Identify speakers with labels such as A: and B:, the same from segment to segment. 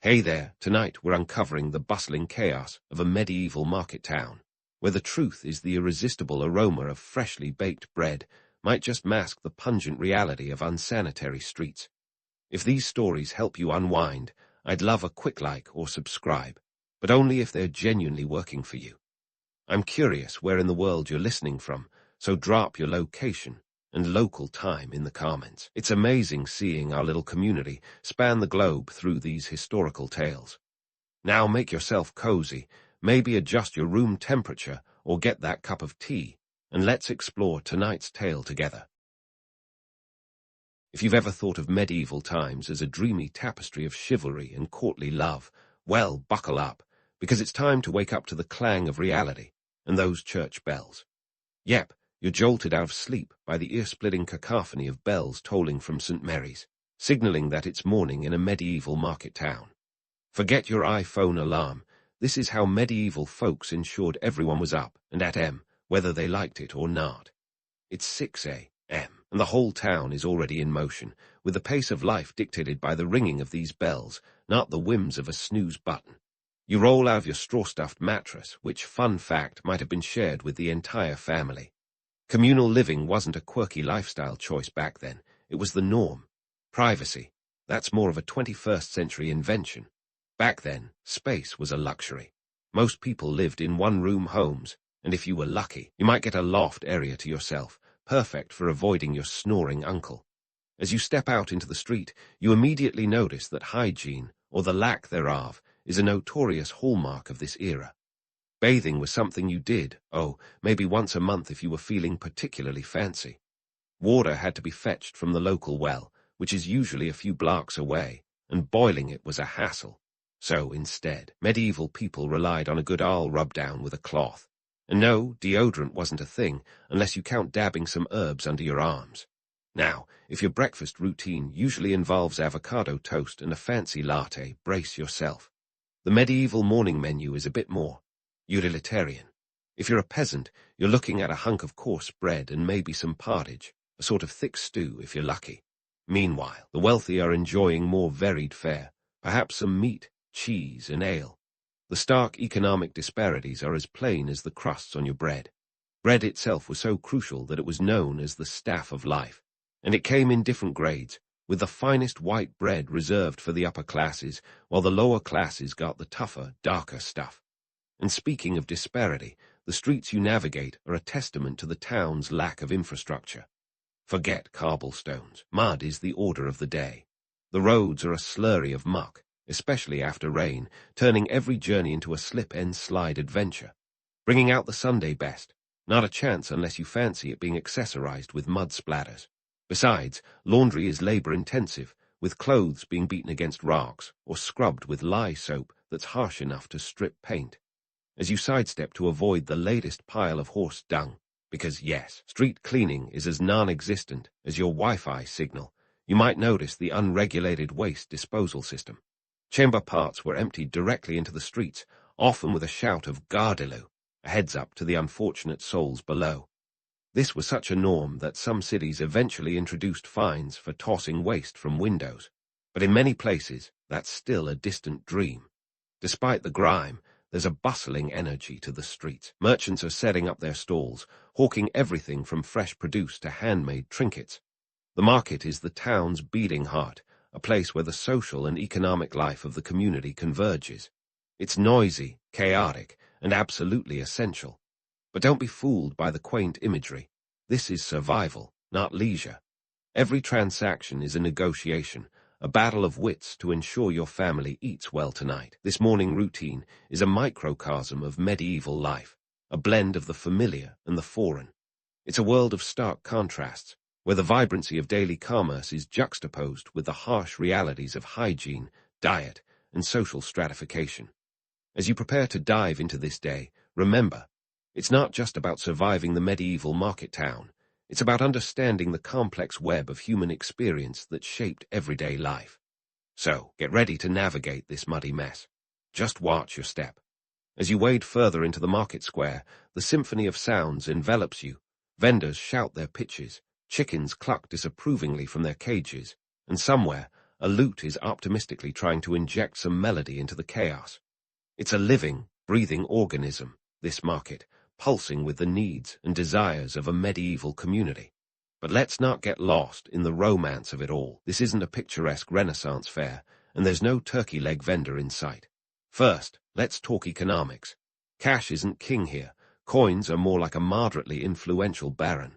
A: Hey there, tonight we're uncovering the bustling chaos of a medieval market town, where the truth is the irresistible aroma of freshly baked bread might just mask the pungent reality of unsanitary streets. If these stories help you unwind, I'd love a quick like or subscribe, but only if they're genuinely working for you. I'm curious where in the world you're listening from, so drop your location and local time in the comments. It's amazing seeing our little community span the globe through these historical tales. Now make yourself cozy, maybe adjust your room temperature or get that cup of tea, and let's explore tonight's tale together. If you've ever thought of medieval times as a dreamy tapestry of chivalry and courtly love, well, buckle up, because it's time to wake up to the clang of reality and those church bells. Yep, you're jolted out of sleep by the ear-splitting cacophony of bells tolling from St. Mary's, signaling that it's morning in a medieval market town. Forget your iPhone alarm. This is how medieval folks ensured everyone was up and at M, whether they liked it or not. It's 6 a.m., and the whole town is already in motion, with the pace of life dictated by the ringing of these bells, not the whims of a snooze button. You roll out of your straw-stuffed mattress, which, fun fact, might have been shared with the entire family. Communal living wasn't a quirky lifestyle choice back then. It was the norm. Privacy, that's more of a 21st century invention. Back then, space was a luxury. Most people lived in one-room homes, and if you were lucky, you might get a loft area to yourself, perfect for avoiding your snoring uncle. As you step out into the street, you immediately notice that hygiene, or the lack thereof, is a notorious hallmark of this era. Bathing was something you did, maybe once a month if you were feeling particularly fancy. Water had to be fetched from the local well, which is usually a few blocks away, and boiling it was a hassle. So, instead, medieval people relied on a good rub-down with a cloth. And no, deodorant wasn't a thing, unless you count dabbing some herbs under your arms. Now, if your breakfast routine usually involves avocado toast and a fancy latte, brace yourself. The medieval morning menu is a bit more utilitarian. If you're a peasant, you're looking at a hunk of coarse bread and maybe some pottage, a sort of thick stew if you're lucky. Meanwhile, the wealthy are enjoying more varied fare, perhaps some meat, cheese, and ale. The stark economic disparities are as plain as the crusts on your bread. Bread itself was so crucial that it was known as the staff of life, and it came in different grades, with the finest white bread reserved for the upper classes, while the lower classes got the tougher, darker stuff. And speaking of disparity, the streets you navigate are a testament to the town's lack of infrastructure. Forget cobblestones. Mud is the order of the day. The roads are a slurry of muck, especially after rain, turning every journey into a slip-and-slide adventure. Bringing out the Sunday best. Not a chance unless you fancy it being accessorized with mud splatters. Besides, laundry is labor-intensive, with clothes being beaten against rocks or scrubbed with lye soap that's harsh enough to strip paint. As you sidestep to avoid the latest pile of horse dung, because yes, street cleaning is as non-existent as your Wi-Fi signal, you might notice the unregulated waste disposal system. Chamber pots were emptied directly into the streets, often with a shout of Gardelu, a heads-up to the unfortunate souls below. This was such a norm that some cities eventually introduced fines for tossing waste from windows, but in many places that's still a distant dream. Despite the grime, there's a bustling energy to the streets. Merchants are setting up their stalls, hawking everything from fresh produce to handmade trinkets. The market is the town's beating heart, a place where the social and economic life of the community converges. It's noisy, chaotic, and absolutely essential. But don't be fooled by the quaint imagery. This is survival, not leisure. Every transaction is a negotiation, a battle of wits to ensure your family eats well tonight. This morning routine is a microcosm of medieval life, a blend of the familiar and the foreign. It's a world of stark contrasts, where the vibrancy of daily commerce is juxtaposed with the harsh realities of hygiene, diet, and social stratification. As you prepare to dive into this day, remember, it's not just about surviving the medieval market town. It's about understanding the complex web of human experience that shaped everyday life. So, get ready to navigate this muddy mess. Just watch your step. As you wade further into the market square, the symphony of sounds envelops you. Vendors shout their pitches, chickens cluck disapprovingly from their cages, and somewhere, a lute is optimistically trying to inject some melody into the chaos. It's a living, breathing organism, this market, pulsing with the needs and desires of a medieval community. But let's not get lost in the romance of it all. This isn't a picturesque Renaissance fair, and there's no turkey leg vendor in sight. First, let's talk economics. Cash isn't king here. Coins are more like a moderately influential baron.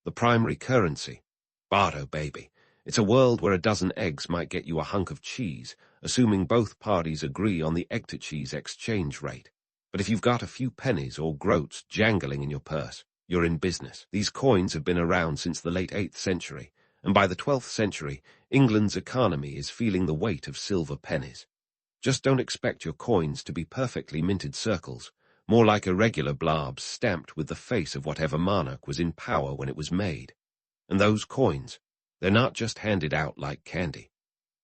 A: The primary currency. Bardo, baby. It's a world where a dozen eggs might get you a hunk of cheese, assuming both parties agree on the egg-to-cheese exchange rate. But if you've got a few pennies or groats jangling in your purse, you're in business. These coins have been around since the late 8th century, and by the 12th century, England's economy is feeling the weight of silver pennies. Just don't expect your coins to be perfectly minted circles, more like irregular blobs stamped with the face of whatever monarch was in power when it was made. And those coins, they're not just handed out like candy.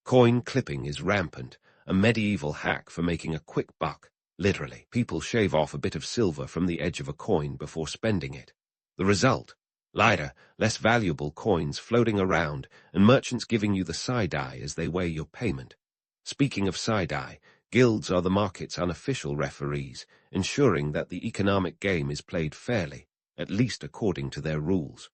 A: Coin clipping is rampant, a medieval hack for making a quick buck. Literally, people shave off a bit of silver from the edge of a coin before spending it. The result? Lighter, less valuable coins floating around and merchants giving you the side-eye as they weigh your payment. Speaking of side-eye, guilds are the market's unofficial referees, ensuring that the economic game is played fairly, at least according to their rules.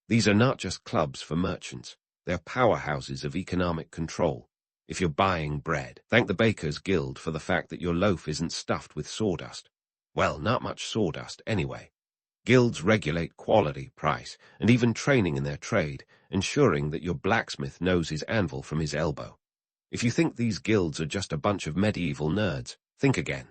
A: These are not just clubs for merchants, they're powerhouses of economic control. If you're buying bread, thank the Baker's Guild for the fact that your loaf isn't stuffed with sawdust. Well, not much sawdust anyway. Guilds regulate quality, price, and even training in their trade, ensuring that your blacksmith knows his anvil from his elbow. If you think these guilds are just a bunch of medieval nerds, think again.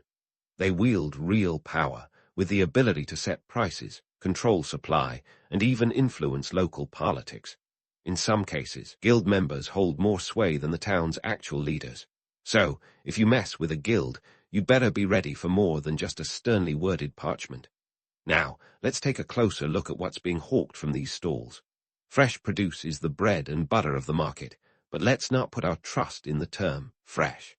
A: They wield real power, with the ability to set prices, control supply, and even influence local politics. In some cases, guild members hold more sway than the town's actual leaders. So, if you mess with a guild, you'd better be ready for more than just a sternly worded parchment. Now, let's take a closer look at what's being hawked from these stalls. Fresh produce is the bread and butter of the market, but let's not put our trust in the term fresh.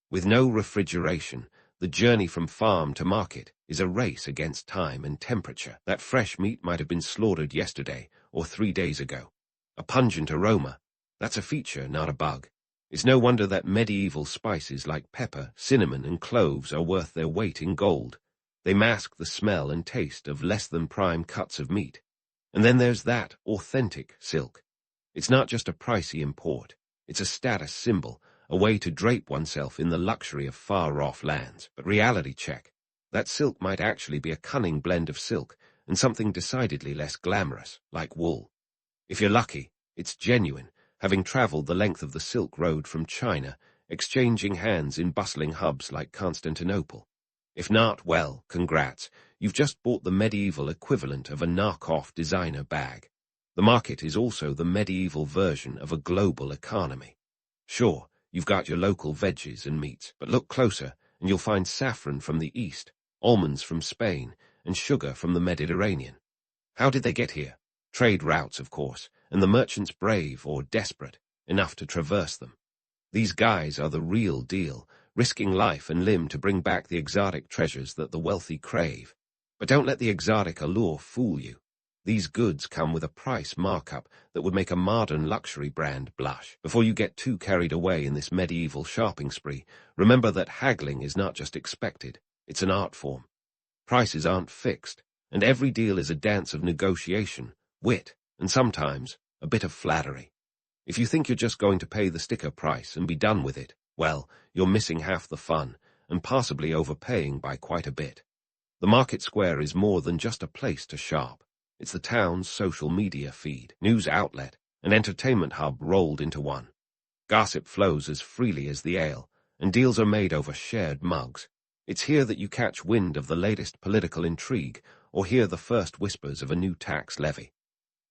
A: With no refrigeration, the journey from farm to market is a race against time and temperature. That fresh meat might have been slaughtered yesterday or 3 days ago. A pungent aroma, that's a feature, not a bug. It's no wonder that medieval spices like pepper, cinnamon, and cloves are worth their weight in gold. They mask the smell and taste of less-than-prime cuts of meat. And then there's that authentic silk. It's not just a pricey import. It's a status symbol, a way to drape oneself in the luxury of far-off lands. But reality check. That silk might actually be a cunning blend of silk and something decidedly less glamorous, like wool. If you're lucky, it's genuine, having traveled the length of the Silk Road from China, exchanging hands in bustling hubs like Constantinople. If not, well, congrats, you've just bought the medieval equivalent of a knockoff designer bag. The market is also the medieval version of a global economy. Sure, you've got your local veggies and meats, but look closer and you'll find saffron from the East, almonds from Spain, and sugar from the Mediterranean. How did they get here? Trade routes, of course, and the merchants brave or desperate enough to traverse them. These guys are the real deal, risking life and limb to bring back the exotic treasures that the wealthy crave. But don't let the exotic allure fool you. These goods come with a price markup that would make a modern luxury brand blush. Before you get too carried away in this medieval shopping spree, remember that haggling is not just expected, it's an art form. Prices aren't fixed, and every deal is a dance of negotiation, wit, and sometimes a bit of flattery. If you think you're just going to pay the sticker price and be done with it, well, you're missing half the fun, and possibly overpaying by quite a bit. The market square is more than just a place to shop. It's the town's social media feed, news outlet, and entertainment hub rolled into one. Gossip flows as freely as the ale, and deals are made over shared mugs. It's here that you catch wind of the latest political intrigue or hear the first whispers of a new tax levy.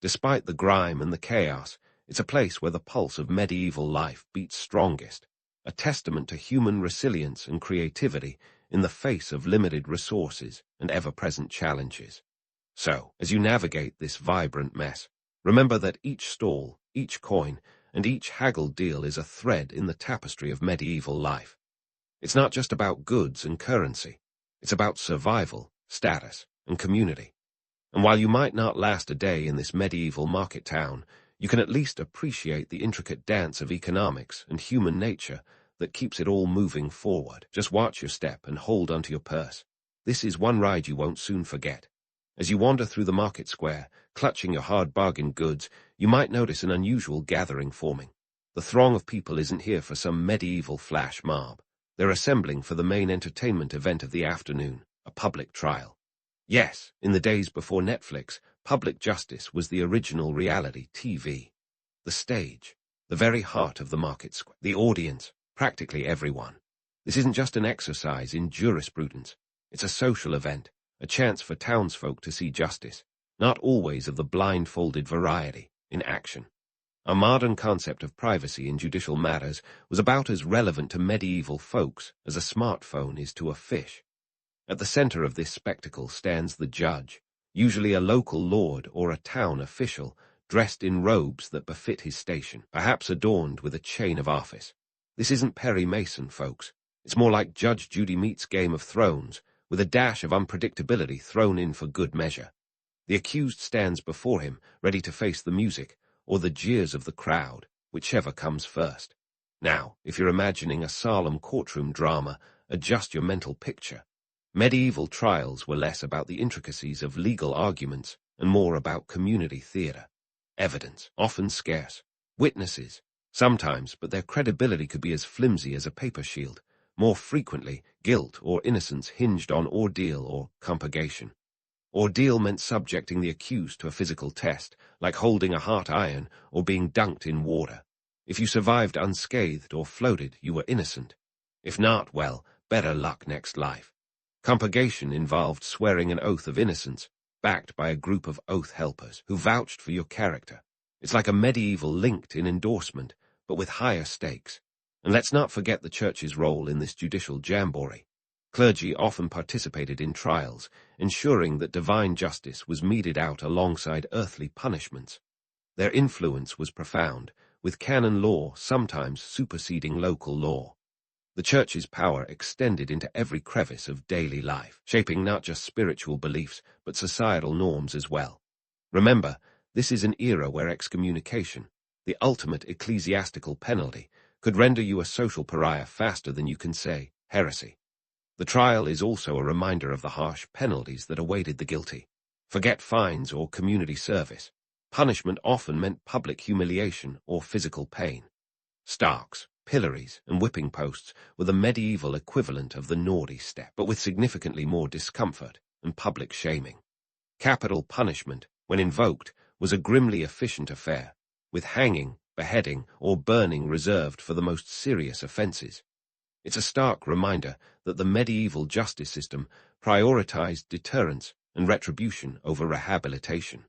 A: Despite the grime and the chaos, it's a place where the pulse of medieval life beats strongest, a testament to human resilience and creativity in the face of limited resources and ever-present challenges. So, as you navigate this vibrant mess, remember that each stall, each coin, and each haggled deal is a thread in the tapestry of medieval life. It's not just about goods and currency. It's about survival, status, and community. And while you might not last a day in this medieval market town, you can at least appreciate the intricate dance of economics and human nature that keeps it all moving forward. Just watch your step and hold onto your purse. This is one ride you won't soon forget. As you wander through the market square, clutching your hard bargain goods, you might notice an unusual gathering forming. The throng of people isn't here for some medieval flash mob. They're assembling for the main entertainment event of the afternoon, a public trial. Yes, in the days before Netflix, public justice was the original reality TV. The stage, the very heart of the market square. The audience, practically everyone. This isn't just an exercise in jurisprudence. It's a social event, a chance for townsfolk to see justice, not always of the blindfolded variety, in action. Our modern concept of privacy in judicial matters was about as relevant to medieval folks as a smartphone is to a fish. At the center of this spectacle stands the judge, usually a local lord or a town official, dressed in robes that befit his station, perhaps adorned with a chain of office. This isn't Perry Mason, folks. It's more like Judge Judy meets Game of Thrones, with a dash of unpredictability thrown in for good measure. The accused stands before him, ready to face the music, or the jeers of the crowd, whichever comes first. Now, if you're imagining a solemn courtroom drama, adjust your mental picture. Medieval trials were less about the intricacies of legal arguments and more about community theater. Evidence, often scarce. Witnesses, sometimes, but their credibility could be as flimsy as a paper shield. More frequently, guilt or innocence hinged on ordeal or compurgation. Ordeal meant subjecting the accused to a physical test, like holding a hot iron or being dunked in water. If you survived unscathed or floated, you were innocent. If not, well, better luck next life. Compurgation involved swearing an oath of innocence, backed by a group of oath helpers who vouched for your character. It's like a medieval LinkedIn endorsement, but with higher stakes. And let's not forget the church's role in this judicial jamboree. Clergy often participated in trials, ensuring that divine justice was meted out alongside earthly punishments. Their influence was profound, with canon law sometimes superseding local law. The church's power extended into every crevice of daily life, shaping not just spiritual beliefs, but societal norms as well. Remember, this is an era where excommunication, the ultimate ecclesiastical penalty, could render you a social pariah faster than you can say heresy. The trial is also a reminder of the harsh penalties that awaited the guilty. Forget fines or community service. Punishment often meant public humiliation or physical pain. Stocks, pillories, and whipping posts were the medieval equivalent of the naughty step, but with significantly more discomfort and public shaming. Capital punishment, when invoked, was a grimly efficient affair, with hanging, beheading, or burning reserved for the most serious offenses. It's a stark reminder that the medieval justice system prioritized deterrence and retribution over rehabilitation.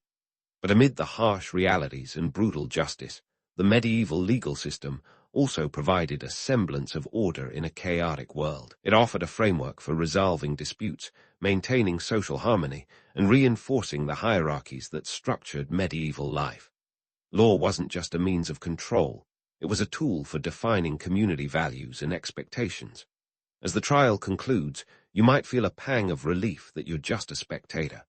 A: But amid the harsh realities and brutal justice, the medieval legal system also provided a semblance of order in a chaotic world. It offered a framework for resolving disputes, maintaining social harmony, and reinforcing the hierarchies that structured medieval life. Law wasn't just a means of control. It was a tool for defining community values and expectations. As the trial concludes, you might feel a pang of relief that you're just a spectator.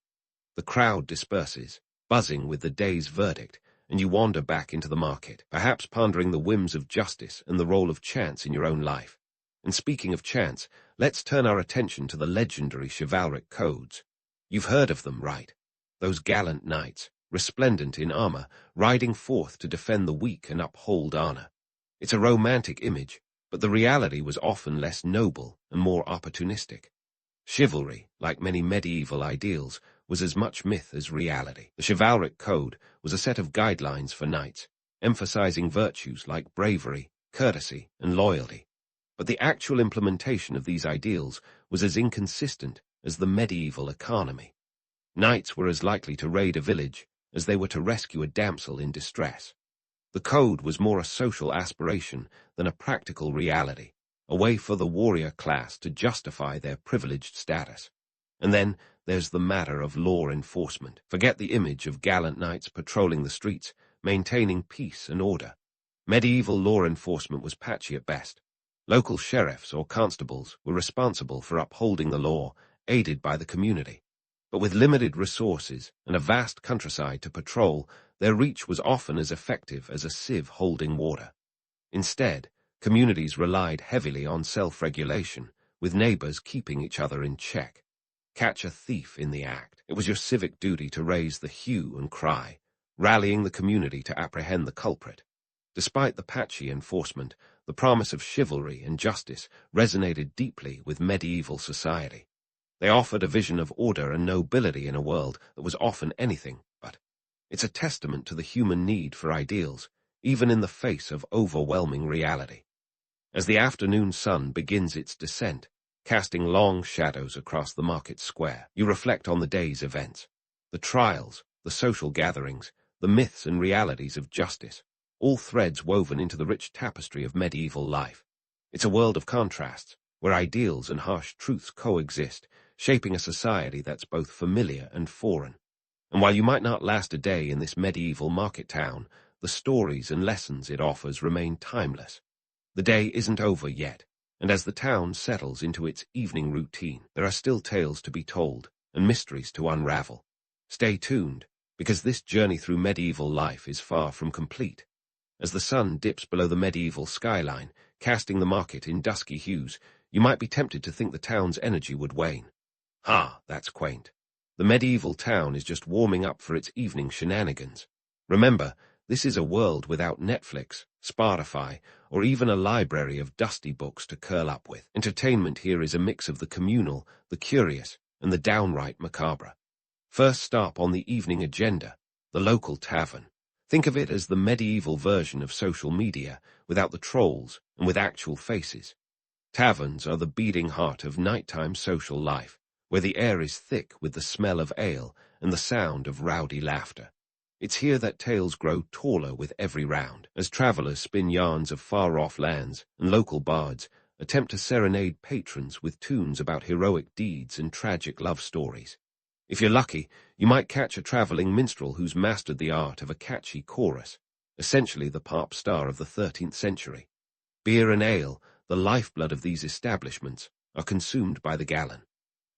A: The crowd disperses, buzzing with the day's verdict, and you wander back into the market, perhaps pondering the whims of justice and the role of chance in your own life. And speaking of chance, let's turn our attention to the legendary chivalric codes. You've heard of them, right? Those gallant knights, resplendent in armor, riding forth to defend the weak and uphold honor. It's a romantic image, but the reality was often less noble and more opportunistic. Chivalry, like many medieval ideals, was as much myth as reality. The chivalric code was a set of guidelines for knights, emphasizing virtues like bravery, courtesy, and loyalty. But the actual implementation of these ideals was as inconsistent as the medieval economy. Knights were as likely to raid a village as they were to rescue a damsel in distress. The code was more a social aspiration than a practical reality, a way for the warrior class to justify their privileged status. And then there's the matter of law enforcement. Forget the image of gallant knights patrolling the streets, maintaining peace and order. Medieval law enforcement was patchy at best. Local sheriffs or constables were responsible for upholding the law, aided by the community. But with limited resources and a vast countryside to patrol, their reach was often as effective as a sieve holding water. Instead, communities relied heavily on self-regulation, with neighbors keeping each other in check. Catch a thief in the act. It was your civic duty to raise the hue and cry, rallying the community to apprehend the culprit. Despite the patchy enforcement, the promise of chivalry and justice resonated deeply with medieval society. They offered a vision of order and nobility in a world that was often anything but. It's a testament to the human need for ideals, even in the face of overwhelming reality. As the afternoon sun begins its descent, casting long shadows across the market square, you reflect on the day's events, the trials, the social gatherings, the myths and realities of justice, all threads woven into the rich tapestry of medieval life. It's a world of contrasts, where ideals and harsh truths coexist, shaping a society that's both familiar and foreign. And while you might not last a day in this medieval market town, the stories and lessons it offers remain timeless. The day isn't over yet, and as the town settles into its evening routine, there are still tales to be told and mysteries to unravel. Stay tuned, because this journey through medieval life is far from complete. As the sun dips below the medieval skyline, casting the market in dusky hues, you might be tempted to think the town's energy would wane. That's quaint. The medieval town is just warming up for its evening shenanigans. Remember, this is a world without Netflix, Spotify, or even a library of dusty books to curl up with. Entertainment here is a mix of the communal, the curious, and the downright macabre. First stop on the evening agenda, the local tavern. Think of it as the medieval version of social media, without the trolls and with actual faces. Taverns are the beating heart of nighttime social life, where the air is thick with the smell of ale and the sound of rowdy laughter. It's here that tales grow taller with every round, as travelers spin yarns of far-off lands and local bards attempt to serenade patrons with tunes about heroic deeds and tragic love stories. If you're lucky, you might catch a traveling minstrel who's mastered the art of a catchy chorus, essentially the pop star of the 13th century. Beer and ale, the lifeblood of these establishments, are consumed by the gallon.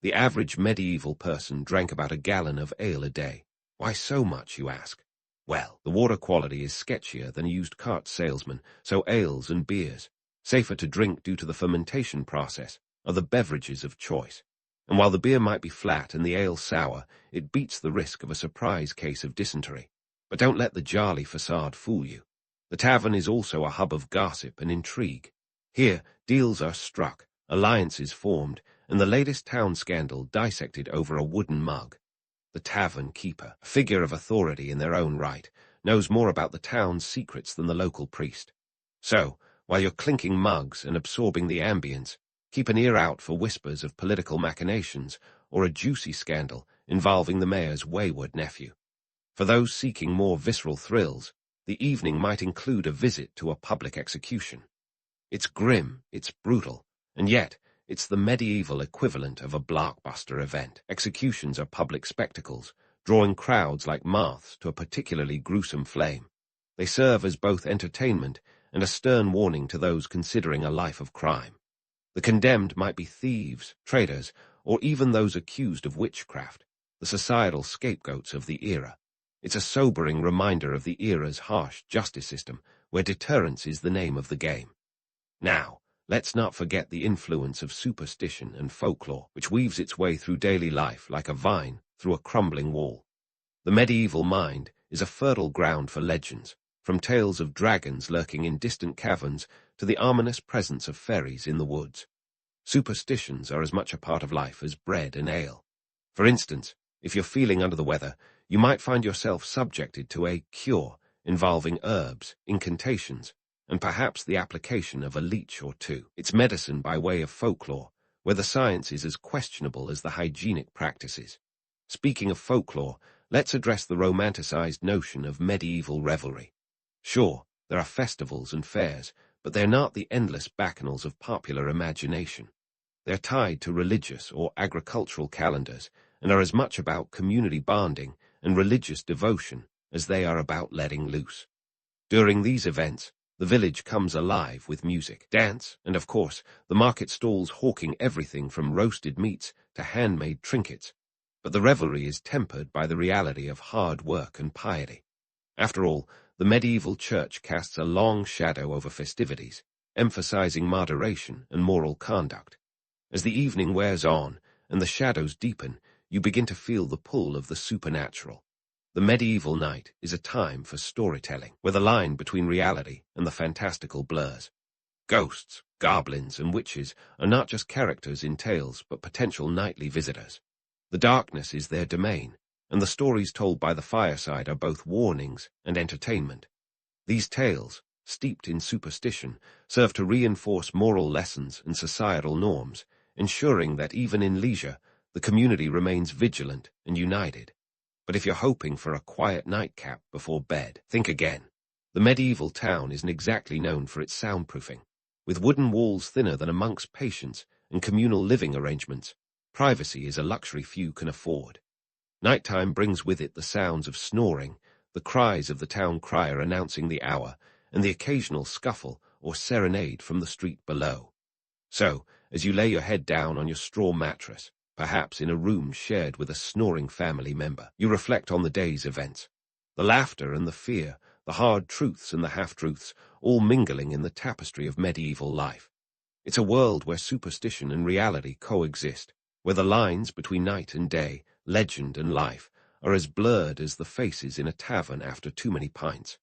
A: The average medieval person drank about a gallon of ale a day. Why so much, you ask? Well, the water quality is sketchier than a used cart salesman, so ales and beers, safer to drink due to the fermentation process, are the beverages of choice. And while the beer might be flat and the ale sour, it beats the risk of a surprise case of dysentery. But don't let the jolly facade fool you. The tavern is also a hub of gossip and intrigue. Here, deals are struck, alliances formed, and the latest town scandal dissected over a wooden mug. The tavern keeper, a figure of authority in their own right, knows more about the town's secrets than the local priest. So, while you're clinking mugs and absorbing the ambience, keep an ear out for whispers of political machinations or a juicy scandal involving the mayor's wayward nephew. For those seeking more visceral thrills, the evening might include a visit to a public execution. It's grim, it's brutal, and yet it's the medieval equivalent of a blockbuster event. Executions are public spectacles, drawing crowds like moths to a particularly gruesome flame. They serve as both entertainment and a stern warning to those considering a life of crime. The condemned might be thieves, traitors, or even those accused of witchcraft, the societal scapegoats of the era. It's a sobering reminder of the era's harsh justice system, where deterrence is the name of the game. Now, let's not forget the influence of superstition and folklore, which weaves its way through daily life like a vine through a crumbling wall. The medieval mind is a fertile ground for legends, from tales of dragons lurking in distant caverns to the ominous presence of fairies in the woods. Superstitions are as much a part of life as bread and ale. For instance, if you're feeling under the weather, you might find yourself subjected to a cure involving herbs, incantations, and perhaps the application of a leech or two. It's medicine by way of folklore, where the science is as questionable as the hygienic practices. Speaking of folklore, let's address the romanticized notion of medieval revelry. Sure, there are festivals and fairs, but they're not the endless bacchanals of popular imagination. They're tied to religious or agricultural calendars and are as much about community bonding and religious devotion as they are about letting loose. During these events, the village comes alive with music, dance, and of course, the market stalls hawking everything from roasted meats to handmade trinkets. But the revelry is tempered by the reality of hard work and piety. After all, the medieval church casts a long shadow over festivities, emphasizing moderation and moral conduct. As the evening wears on and the shadows deepen, you begin to feel the pull of the supernatural. The medieval night is a time for storytelling, where the line between reality and the fantastical blurs. Ghosts, goblins, and witches are not just characters in tales, but potential nightly visitors. The darkness is their domain, and the stories told by the fireside are both warnings and entertainment. These tales, steeped in superstition, serve to reinforce moral lessons and societal norms, ensuring that even in leisure, the community remains vigilant and united. But if you're hoping for a quiet nightcap before bed, think again. The medieval town isn't exactly known for its soundproofing. With wooden walls thinner than a monk's patience and communal living arrangements, privacy is a luxury few can afford. Nighttime brings with it the sounds of snoring, the cries of the town crier announcing the hour, and the occasional scuffle or serenade from the street below. So, as you lay your head down on your straw mattress, perhaps in a room shared with a snoring family member, you reflect on the day's events. The laughter and the fear, the hard truths and the half-truths, all mingling in the tapestry of medieval life. It's a world where superstition and reality coexist, where the lines between night and day, legend and life, are as blurred as the faces in a tavern after too many pints.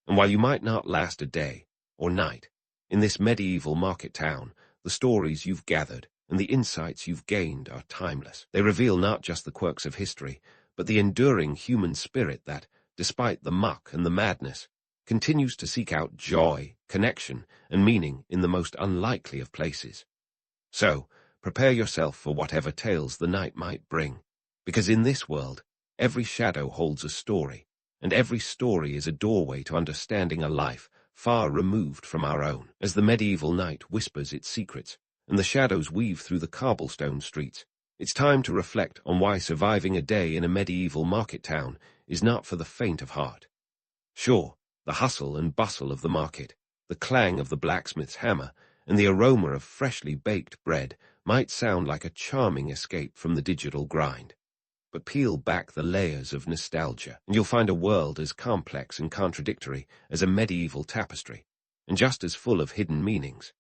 A: And while you might not last a day or night, in this medieval market town, the stories you've gathered and the insights you've gained are timeless. They reveal not just the quirks of history, but the enduring human spirit that, despite the muck and the madness, continues to seek out joy, connection, and meaning in the most unlikely of places. So, prepare yourself for whatever tales the night might bring, because in this world, every shadow holds a story, and every story is a doorway to understanding a life far removed from our own. As the medieval night whispers its secrets, and the shadows weave through the cobblestone streets, it's time to reflect on why surviving a day in a medieval market town is not for the faint of heart. Sure, the hustle and bustle of the market, the clang of the blacksmith's hammer, and the aroma of freshly baked bread might sound like a charming escape from the digital grind. But peel back the layers of nostalgia, and you'll find a world as complex and contradictory as a medieval tapestry, and just as full of hidden meanings.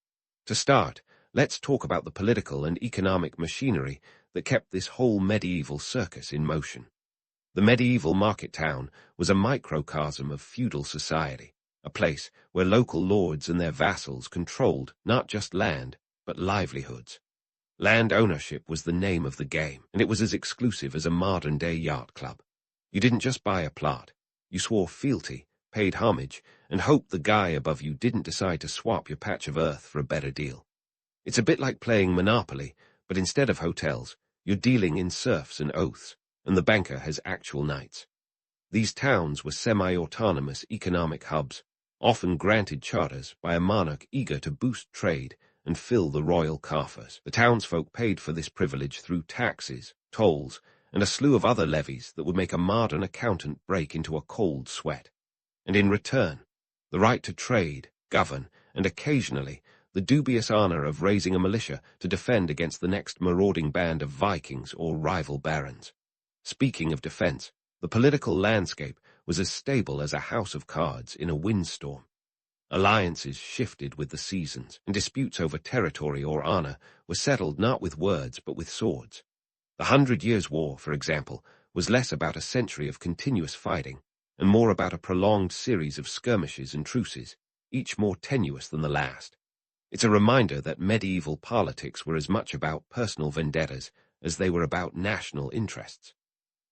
A: To start, let's talk about the political and economic machinery that kept this whole medieval circus in motion. The medieval market town was a microcosm of feudal society, a place where local lords and their vassals controlled not just land, but livelihoods. Land ownership was the name of the game, and it was as exclusive as a modern-day yacht club. You didn't just buy a plot. You swore fealty, paid homage, and hoped the guy above you didn't decide to swap your patch of earth for a better deal. It's a bit like playing Monopoly, but instead of hotels, you're dealing in serfs and oaths, and the banker has actual knights. These towns were semi-autonomous economic hubs, often granted charters by a monarch eager to boost trade and fill the royal coffers. The townsfolk paid for this privilege through taxes, tolls, and a slew of other levies that would make a modern accountant break into a cold sweat. And in return, the right to trade, govern, and occasionally the dubious honor of raising a militia to defend against the next marauding band of Vikings or rival barons. Speaking of defense, the political landscape was as stable as a house of cards in a windstorm. Alliances shifted with the seasons, and disputes over territory or honor were settled not with words but with swords. The 100 Years' War, for example, was less about a century of continuous fighting, and more about a prolonged series of skirmishes and truces, each more tenuous than the last. It's a reminder that medieval politics were as much about personal vendettas as they were about national interests.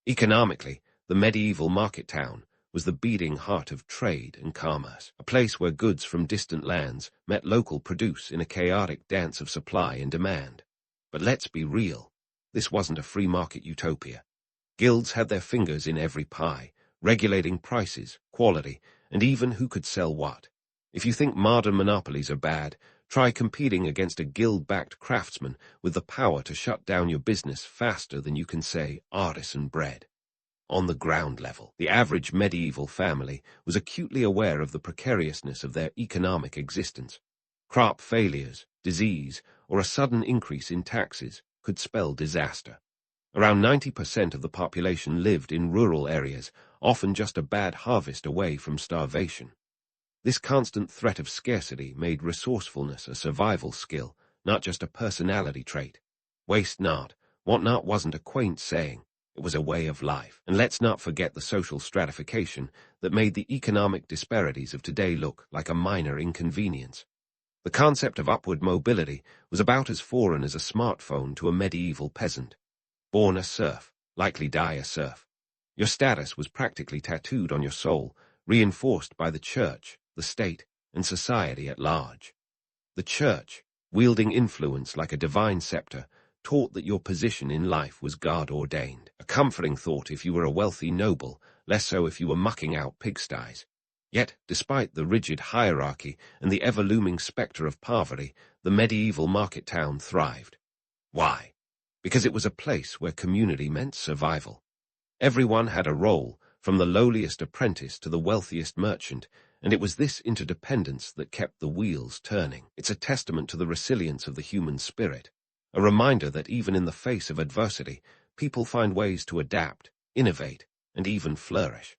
A: Economically, the medieval market town was the beating heart of trade and commerce, a place where goods from distant lands met local produce in a chaotic dance of supply and demand. But let's be real, this wasn't a free market utopia. Guilds had their fingers in every pie, regulating prices, quality, and even who could sell what. If you think modern monopolies are bad, try competing against a guild-backed craftsman with the power to shut down your business faster than you can say artisan bread. On the ground level, the average medieval family was acutely aware of the precariousness of their economic existence. Crop failures, disease, or a sudden increase in taxes could spell disaster. Around 90% of the population lived in rural areas, often just a bad harvest away from starvation. This constant threat of scarcity made resourcefulness a survival skill, not just a personality trait. Waste not, want not wasn't a quaint saying, it was a way of life. And let's not forget the social stratification that made the economic disparities of today look like a minor inconvenience. The concept of upward mobility was about as foreign as a smartphone to a medieval peasant. Born a serf, likely die a serf. Your status was practically tattooed on your soul, reinforced by the church, the state, and society at large. The church, wielding influence like a divine scepter, taught that your position in life was God-ordained, a comforting thought if you were a wealthy noble, less so if you were mucking out pigsties. Yet, despite the rigid hierarchy and the ever-looming spectre of poverty, the medieval market town thrived. Why? Because it was a place where community meant survival. Everyone had a role, from the lowliest apprentice to the wealthiest merchant, and it was this interdependence that kept the wheels turning. It's a testament to the resilience of the human spirit, a reminder that even in the face of adversity, people find ways to adapt, innovate, and even flourish.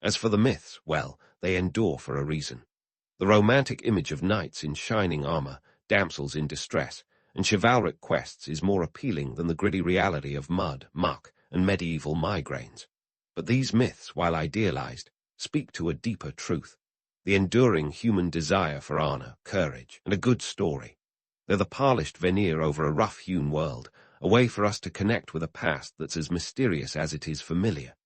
A: As for the myths, well, they endure for a reason. The romantic image of knights in shining armor, damsels in distress, and chivalric quests is more appealing than the gritty reality of mud, muck, and medieval migraines. But these myths, while idealized, speak to a deeper truth, the enduring human desire for honor, courage, and a good story. They're the polished veneer over a rough-hewn world, a way for us to connect with a past that's as mysterious as it is familiar.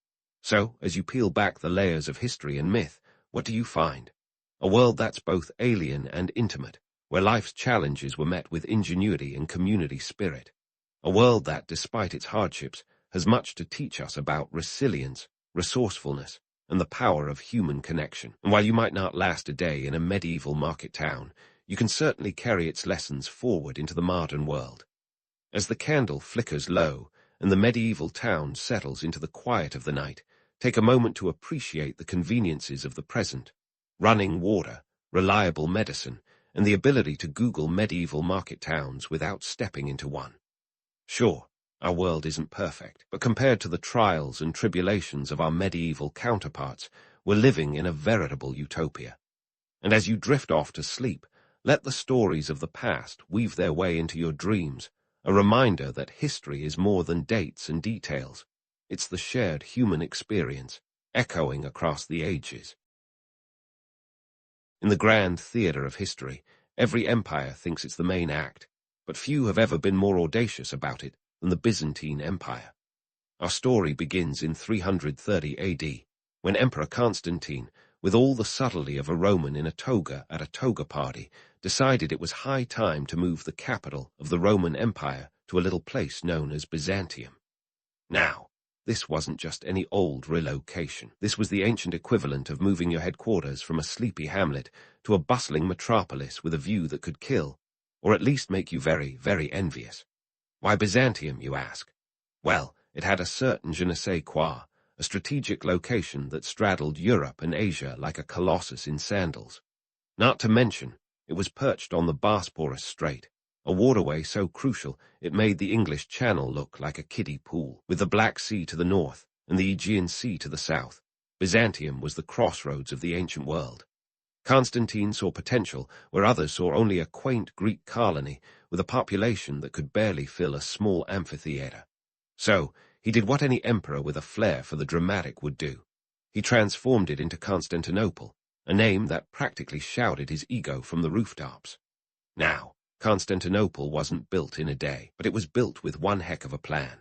A: So, as you peel back the layers of history and myth, what do you find? A world that's both alien and intimate, where life's challenges were met with ingenuity and community spirit. A world that, despite its hardships, has much to teach us about resilience, resourcefulness, and the power of human connection. And while you might not last a day in a medieval market town, you can certainly carry its lessons forward into the modern world. As the candle flickers low and the medieval town settles into the quiet of the night, take a moment to appreciate the conveniences of the present: running water, reliable medicine, and the ability to Google medieval market towns without stepping into one. Sure, our world isn't perfect, but compared to the trials and tribulations of our medieval counterparts, we're living in a veritable utopia. And as you drift off to sleep, let the stories of the past weave their way into your dreams, a reminder that history is more than dates and details. It's the shared human experience, echoing across the ages. In the grand theater of history, every empire thinks it's the main act, but few have ever been more audacious about it than the Byzantine Empire. Our story begins in 330 AD, when Emperor Constantine, with all the subtlety of a Roman in a toga at a toga party, decided it was high time to move the capital of the Roman Empire to a little place known as Byzantium. Now, this wasn't just any old relocation. This was the ancient equivalent of moving your headquarters from a sleepy hamlet to a bustling metropolis with a view that could kill, or at least make you very, very envious. Why Byzantium, you ask? Well, it had a certain je ne sais quoi, a strategic location that straddled Europe and Asia like a colossus in sandals. Not to mention, it was perched on the Bosporus Strait, a waterway so crucial it made the English Channel look like a kiddie pool. With the Black Sea to the north and the Aegean Sea to the south, Byzantium was the crossroads of the ancient world. Constantine saw potential where others saw only a quaint Greek colony with a population that could barely fill a small amphitheater. So, he did what any emperor with a flair for the dramatic would do. He transformed it into Constantinople, a name that practically shouted his ego from the rooftops. Now, Constantinople wasn't built in a day, but it was built with one heck of a plan.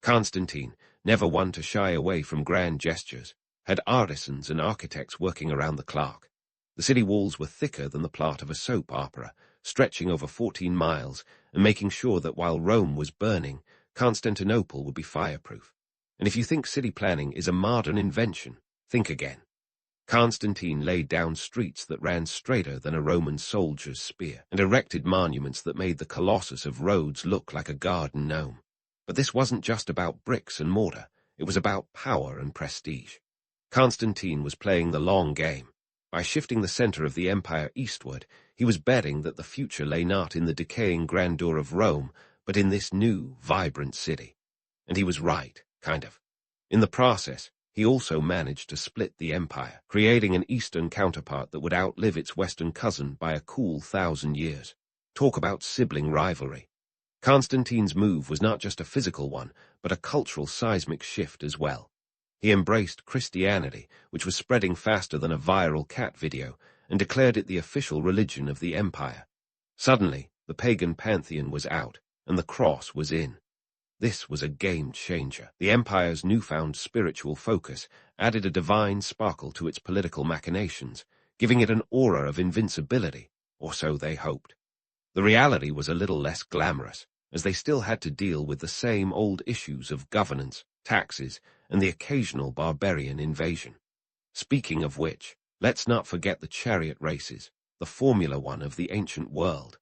A: Constantine, never one to shy away from grand gestures, had artisans and architects working around the clock. The city walls were thicker than the plot of a soap opera, stretching over 14 miles, and making sure that while Rome was burning, Constantinople would be fireproof. And if you think city planning is a modern invention, think again. Constantine laid down streets that ran straighter than a Roman soldier's spear, and erected monuments that made the Colossus of Rhodes look like a garden gnome. But this wasn't just about bricks and mortar, it was about power and prestige. Constantine was playing the long game. By shifting the center of the empire eastward, he was betting that the future lay not in the decaying grandeur of Rome, but in this new, vibrant city. And he was right, kind of. In the process, he also managed to split the empire, creating an eastern counterpart that would outlive its western cousin by a cool 1,000 years. Talk about sibling rivalry. Constantine's move was not just a physical one, but a cultural seismic shift as well. He embraced Christianity, which was spreading faster than a viral cat video, and declared it the official religion of the empire. Suddenly, the pagan pantheon was out, and the cross was in. This was a game changer. The empire's newfound spiritual focus added a divine sparkle to its political machinations, giving it an aura of invincibility, or so they hoped. The reality was a little less glamorous, as they still had to deal with the same old issues of governance, taxes, and the occasional barbarian invasion. Speaking of which, let's not forget the chariot races, the Formula One of the ancient world.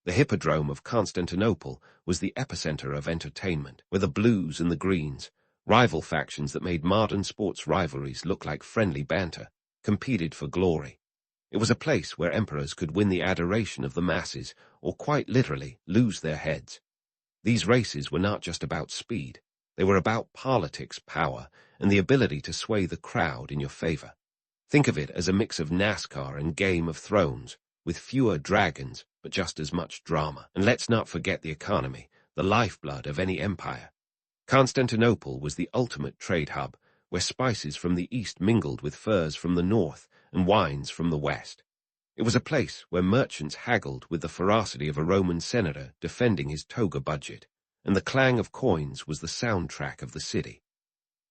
A: The Hippodrome of Constantinople was the epicenter of entertainment, where the blues and the greens, rival factions that made modern sports rivalries look like friendly banter, competed for glory. It was a place where emperors could win the adoration of the masses, or quite literally lose their heads. These races were not just about speed. They were about politics, power, and the ability to sway the crowd in your favor. Think of it as a mix of NASCAR and Game of Thrones, with fewer dragons, but just as much drama. And let's not forget the economy, the lifeblood of any empire. Constantinople was the ultimate trade hub, where spices from the east mingled with furs from the north and wines from the west. It was a place where merchants haggled with the ferocity of a Roman senator defending his toga budget, and the clang of coins was the soundtrack of the city.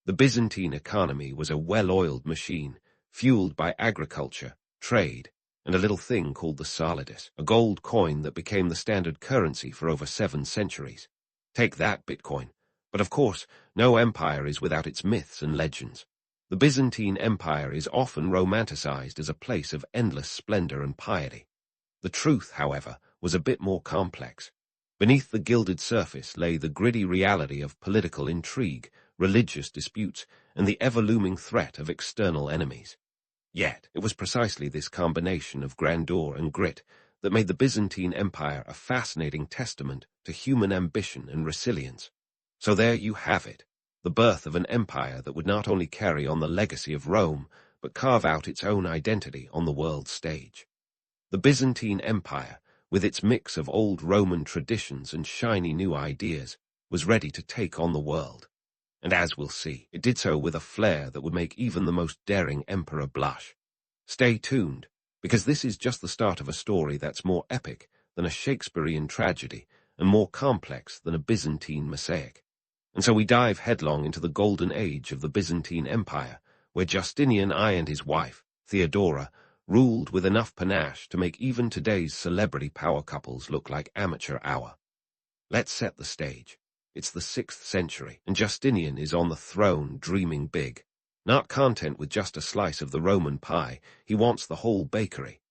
A: The Byzantine economy was a well-oiled machine, fueled by agriculture, trade, and a little thing called the solidus, a gold coin that became the standard currency for over 7 centuries. Take that, Bitcoin. But of course, no empire is without its myths and legends. The Byzantine Empire is often romanticized as a place of endless splendor and piety. The truth, however, was a bit more complex. Beneath the gilded surface lay the gritty reality of political intrigue, religious disputes, and the ever-looming threat of external enemies. Yet, it was precisely this combination of grandeur and grit that made the Byzantine Empire a fascinating testament to human ambition and resilience. So there you have it, the birth of an empire that would not only carry on the legacy of Rome, but carve out its own identity on the world stage. The Byzantine Empire, with its mix of old Roman traditions and shiny new ideas, was ready to take on the world. And as we'll see, it did so with a flair that would make even the most daring emperor blush. Stay tuned, because this is just the start of a story that's more epic than a Shakespearean tragedy and more complex than a Byzantine mosaic. And so we dive headlong into the golden age of the Byzantine Empire, where Justinian I and his wife, Theodora, ruled with enough panache to make even today's celebrity power couples look like amateur hour. Let's set the stage. It's the 6th century, and Justinian is on the throne dreaming big. Not content with just a slice of the Roman pie, he wants the whole bakery.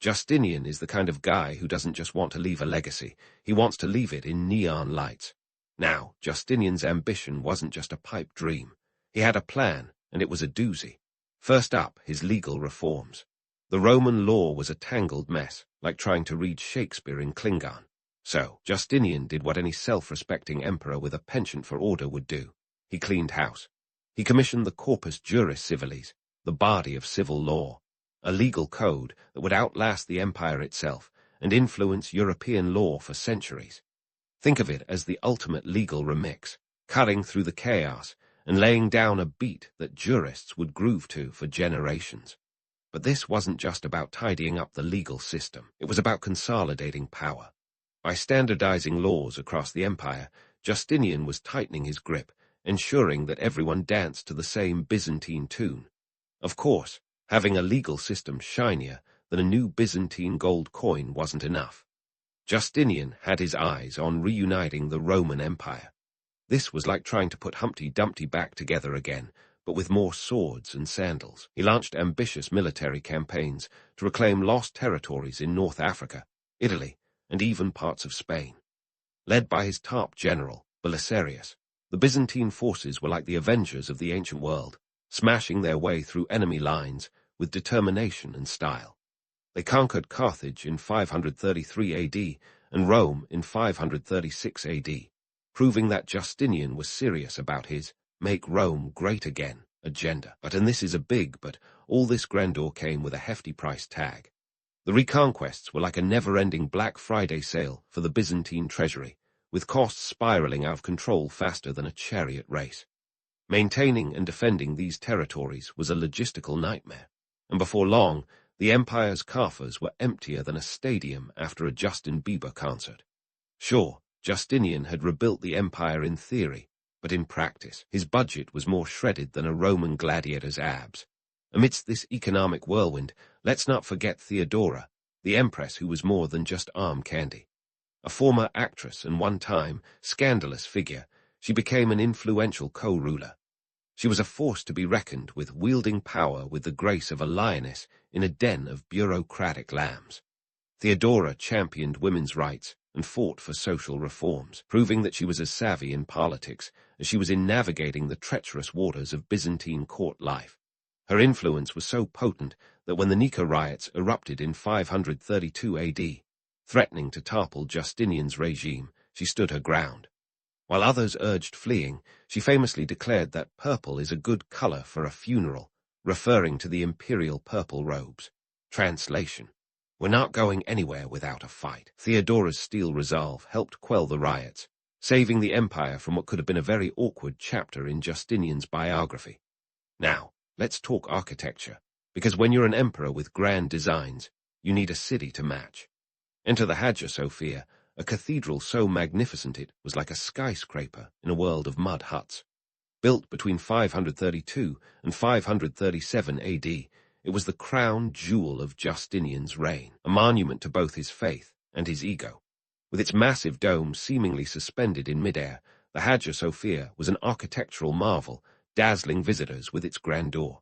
A: Justinian is the kind of guy who doesn't just want to leave a legacy, he wants to leave it in neon lights. Now, Justinian's ambition wasn't just a pipe dream. He had a plan, and it was a doozy. First up, his legal reforms. The Roman law was a tangled mess, like trying to read Shakespeare in Klingon. So, Justinian did what any self-respecting emperor with a penchant for order would do. He cleaned house. He commissioned the Corpus Juris Civilis, the body of civil law, a legal code that would outlast the empire itself and influence European law for centuries. Think of it as the ultimate legal remix, cutting through the chaos and laying down a beat that jurists would groove to for generations. But this wasn't just about tidying up the legal system. It was about consolidating power. By standardizing laws across the empire, Justinian was tightening his grip, ensuring that everyone danced to the same Byzantine tune. Of course, having a legal system shinier than a new Byzantine gold coin wasn't enough. Justinian had his eyes on reuniting the Roman Empire. This was like trying to put Humpty Dumpty back together again, but with more swords and sandals. He launched ambitious military campaigns to reclaim lost territories in North Africa, Italy, and even parts of Spain. Led by his top general, Belisarius, the Byzantine forces were like the Avengers of the ancient world, smashing their way through enemy lines with determination and style. They conquered Carthage in 533 AD and Rome in 536 AD. proving that Justinian was serious about his "make Rome great again" agenda. And this is a big, but all this grandeur came with a hefty price tag. The reconquests were like a never-ending Black Friday sale for the Byzantine treasury, with costs spiraling out of control faster than a chariot race. Maintaining and defending these territories was a logistical nightmare, and before long, the empire's coffers were emptier than a stadium after a Justin Bieber concert. Sure, Justinian had rebuilt the empire in theory, but in practice, his budget was more shredded than a Roman gladiator's abs. Amidst this economic whirlwind, let's not forget Theodora, the empress who was more than just arm candy. A former actress and one-time scandalous figure, she became an influential co-ruler. She was a force to be reckoned with, wielding power with the grace of a lioness in a den of bureaucratic lambs. Theodora championed women's rights and fought for social reforms, proving that she was as savvy in politics as she was in navigating the treacherous waters of Byzantine court life. Her influence was so potent that when the Nika riots erupted in 532 AD, threatening to topple Justinian's regime, she stood her ground. While others urged fleeing, she famously declared that purple is a good color for a funeral, referring to the imperial purple robes. Translation: we're not going anywhere without a fight. Theodora's steel resolve helped quell the riots, saving the empire from what could have been a very awkward chapter in Justinian's biography. Now, let's talk architecture, because when you're an emperor with grand designs, you need a city to match. Enter the Hagia Sophia, a cathedral so magnificent it was like a skyscraper in a world of mud huts. Built between 532 and 537 AD, it was the crown jewel of Justinian's reign, a monument to both his faith and his ego. With its massive dome seemingly suspended in midair, the Hagia Sophia was an architectural marvel, dazzling visitors with its grandeur.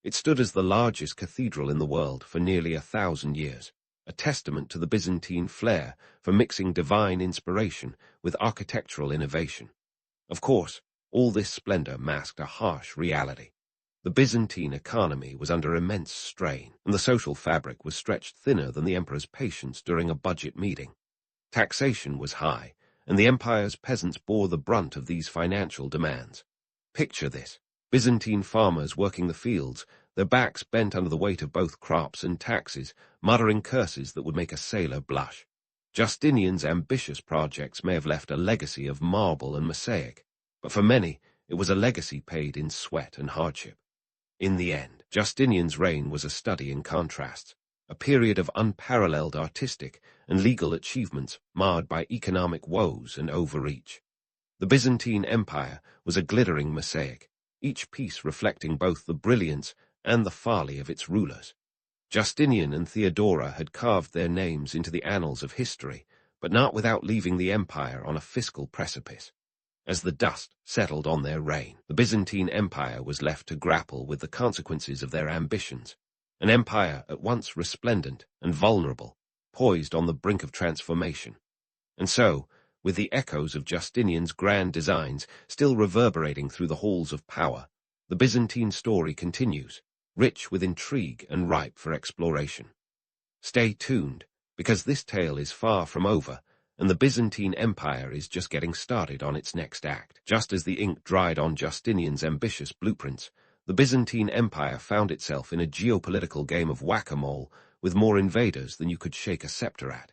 A: It stood as the largest cathedral in the world for nearly 1,000 years, a testament to the Byzantine flair for mixing divine inspiration with architectural innovation. Of course, all this splendor masked a harsh reality. The Byzantine economy was under immense strain, and the social fabric was stretched thinner than the emperor's patience during a budget meeting. Taxation was high, and the empire's peasants bore the brunt of these financial demands. Picture this: Byzantine farmers working the fields, their backs bent under the weight of both crops and taxes, muttering curses that would make a sailor blush. Justinian's ambitious projects may have left a legacy of marble and mosaic, but for many it was a legacy paid in sweat and hardship. In the end, Justinian's reign was a study in contrasts, a period of unparalleled artistic and legal achievements marred by economic woes and overreach. The Byzantine Empire was a glittering mosaic, each piece reflecting both the brilliance and the folly of its rulers. Justinian and Theodora had carved their names into the annals of history, but not without leaving the empire on a fiscal precipice. As the dust settled on their reign, the Byzantine Empire was left to grapple with the consequences of their ambitions, an empire at once resplendent and vulnerable, poised on the brink of transformation. And so, with the echoes of Justinian's grand designs still reverberating through the halls of power, the Byzantine story continues, rich with intrigue and ripe for exploration. Stay tuned, because this tale is far from over, and the Byzantine Empire is just getting started on its next act. Just as the ink dried on Justinian's ambitious blueprints, the Byzantine Empire found itself in a geopolitical game of whack-a-mole with more invaders than you could shake a scepter at.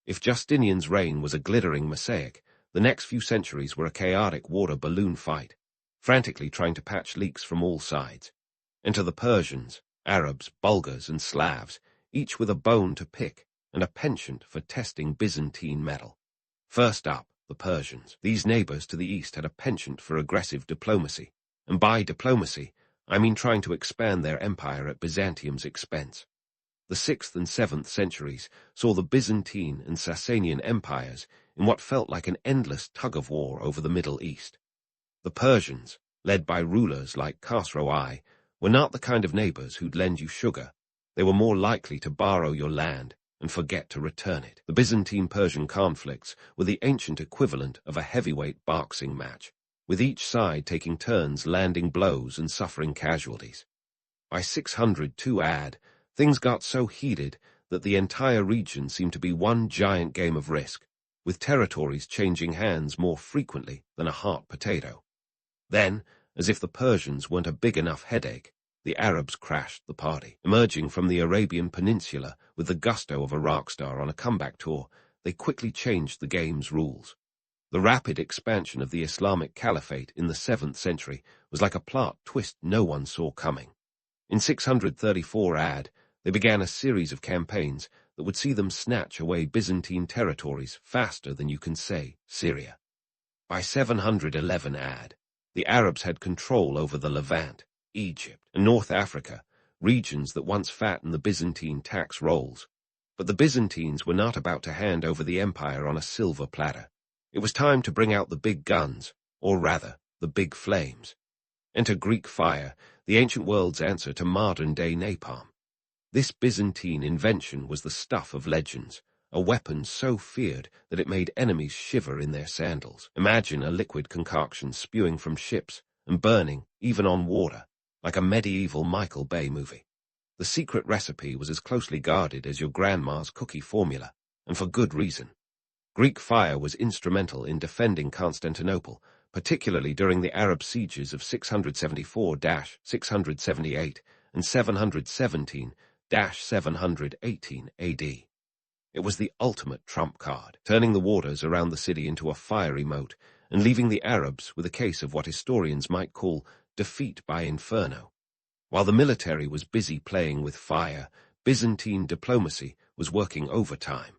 A: If Justinian's reign was a glittering mosaic, the next few centuries were a chaotic water balloon fight, frantically trying to patch leaks from all sides. Enter the Persians, Arabs, Bulgars, and Slavs, each with a bone to pick and a penchant for testing Byzantine metal. First up, the Persians. These neighbors to the east had a penchant for aggressive diplomacy, and by diplomacy, I mean trying to expand their empire at Byzantium's expense. The 6th and 7th centuries saw the Byzantine and Sasanian empires in what felt like an endless tug-of-war over the Middle East. The Persians, led by rulers like Khosrow I, were not the kind of neighbors who'd lend you sugar. They were more likely to borrow your land and forget to return it. The Byzantine-Persian conflicts were the ancient equivalent of a heavyweight boxing match, with each side taking turns landing blows and suffering casualties. By 602 AD, things got so heated that the entire region seemed to be one giant game of Risk, with territories changing hands more frequently than a heart potato. Then, as if the Persians weren't a big enough headache, the Arabs crashed the party. Emerging from the Arabian Peninsula with the gusto of a rock star on a comeback tour, they quickly changed the game's rules. The rapid expansion of the Islamic Caliphate in the 7th century was like a plot twist no one saw coming. In 634 AD, they began a series of campaigns that would see them snatch away Byzantine territories faster than you can say Syria. By 711 AD, the Arabs had control over the Levant, Egypt, and North Africa, regions that once fattened the Byzantine tax rolls. But the Byzantines were not about to hand over the empire on a silver platter. It was time to bring out the big guns, or rather, the big flames. Enter Greek fire, the ancient world's answer to modern-day napalm. This Byzantine invention was the stuff of legends, a weapon so feared that it made enemies shiver in their sandals. Imagine a liquid concoction spewing from ships and burning, even on water, like a medieval Michael Bay movie. The secret recipe was as closely guarded as your grandma's cookie formula, and for good reason. Greek fire was instrumental in defending Constantinople, particularly during the Arab sieges of 674-678 and 717-718 AD. It was the ultimate trump card, turning the waters around the city into a fiery moat and leaving the Arabs with a case of what historians might call defeat by inferno. While the military was busy playing with fire, Byzantine diplomacy was working overtime.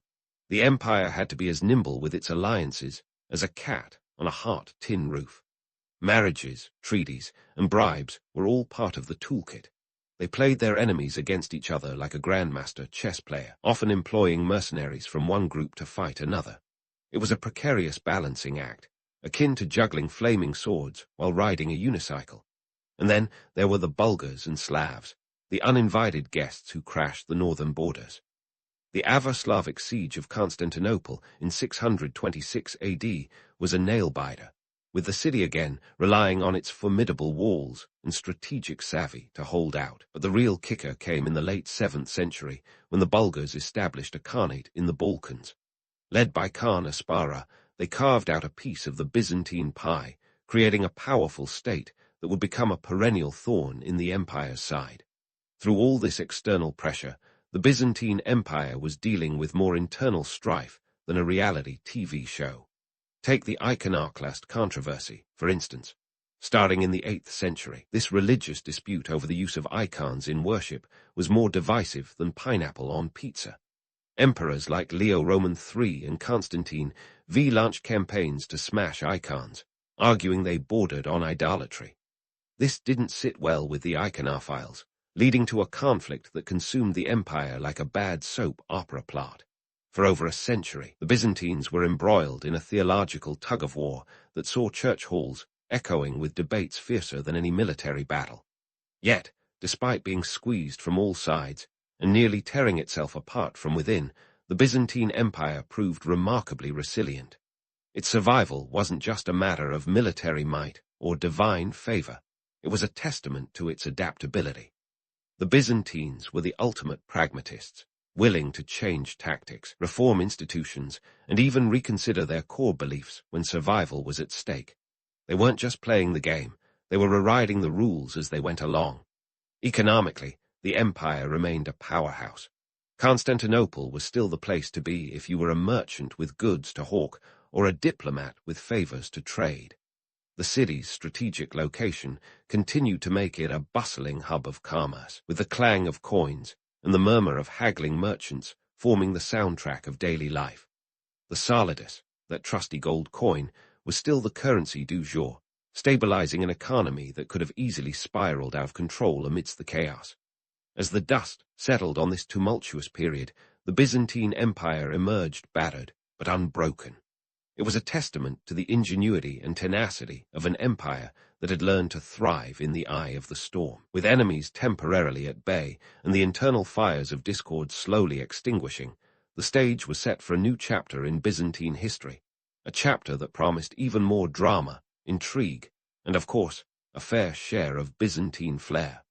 A: The empire had to be as nimble with its alliances as a cat on a hot tin roof. Marriages, treaties, and bribes were all part of the toolkit. They played their enemies against each other like a grandmaster chess player, often employing mercenaries from one group to fight another. It was a precarious balancing act, akin to juggling flaming swords while riding a unicycle. And then there were the Bulgars and Slavs, the uninvited guests who crashed the northern borders. The Avo-Slavic siege of Constantinople in 626 AD was a nail-biter, with the city again relying on its formidable walls and strategic savvy to hold out. But the real kicker came in the late 7th century when the Bulgars established a Khanate in the Balkans. Led by Khan Aspara, they carved out a piece of the Byzantine pie, creating a powerful state that would become a perennial thorn in the empire's side. Through all this external pressure, the Byzantine Empire was dealing with more internal strife than a reality TV show. Take the iconoclast controversy, for instance. Starting in the 8th century, this religious dispute over the use of icons in worship was more divisive than pineapple on pizza. Emperors like Leo Roman III and Constantine V launched campaigns to smash icons, arguing they bordered on idolatry. This didn't sit well with the iconophiles, leading to a conflict that consumed the empire like a bad soap opera plot. For over a century, the Byzantines were embroiled in a theological tug-of-war that saw church halls echoing with debates fiercer than any military battle. Yet, despite being squeezed from all sides and nearly tearing itself apart from within, the Byzantine Empire proved remarkably resilient. Its survival wasn't just a matter of military might or divine favor. It was a testament to its adaptability. The Byzantines were the ultimate pragmatists, willing to change tactics, reform institutions, and even reconsider their core beliefs when survival was at stake. They weren't just playing the game, they were rewriting the rules as they went along. Economically, the empire remained a powerhouse. Constantinople was still the place to be if you were a merchant with goods to hawk or a diplomat with favors to trade. The city's strategic location continued to make it a bustling hub of commerce, with the clang of coins and the murmur of haggling merchants forming the soundtrack of daily life. The solidus, that trusty gold coin, was still the currency du jour, stabilizing an economy that could have easily spiraled out of control amidst the chaos. As the dust settled on this tumultuous period, the Byzantine Empire emerged battered but unbroken. It was a testament to the ingenuity and tenacity of an empire that had learned to thrive in the eye of the storm. With enemies temporarily at bay and the internal fires of discord slowly extinguishing, the stage was set for a new chapter in Byzantine history, a chapter that promised even more drama, intrigue, and, of course, a fair share of Byzantine flair.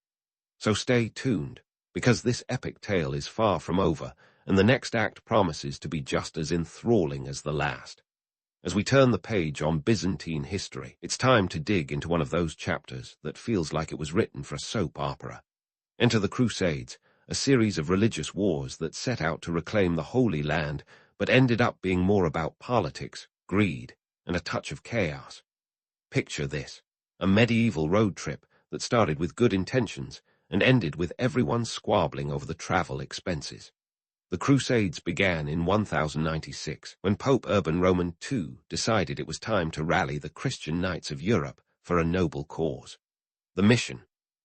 A: So stay tuned, because this epic tale is far from over, and the next act promises to be just as enthralling as the last. As we turn the page on Byzantine history, it's time to dig into one of those chapters that feels like it was written for a soap opera. Enter the Crusades, a series of religious wars that set out to reclaim the Holy Land, but ended up being more about politics, greed, and a touch of chaos. Picture this: a medieval road trip that started with good intentions and ended with everyone squabbling over the travel expenses. The Crusades began in 1096, when Pope Urban Roman II decided it was time to rally the Christian knights of Europe for a noble cause. The mission: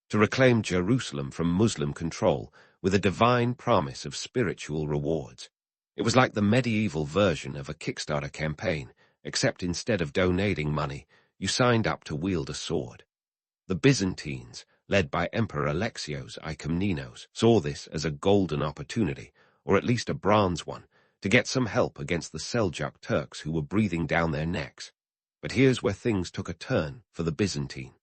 A: to reclaim Jerusalem from Muslim control with a divine promise of spiritual rewards. It was like the medieval version of a Kickstarter campaign, except instead of donating money, you signed up to wield a sword. The Byzantines, led by Emperor Alexios I Komnenos, saw this as a golden opportunity, or at least a bronze one, to get some help against the Seljuk Turks who were breathing down their necks. But here's where things took a turn for the Byzantine.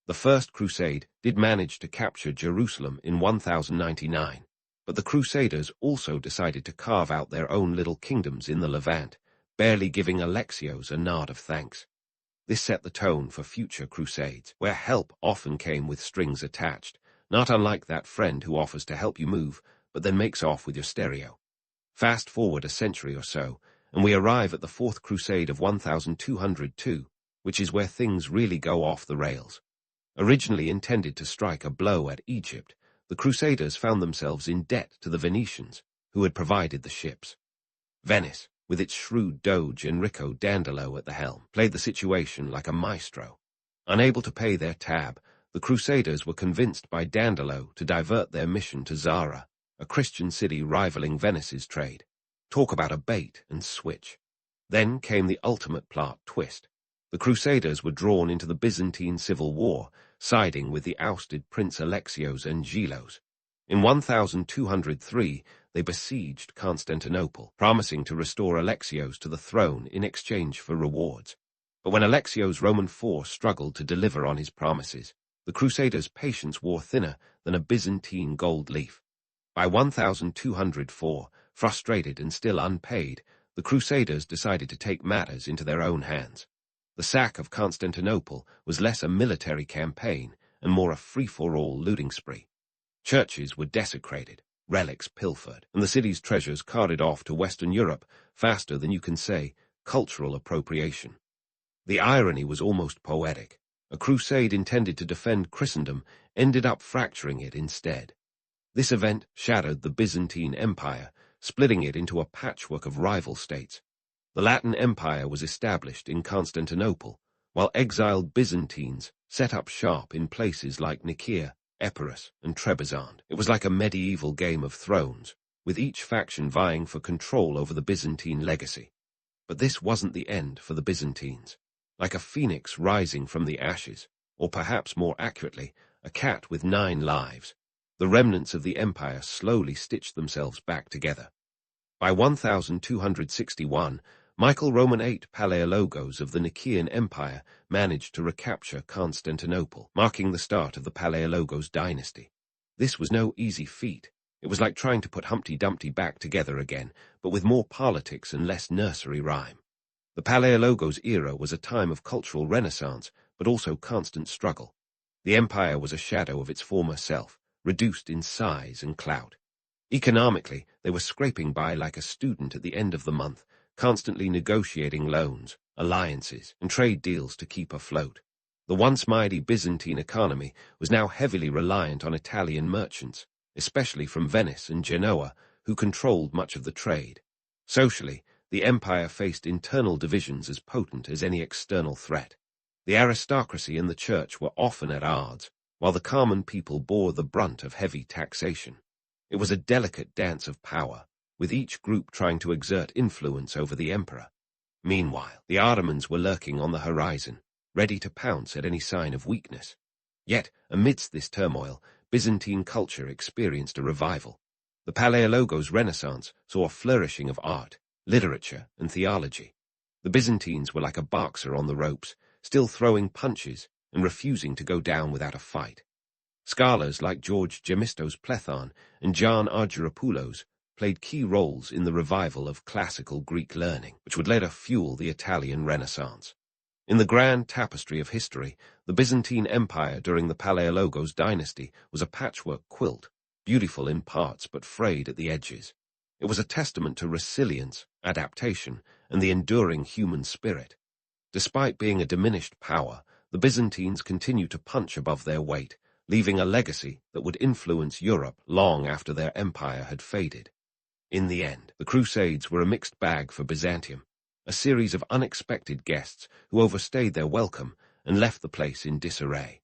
A: The First Crusade did manage to capture Jerusalem in 1099, but the Crusaders also decided to carve out their own little kingdoms in the Levant, barely giving Alexios a nod of thanks. This set the tone for future crusades, where help often came with strings attached, not unlike that friend who offers to help you move, but then makes off with your stereo. Fast forward a century or so, and we arrive at the Fourth Crusade of 1202, which is where things really go off the rails. Originally intended to strike a blow at Egypt, the Crusaders found themselves in debt to the Venetians, who had provided the ships. Venice, with its shrewd doge Enrico Dandolo at the helm, played the situation like a maestro. Unable to pay their tab, the Crusaders were convinced by Dandolo to divert their mission to Zara, a Christian city rivaling Venice's trade. Talk about a bait and switch. Then came the ultimate plot twist. The Crusaders were drawn into the Byzantine civil war, siding with the ousted Prince Alexios Angelos. In 1203, they besieged Constantinople, promising to restore Alexios to the throne in exchange for rewards. But when Alexios' Roman force struggled to deliver on his promises, the Crusaders' patience wore thinner than a Byzantine gold leaf. By 1204, frustrated and still unpaid, the Crusaders decided to take matters into their own hands. The sack of Constantinople was less a military campaign and more a free-for-all looting spree. Churches were desecrated, relics pilfered, and the city's treasures carted off to Western Europe faster than you can say cultural appropriation. The irony was almost poetic. A crusade intended to defend Christendom ended up fracturing it instead. This event shattered the Byzantine Empire, splitting it into a patchwork of rival states. The Latin Empire was established in Constantinople, while exiled Byzantines set up shop in places like Nicaea, Epirus, and Trebizond. It was like a medieval Game of Thrones, with each faction vying for control over the Byzantine legacy. But this wasn't the end for the Byzantines. Like a phoenix rising from the ashes, or perhaps more accurately, a cat with 9 lives, the remnants of the empire slowly stitched themselves back together. By 1261, Michael Roman VIII Palaiologos of the Nicaean Empire managed to recapture Constantinople, marking the start of the Palaiologos dynasty. This was no easy feat. It was like trying to put Humpty Dumpty back together again, but with more politics and less nursery rhyme. The Palaiologos era was a time of cultural renaissance, but also constant struggle. The empire was a shadow of its former self, reduced in size and clout. Economically, they were scraping by like a student at the end of the month, constantly negotiating loans, alliances, and trade deals to keep afloat. The once mighty Byzantine economy was now heavily reliant on Italian merchants, especially from Venice and Genoa, who controlled much of the trade. Socially, the empire faced internal divisions as potent as any external threat. The aristocracy and the church were often at odds, while the common people bore the brunt of heavy taxation. It was a delicate dance of power, with each group trying to exert influence over the emperor. Meanwhile, the Ottomans were lurking on the horizon, ready to pounce at any sign of weakness. Yet, amidst this turmoil, Byzantine culture experienced a revival. The Palaiologos Renaissance saw a flourishing of art, literature, and theology. The Byzantines were like a boxer on the ropes, still throwing punches and refusing to go down without a fight. Scholars like George Gemistos Plethon and John Argyropoulos played key roles in the revival of classical Greek learning, which would later fuel the Italian Renaissance. In the grand tapestry of history, the Byzantine Empire during the Palaiologos dynasty was a patchwork quilt, beautiful in parts but frayed at the edges. It was a testament to resilience, adaptation, and the enduring human spirit. Despite being a diminished power, the Byzantines continued to punch above their weight, leaving a legacy that would influence Europe long after their empire had faded. In the end, the Crusades were a mixed bag for Byzantium, a series of unexpected guests who overstayed their welcome and left the place in disarray.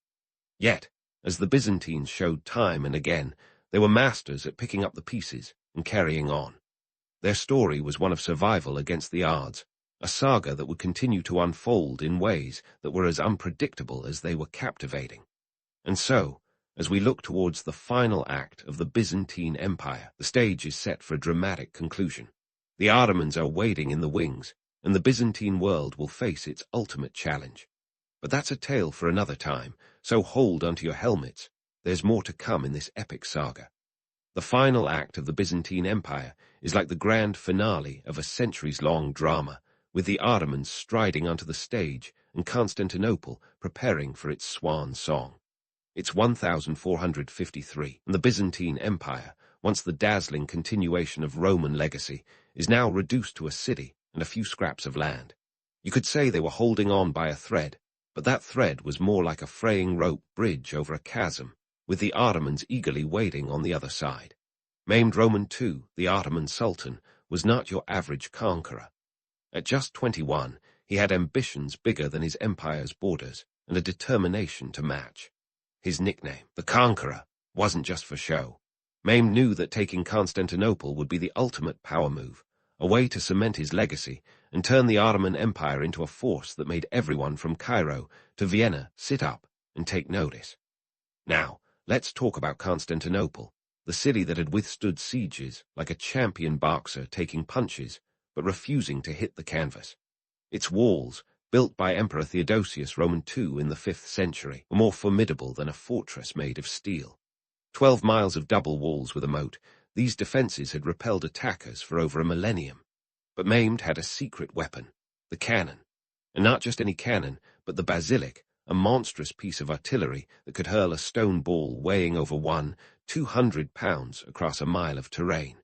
A: Yet, as the Byzantines showed time and again, they were masters at picking up the pieces and carrying on. Their story was one of survival against the odds, a saga that would continue to unfold in ways that were as unpredictable as they were captivating. And so, as we look towards the final act of the Byzantine Empire, the stage is set for a dramatic conclusion. The Ottomans are waiting in the wings, and the Byzantine world will face its ultimate challenge. But that's a tale for another time, so hold onto your helmets. There's more to come in this epic saga. The final act of the Byzantine Empire is like the grand finale of a centuries-long drama, with the Ottomans striding onto the stage and Constantinople preparing for its swan song. It's 1453, and the Byzantine Empire, once the dazzling continuation of Roman legacy, is now reduced to a city and a few scraps of land. You could say they were holding on by a thread, but that thread was more like a fraying rope bridge over a chasm, with the Ottomans eagerly waiting on the other side. Maimed Roman II, the Ottoman Sultan, was not your average conqueror. At just 21, he had ambitions bigger than his empire's borders and a determination to match. His nickname, the Conqueror, wasn't just for show. Maimed knew that taking Constantinople would be the ultimate power move, a way to cement his legacy and turn the Ottoman Empire into a force that made everyone from Cairo to Vienna sit up and take notice. Now, let's talk about Constantinople, the city that had withstood sieges like a champion boxer taking punches but refusing to hit the canvas. Its walls, built by Emperor Theodosius Roman II in the 5th century, were more formidable than a fortress made of steel. 12 miles of double walls with a moat, these defenses had repelled attackers for over a millennium. But Maimed had a secret weapon, the cannon. And not just any cannon, but the basilic, a monstrous piece of artillery that could hurl a stone ball weighing over 200 pounds across a mile of terrain.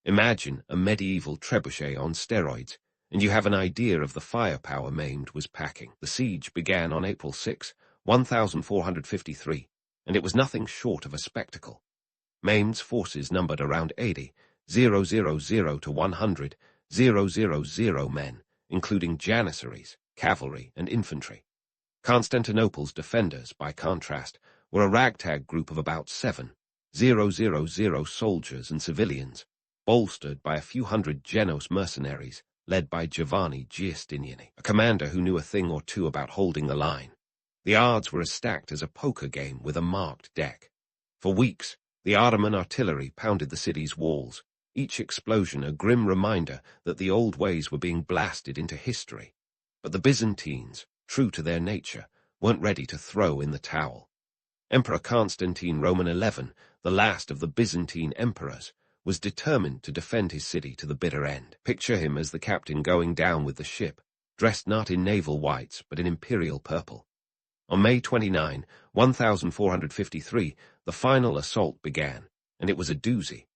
A: Imagine a medieval trebuchet on steroids, and you have an idea of the firepower Maimed was packing. The siege began on April 6, 1453, and it was nothing short of a spectacle. Maimed's forces numbered around 80, 000 to 100, 000 men, including janissaries, cavalry, and infantry. Constantinople's defenders, by contrast, were a ragtag group of about 7, 000 soldiers and civilians, bolstered by a few hundred Genos mercenaries, led by Giovanni Giustiniani, a commander who knew a thing or two about holding the line. The odds were as stacked as a poker game with a marked deck. For weeks, the Ottoman artillery pounded the city's walls, each explosion a grim reminder that the old ways were being blasted into history. But the Byzantines, true to their nature, weren't ready to throw in the towel. Emperor Constantine Roman XI, the last of the Byzantine emperors, was determined to defend his city to the bitter end. Picture him as the captain going down with the ship, dressed not in naval whites but in imperial purple. On May 29, 1453, the final assault began, and it was a doozy.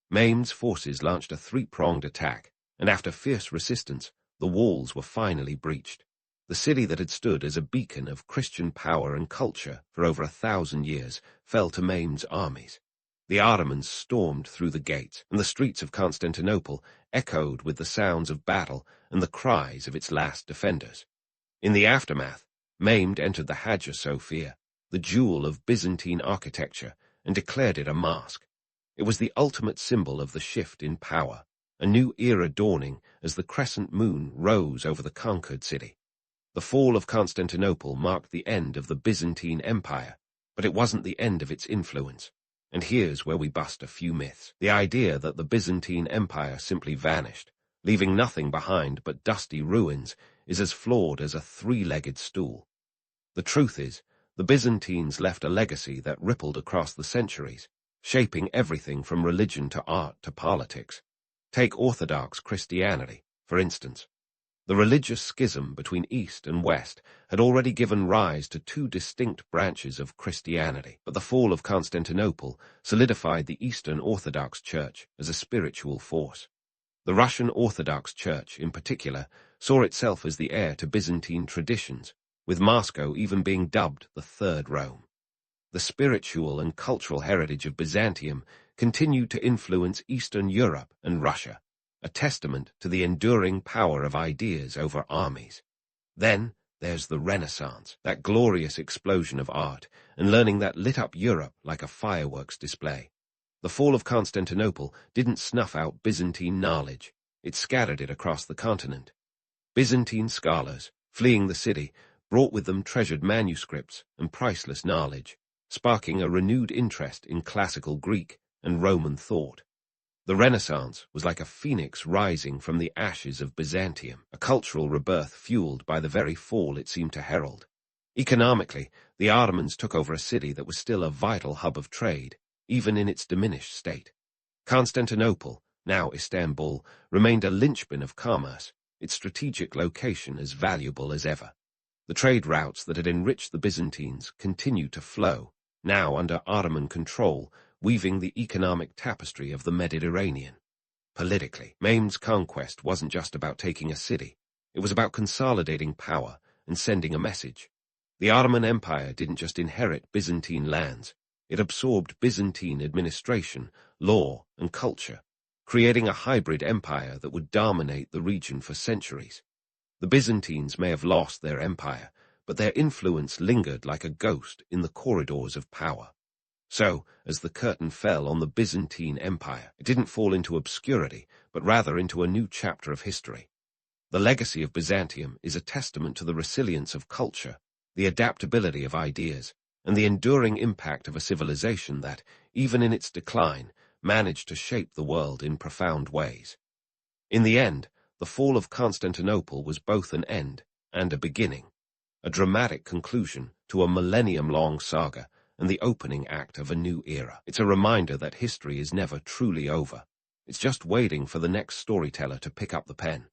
A: Maimed's forces launched a three-pronged attack, and after fierce resistance, the walls were finally breached. The city that had stood as a beacon of Christian power and culture for over 1,000 years fell to Maimed's armies. The Ottomans stormed through the gates, and the streets of Constantinople echoed with the sounds of battle and the cries of its last defenders. In the aftermath, Maimed entered the Hagia Sophia, the jewel of Byzantine architecture, and declared it a mosque. It was the ultimate symbol of the shift in power, a new era dawning as the crescent moon rose over the conquered city. The fall of Constantinople marked the end of the Byzantine Empire, but it wasn't the end of its influence. And here's where we bust a few myths. The idea that the Byzantine Empire simply vanished, leaving nothing behind but dusty ruins, is as flawed as a three-legged stool. The truth is, the Byzantines left a legacy that rippled across the centuries, shaping everything from religion to art to politics. Take Orthodox Christianity, for instance. The religious schism between East and West had already given rise to two distinct branches of Christianity, but the fall of Constantinople solidified the Eastern Orthodox Church as a spiritual force. The Russian Orthodox Church, in particular, saw itself as the heir to Byzantine traditions, with Moscow even being dubbed the Third Rome. The spiritual and cultural heritage of Byzantium continued to influence Eastern Europe and Russia, a testament to the enduring power of ideas over armies. Then there's the Renaissance, that glorious explosion of art and learning that lit up Europe like a fireworks display. The fall of Constantinople didn't snuff out Byzantine knowledge, it scattered it across the continent. Byzantine scholars, fleeing the city, brought with them treasured manuscripts and priceless knowledge, sparking a renewed interest in classical Greek and Roman thought. The Renaissance was like a phoenix rising from the ashes of Byzantium, a cultural rebirth fueled by the very fall it seemed to herald. Economically, the Ottomans took over a city that was still a vital hub of trade, even in its diminished state. Constantinople, now Istanbul, remained a linchpin of commerce, its strategic location as valuable as ever. The trade routes that had enriched the Byzantines continued to flow, now under Ottoman control, weaving the economic tapestry of the Mediterranean. Politically, Mehmed's conquest wasn't just about taking a city. It was about consolidating power and sending a message. The Ottoman Empire didn't just inherit Byzantine lands. It absorbed Byzantine administration, law, and culture, creating a hybrid empire that would dominate the region for centuries. The Byzantines may have lost their empire, but their influence lingered like a ghost in the corridors of power. So, as the curtain fell on the Byzantine Empire, it didn't fall into obscurity, but rather into a new chapter of history. The legacy of Byzantium is a testament to the resilience of culture, the adaptability of ideas, and the enduring impact of a civilization that, even in its decline, managed to shape the world in profound ways. In the end, the fall of Constantinople was both an end and a beginning, a dramatic conclusion to a millennium-long saga and the opening act of a new era. It's a reminder that history is never truly over. It's just waiting for the next storyteller to pick up the pen.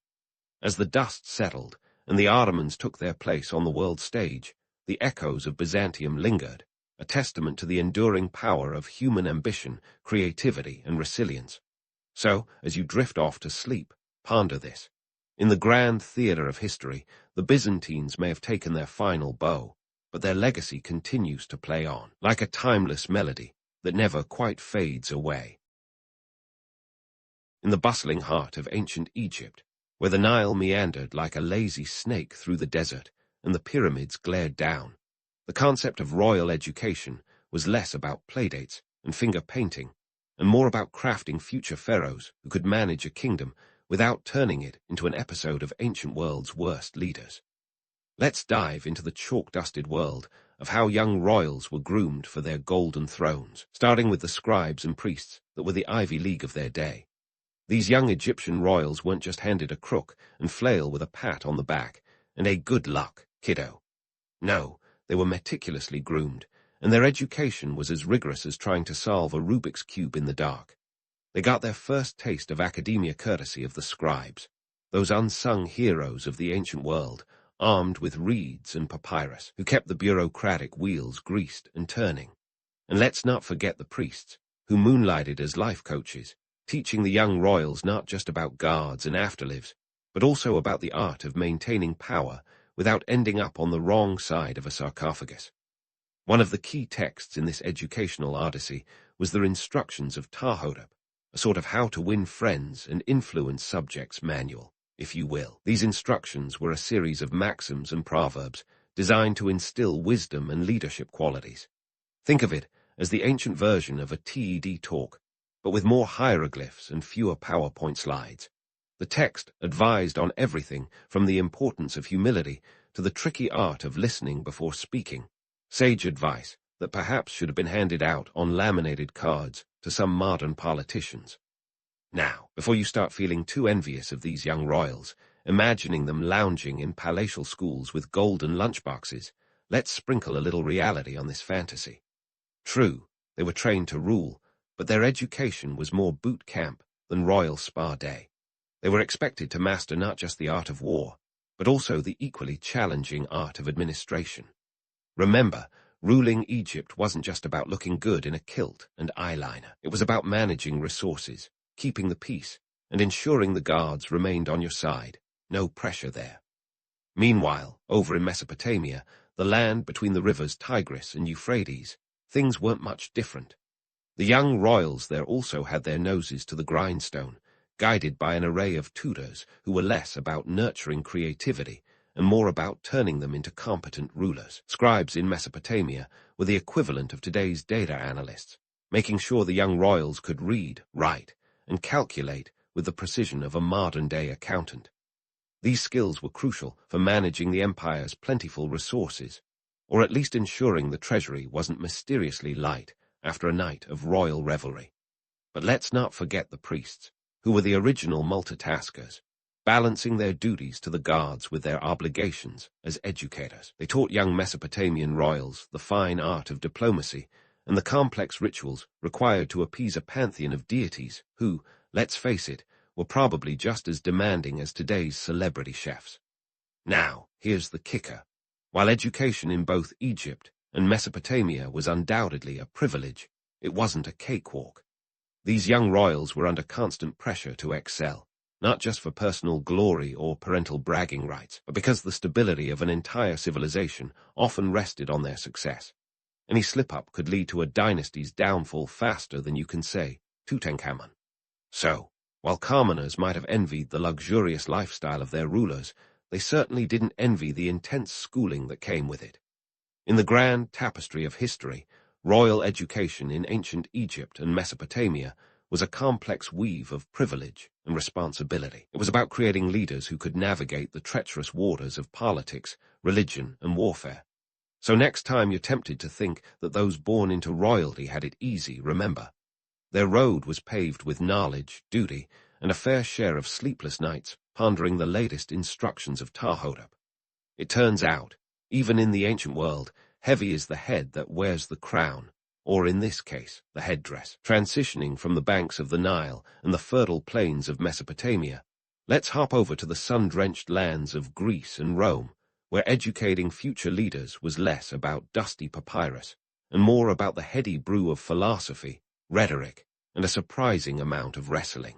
A: As the dust settled and the Ottomans took their place on the world stage, the echoes of Byzantium lingered, a testament to the enduring power of human ambition, creativity, and resilience. So, as you drift off to sleep, ponder this. In the grand theater of history, the Byzantines may have taken their final bow, but their legacy continues to play on, like a timeless melody that never quite fades away. In the bustling heart of ancient Egypt, where the Nile meandered like a lazy snake through the desert and the pyramids glared down, the concept of royal education was less about playdates and finger painting, and more about crafting future pharaohs who could manage a kingdom without turning it into an episode of ancient world's worst leaders. Let's dive into the chalk-dusted world of how young royals were groomed for their golden thrones, starting with the scribes and priests that were the Ivy League of their day. These young Egyptian royals weren't just handed a crook and flail with a pat on the back and a good luck, kiddo. No, they were meticulously groomed, and their education was as rigorous as trying to solve a Rubik's Cube in the dark. They got their first taste of academia courtesy of the scribes, those unsung heroes of the ancient world, armed with reeds and papyrus, who kept the bureaucratic wheels greased and turning. And let's not forget the priests, who moonlighted as life coaches, teaching the young royals not just about guards and afterlives, but also about the art of maintaining power without ending up on the wrong side of a sarcophagus. One of the key texts in this educational odyssey was the Instructions of Ptahhotep, a sort of how-to-win-friends and influence subjects manual, if you will. These instructions were a series of maxims and proverbs designed to instill wisdom and leadership qualities. Think of it as the ancient version of a TED talk, but with more hieroglyphs and fewer PowerPoint slides. The text advised on everything from the importance of humility to the tricky art of listening before speaking, sage advice that perhaps should have been handed out on laminated cards to some modern politicians. Now, before you start feeling too envious of these young royals, imagining them lounging in palatial schools with golden lunchboxes, let's sprinkle a little reality on this fantasy. True, they were trained to rule, but their education was more boot camp than royal spa day. They were expected to master not just the art of war, but also the equally challenging art of administration. Remember, ruling Egypt wasn't just about looking good in a kilt and eyeliner. It was about managing resources, keeping the peace, and ensuring the guards remained on your side. No pressure there. Meanwhile, over in Mesopotamia, the land between the rivers Tigris and Euphrates, things weren't much different. The young royals there also had their noses to the grindstone, guided by an array of tutors who were less about nurturing creativity and more about turning them into competent rulers. Scribes in Mesopotamia were the equivalent of today's data analysts, making sure the young royals could read, write, and calculate with the precision of a modern-day accountant. These skills were crucial for managing the empire's plentiful resources, or at least ensuring the treasury wasn't mysteriously light after a night of royal revelry. But let's not forget the priests, who were the original multitaskers, balancing their duties to the gods with their obligations as educators. They taught young Mesopotamian royals the fine art of diplomacy and the complex rituals required to appease a pantheon of deities who, let's face it, were probably just as demanding as today's celebrity chefs. Now, here's the kicker. While education in both Egypt and Mesopotamia was undoubtedly a privilege, it wasn't a cakewalk. These young royals were under constant pressure to excel, not just for personal glory or parental bragging rights, but because the stability of an entire civilization often rested on their success. Any slip-up could lead to a dynasty's downfall faster than you can say, Tutankhamun. So, while commoners might have envied the luxurious lifestyle of their rulers, they certainly didn't envy the intense schooling that came with it. In the grand tapestry of history, royal education in ancient Egypt and Mesopotamia was a complex weave of privilege and responsibility. It was about creating leaders who could navigate the treacherous waters of politics, religion, and warfare. So next time you're tempted to think that those born into royalty had it easy, remember, their road was paved with knowledge, duty, and a fair share of sleepless nights pondering the latest instructions of Ptahhotep. It turns out, even in the ancient world, heavy is the head that wears the crown, or in this case, the headdress. Transitioning from the banks of the Nile and the fertile plains of Mesopotamia, let's hop over to the sun-drenched lands of Greece and Rome, where educating future leaders was less about dusty papyrus and more about the heady brew of philosophy, rhetoric, and a surprising amount of wrestling.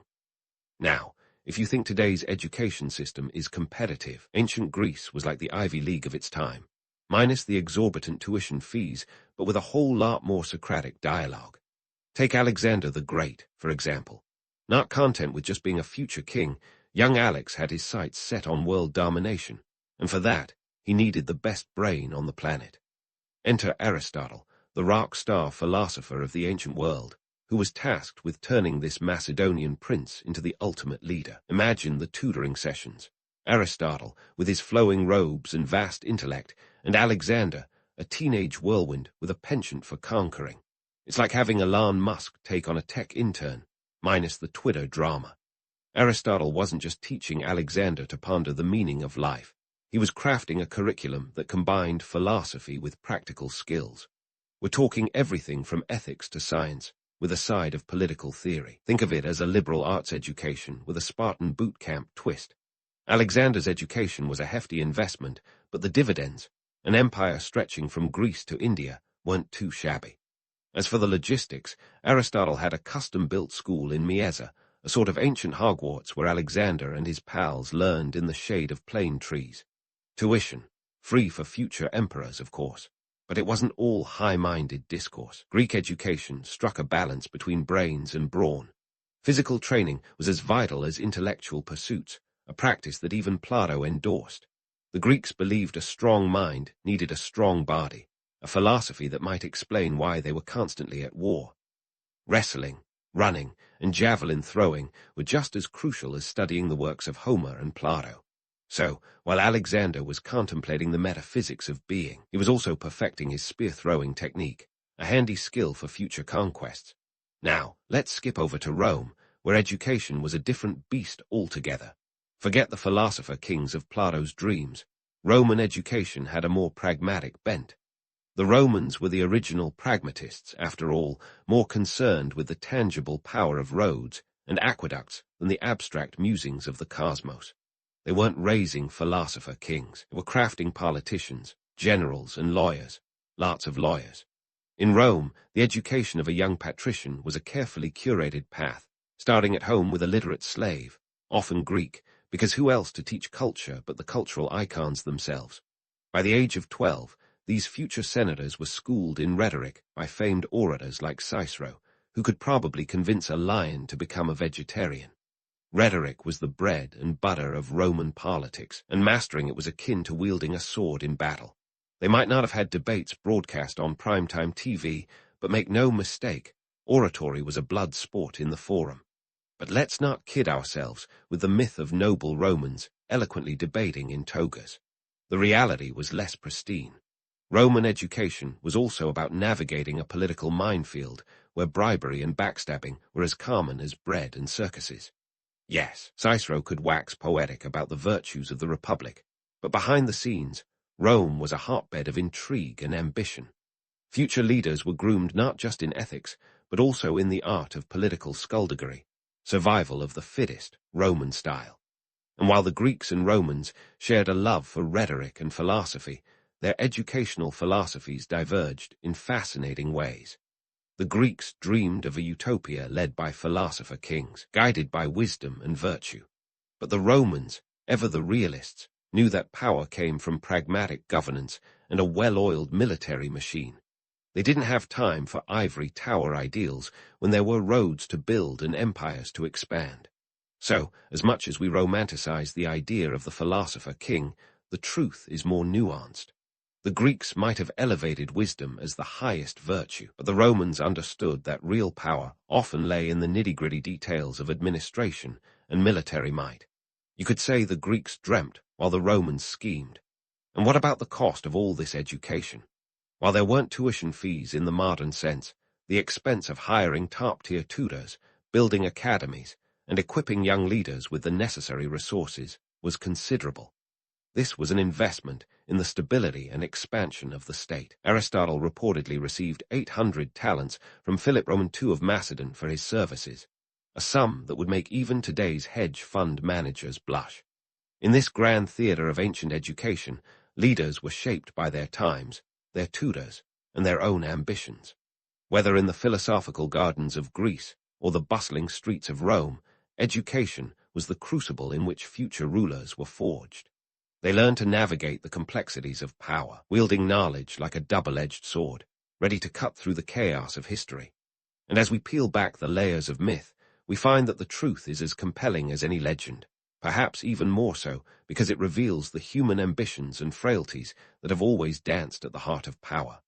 A: Now, if you think today's education system is competitive, ancient Greece was like the Ivy League of its time, minus the exorbitant tuition fees, but with a whole lot more Socratic dialogue. Take Alexander the Great, for example. Not content with just being a future king, young Alex had his sights set on world domination, and for that, he needed the best brain on the planet. Enter Aristotle, the rock-star philosopher of the ancient world, who was tasked with turning this Macedonian prince into the ultimate leader. Imagine the tutoring sessions. Aristotle, with his flowing robes and vast intellect, and Alexander, a teenage whirlwind with a penchant for conquering. It's like having Elon Musk take on a tech intern, minus the Twitter drama. Aristotle wasn't just teaching Alexander to ponder the meaning of life. He was crafting a curriculum that combined philosophy with practical skills. We're talking everything from ethics to science, with a side of political theory. Think of it as a liberal arts education with a Spartan boot camp twist. Alexander's education was a hefty investment, but the dividends, an empire stretching from Greece to India, weren't too shabby. As for the logistics, Aristotle had a custom-built school in Mieza, a sort of ancient Hogwarts where Alexander and his pals learned in the shade of plane trees. Tuition, free for future emperors, of course. But it wasn't all high-minded discourse. Greek education struck a balance between brains and brawn. Physical training was as vital as intellectual pursuits, a practice that even Plato endorsed. The Greeks believed a strong mind needed a strong body, a philosophy that might explain why they were constantly at war. Wrestling, running, and javelin throwing were just as crucial as studying the works of Homer and Plato. So, while Alexander was contemplating the metaphysics of being, he was also perfecting his spear-throwing technique, a handy skill for future conquests. Now, let's skip over to Rome, where education was a different beast altogether. Forget the philosopher kings of Plato's dreams. Roman education had a more pragmatic bent. The Romans were the original pragmatists, after all, more concerned with the tangible power of roads and aqueducts than the abstract musings of the cosmos. They weren't raising philosopher kings. They were crafting politicians, generals, and lawyers. Lots of lawyers. In Rome, the education of a young patrician was a carefully curated path, starting at home with a literate slave, often Greek, because who else to teach culture but the cultural icons themselves? By the age of 12, these future senators were schooled in rhetoric by famed orators like Cicero, who could probably convince a lion to become a vegetarian. Rhetoric was the bread and butter of Roman politics, and mastering it was akin to wielding a sword in battle. They might not have had debates broadcast on primetime TV, but make no mistake, oratory was a blood sport in the forum. But let's not kid ourselves with the myth of noble Romans eloquently debating in togas. The reality was less pristine. Roman education was also about navigating a political minefield where bribery and backstabbing were as common as bread and circuses. Yes, Cicero could wax poetic about the virtues of the Republic, but behind the scenes, Rome was a hotbed of intrigue and ambition. Future leaders were groomed not just in ethics, but also in the art of political skullduggery, survival of the fittest, Roman style. And while the Greeks and Romans shared a love for rhetoric and philosophy, their educational philosophies diverged in fascinating ways. The Greeks dreamed of a utopia led by philosopher kings, guided by wisdom and virtue. But the Romans, ever the realists, knew that power came from pragmatic governance and a well-oiled military machine. They didn't have time for ivory tower ideals when there were roads to build and empires to expand. So, as much as we romanticize the idea of the philosopher king, the truth is more nuanced. The Greeks might have elevated wisdom as the highest virtue, but the Romans understood that real power often lay in the nitty-gritty details of administration and military might. You could say the Greeks dreamt while the Romans schemed. And what about the cost of all this education? While there weren't tuition fees in the modern sense, the expense of hiring top-tier tutors, building academies, and equipping young leaders with the necessary resources was considerable. This was an investment in the stability and expansion of the state. Aristotle reportedly received 800 talents from Philip II of Macedon for his services, a sum that would make even today's hedge fund managers blush. In this grand theater of ancient education, leaders were shaped by their times, their tutors, and their own ambitions. Whether in the philosophical gardens of Greece or the bustling streets of Rome, education was the crucible in which future rulers were forged. They learned to navigate the complexities of power, wielding knowledge like a double-edged sword, ready to cut through the chaos of history. And as we peel back the layers of myth, we find that the truth is as compelling as any legend, perhaps even more so because it reveals the human ambitions and frailties that have always danced at the heart of power.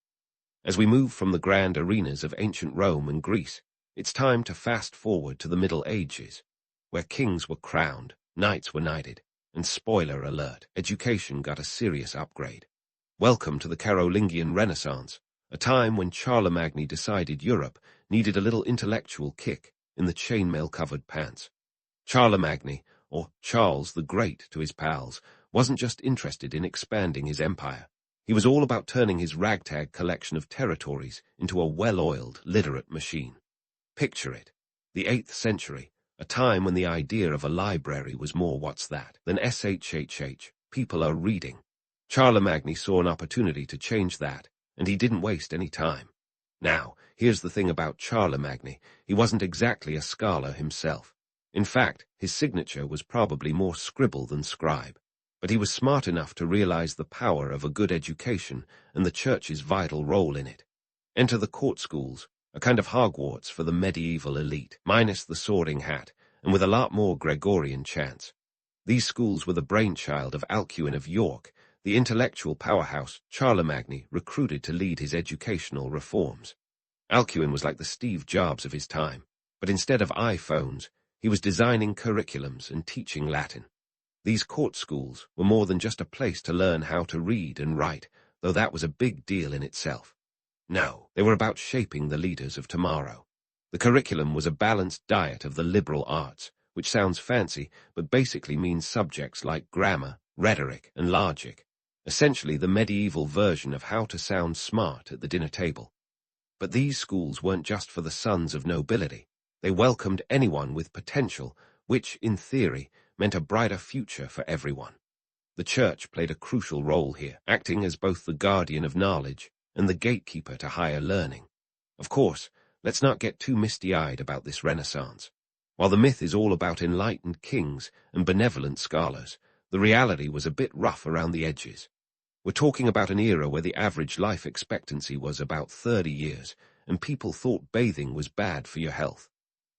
A: As we move from the grand arenas of ancient Rome and Greece, it's time to fast forward to the Middle Ages, where kings were crowned, knights were knighted, and spoiler alert, education got a serious upgrade. Welcome to the Carolingian Renaissance, a time when Charlemagne decided Europe needed a little intellectual kick in the chainmail-covered pants. Charlemagne, or Charles the Great to his pals, wasn't just interested in expanding his empire. He was all about turning his ragtag collection of territories into a well-oiled, literate machine. Picture it, the 8th century, a time when the idea of a library was more what's that than SHHH, people are reading. Charlemagne saw an opportunity to change that, and he didn't waste any time. Now, here's the thing about Charlemagne, he wasn't exactly a scholar himself. In fact, his signature was probably more scribble than scribe, but he was smart enough to realize the power of a good education and the church's vital role in it. Enter the court schools, a kind of Hogwarts for the medieval elite, minus the soaring hat, and with a lot more Gregorian chants. These schools were the brainchild of Alcuin of York, the intellectual powerhouse Charlemagne recruited to lead his educational reforms. Alcuin was like the Steve Jobs of his time, but instead of iPhones, he was designing curriculums and teaching Latin. These court schools were more than just a place to learn how to read and write, though that was a big deal in itself. No, they were about shaping the leaders of tomorrow. The curriculum was a balanced diet of the liberal arts, which sounds fancy, but basically means subjects like grammar, rhetoric, and logic. essentially the medieval version of how to sound smart at the dinner table. But these schools weren't just for the sons of nobility. They welcomed anyone with potential, which, in theory, meant a brighter future for everyone. The church played a crucial role here, acting as both the guardian of knowledge and the gatekeeper to higher learning. Of course, let's not get too misty-eyed about this Renaissance. While the myth is all about enlightened kings and benevolent scholars, the reality was a bit rough around the edges. We're talking about an era where the average life expectancy was about 30 years, and people thought bathing was bad for your health.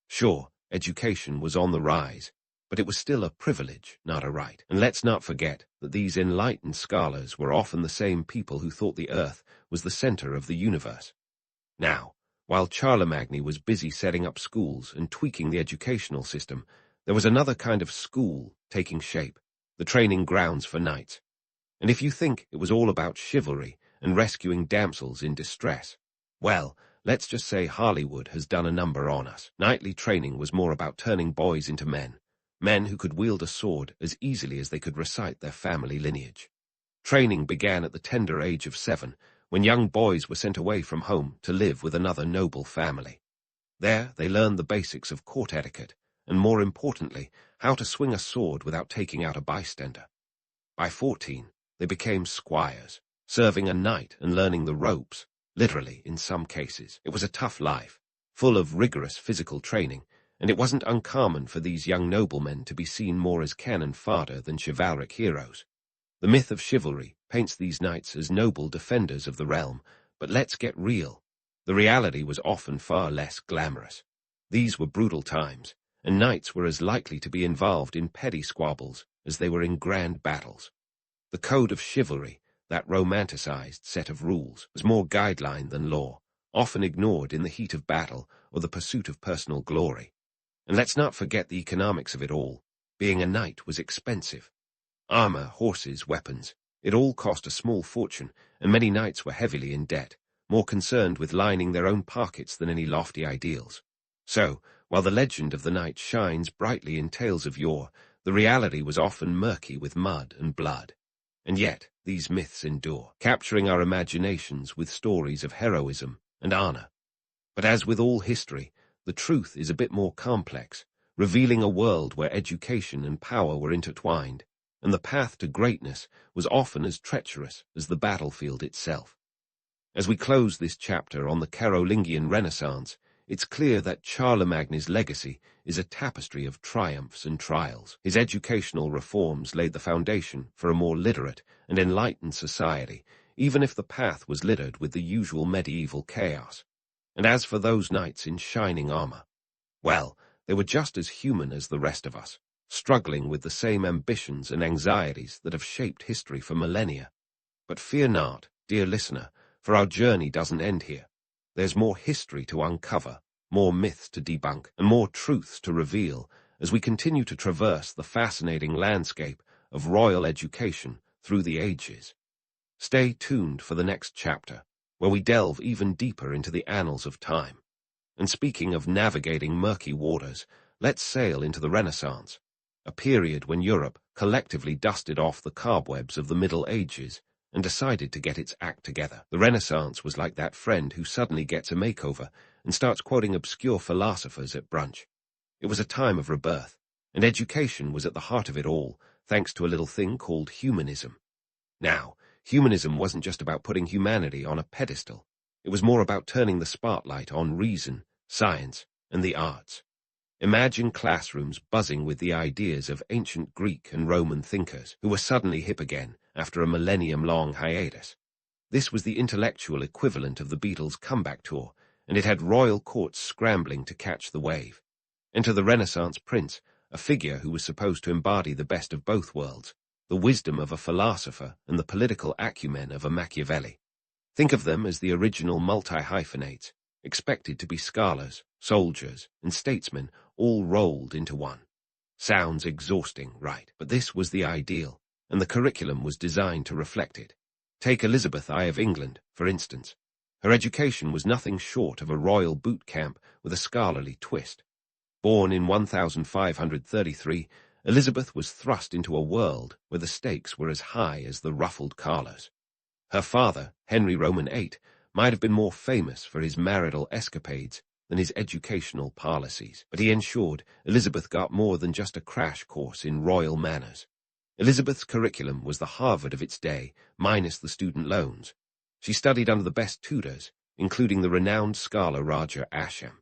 A: Sure, education was on the rise, but it was still a privilege, not a right. And let's not forget that these enlightened scholars were often the same people who thought the earth was the center of the universe. Now, while Charlemagne was busy setting up schools and tweaking the educational system, there was another kind of school taking shape, the training grounds for knights. And if you think it was all about chivalry and rescuing damsels in distress, well, let's just say Hollywood has done a number on us. Knightly training was more about turning boys into men who could wield a sword as easily as they could recite their family lineage. Training began at the tender age of 7, when young boys were sent away from home to live with another noble family. There, they learned the basics of court etiquette, and more importantly, how to swing a sword without taking out a bystander. By 14, they became squires, serving a knight and learning the ropes, literally in some cases. It was a tough life, full of rigorous physical training, and it wasn't uncommon for these young noblemen to be seen more as cannon fodder than chivalric heroes. The myth of chivalry paints these knights as noble defenders of the realm, but let's get real. The reality was often far less glamorous. These were brutal times, and knights were as likely to be involved in petty squabbles as they were in grand battles. The code of chivalry, that romanticized set of rules, was more guideline than law, often ignored in the heat of battle or the pursuit of personal glory. And let's not forget the economics of it all. Being a knight was expensive. Armor, horses, weapons, it all cost a small fortune, and many knights were heavily in debt, more concerned with lining their own pockets than any lofty ideals. So, while the legend of the knight shines brightly in tales of yore, the reality was often murky with mud and blood. And yet, these myths endure, capturing our imaginations with stories of heroism and honor. But as with all history, the truth is a bit more complex, revealing a world where education and power were intertwined, and the path to greatness was often as treacherous as the battlefield itself. As we close this chapter on the Carolingian Renaissance, it's clear that Charlemagne's legacy is a tapestry of triumphs and trials. His educational reforms laid the foundation for a more literate and enlightened society, even if the path was littered with the usual medieval chaos. And as for those knights in shining armor, well, they were just as human as the rest of us, struggling with the same ambitions and anxieties that have shaped history for millennia. But fear not, dear listener, for our journey doesn't end here. There's more history to uncover, more myths to debunk, and more truths to reveal as we continue to traverse the fascinating landscape of royal education through the ages. Stay tuned for the next chapter, where we delve even deeper into the annals of time. And speaking of navigating murky waters, let's sail into the Renaissance, a period when Europe collectively dusted off the cobwebs of the Middle Ages and decided to get its act together. The Renaissance was like that friend who suddenly gets a makeover and starts quoting obscure philosophers at brunch. It was a time of rebirth, and education was at the heart of it all, thanks to a little thing called humanism. Now, humanism wasn't just about putting humanity on a pedestal. It was more about turning the spotlight on reason, science, and the arts. Imagine classrooms buzzing with the ideas of ancient Greek and Roman thinkers who were suddenly hip again after a millennium-long hiatus. This was the intellectual equivalent of the Beatles' comeback tour, and it had royal courts scrambling to catch the wave. Enter the Renaissance prince, a figure who was supposed to embody the best of both worlds, the wisdom of a philosopher and the political acumen of a Machiavelli. Think of them as the original multi-hyphenates, expected to be scholars, soldiers, and statesmen all rolled into one. Sounds exhausting, right? But this was the ideal, and the curriculum was designed to reflect it. Take Elizabeth I of England, for instance. Her education was nothing short of a royal boot camp with a scholarly twist. Born in 1533, Elizabeth was thrust into a world where the stakes were as high as the ruffled collars. Her father, Henry Roman VIII, might have been more famous for his marital escapades than his educational policies, but he ensured Elizabeth got more than just a crash course in royal manners. Elizabeth's curriculum was the Harvard of its day, minus the student loans. She studied under the best tutors, including the renowned scholar Raja Ascham.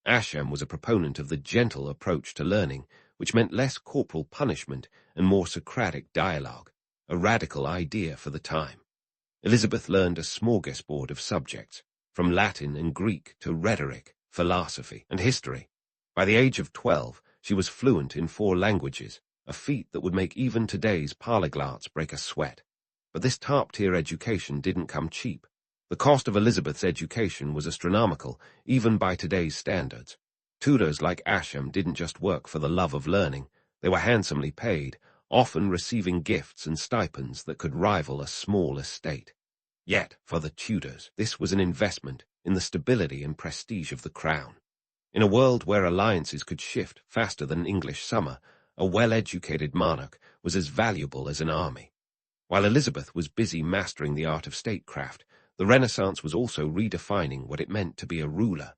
A: Ascham was a proponent of the gentle approach to learning, which meant less corporal punishment and more Socratic dialogue, a radical idea for the time. Elizabeth learned a smorgasbord of subjects, from Latin and Greek to rhetoric, philosophy, and history. By the age of 12, she was fluent in 4 languages, a feat that would make even today's polyglots break a sweat. But this top-tier education didn't come cheap. The cost of Elizabeth's education was astronomical, even by today's standards. Tutors like Ascham didn't just work for the love of learning. They were handsomely paid, often receiving gifts and stipends that could rival a small estate. Yet, for the tutors, this was an investment in the stability and prestige of the crown. In a world where alliances could shift faster than English summer, a well-educated monarch was as valuable as an army. While Elizabeth was busy mastering the art of statecraft, the Renaissance was also redefining what it meant to be a ruler.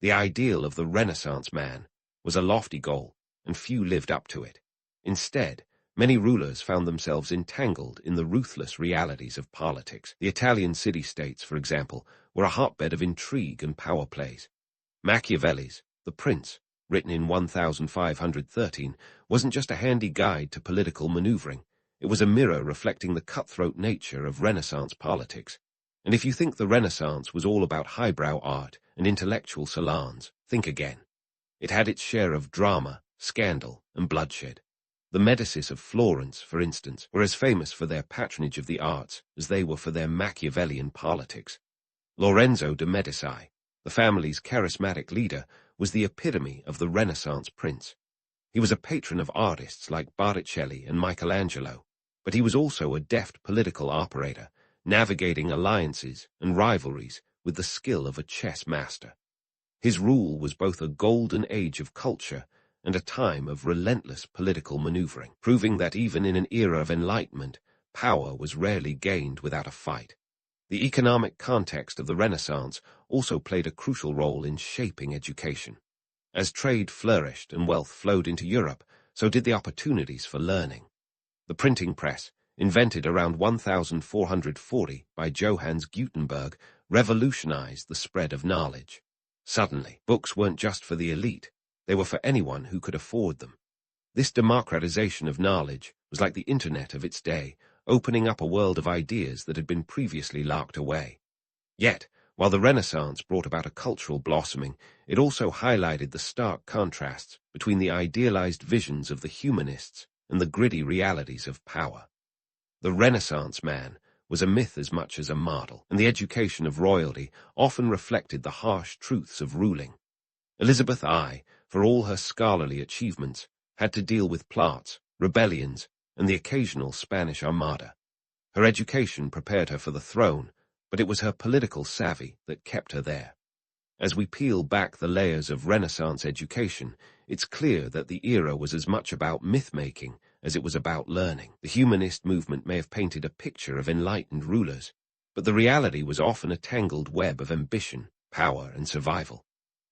A: The ideal of the Renaissance man was a lofty goal, and few lived up to it. Instead, many rulers found themselves entangled in the ruthless realities of politics. The Italian city-states, for example, were a hotbed of intrigue and power plays. Machiavelli's The Prince, written in 1513, wasn't just a handy guide to political maneuvering. It was a mirror reflecting the cutthroat nature of Renaissance politics. And if you think the Renaissance was all about highbrow art and intellectual salons, think again. It had its share of drama, scandal, and bloodshed. The Medicis of Florence, for instance, were as famous for their patronage of the arts as they were for their Machiavellian politics. Lorenzo de' Medici, the family's charismatic leader, was the epitome of the Renaissance prince. He was a patron of artists like Botticelli and Michelangelo, but he was also a deft political operator, navigating alliances and rivalries with the skill of a chess master. His rule was both a golden age of culture and a time of relentless political maneuvering, proving that even in an era of enlightenment, power was rarely gained without a fight. The economic context of the Renaissance also played a crucial role in shaping education. As trade flourished and wealth flowed into Europe, so did the opportunities for learning. The printing press, invented around 1440 by Johannes Gutenberg, revolutionized the spread of knowledge. Suddenly, books weren't just for the elite, they were for anyone who could afford them. This democratization of knowledge was like the internet of its day, opening up a world of ideas that had been previously locked away. Yet, while the Renaissance brought about a cultural blossoming, it also highlighted the stark contrasts between the idealized visions of the humanists and the gritty realities of power. The Renaissance man was a myth as much as a model, and the education of royalty often reflected the harsh truths of ruling. Elizabeth I, for all her scholarly achievements, had to deal with plots, rebellions, and the occasional Spanish Armada. Her education prepared her for the throne, but it was her political savvy that kept her there. As we peel back the layers of Renaissance education, it's clear that the era was as much about myth-making as it was about learning. The humanist movement may have painted a picture of enlightened rulers, but the reality was often a tangled web of ambition, power, and survival.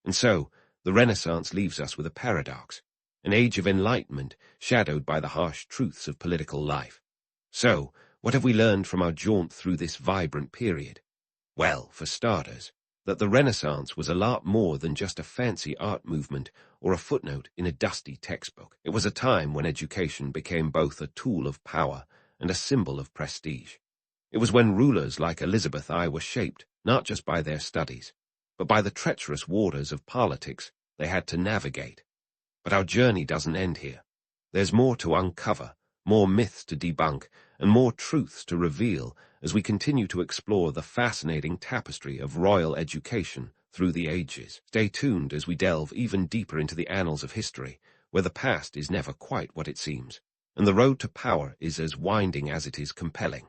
A: And so, the Renaissance leaves us with a paradox, an age of enlightenment shadowed by the harsh truths of political life. So, what have we learned from our jaunt through this vibrant period? Well, for starters, that the Renaissance was a lot more than just a fancy art movement or a footnote in a dusty textbook. It was a time when education became both a tool of power and a symbol of prestige. It was when rulers like Elizabeth I were shaped not just by their studies, but by the treacherous waters of politics they had to navigate. But our journey doesn't end here. There's more to uncover, more myths to debunk, and more truths to reveal as we continue to explore the fascinating tapestry of royal education through the ages. Stay tuned as we delve even deeper into the annals of history, where the past is never quite what it seems, and the road to power is as winding as it is compelling.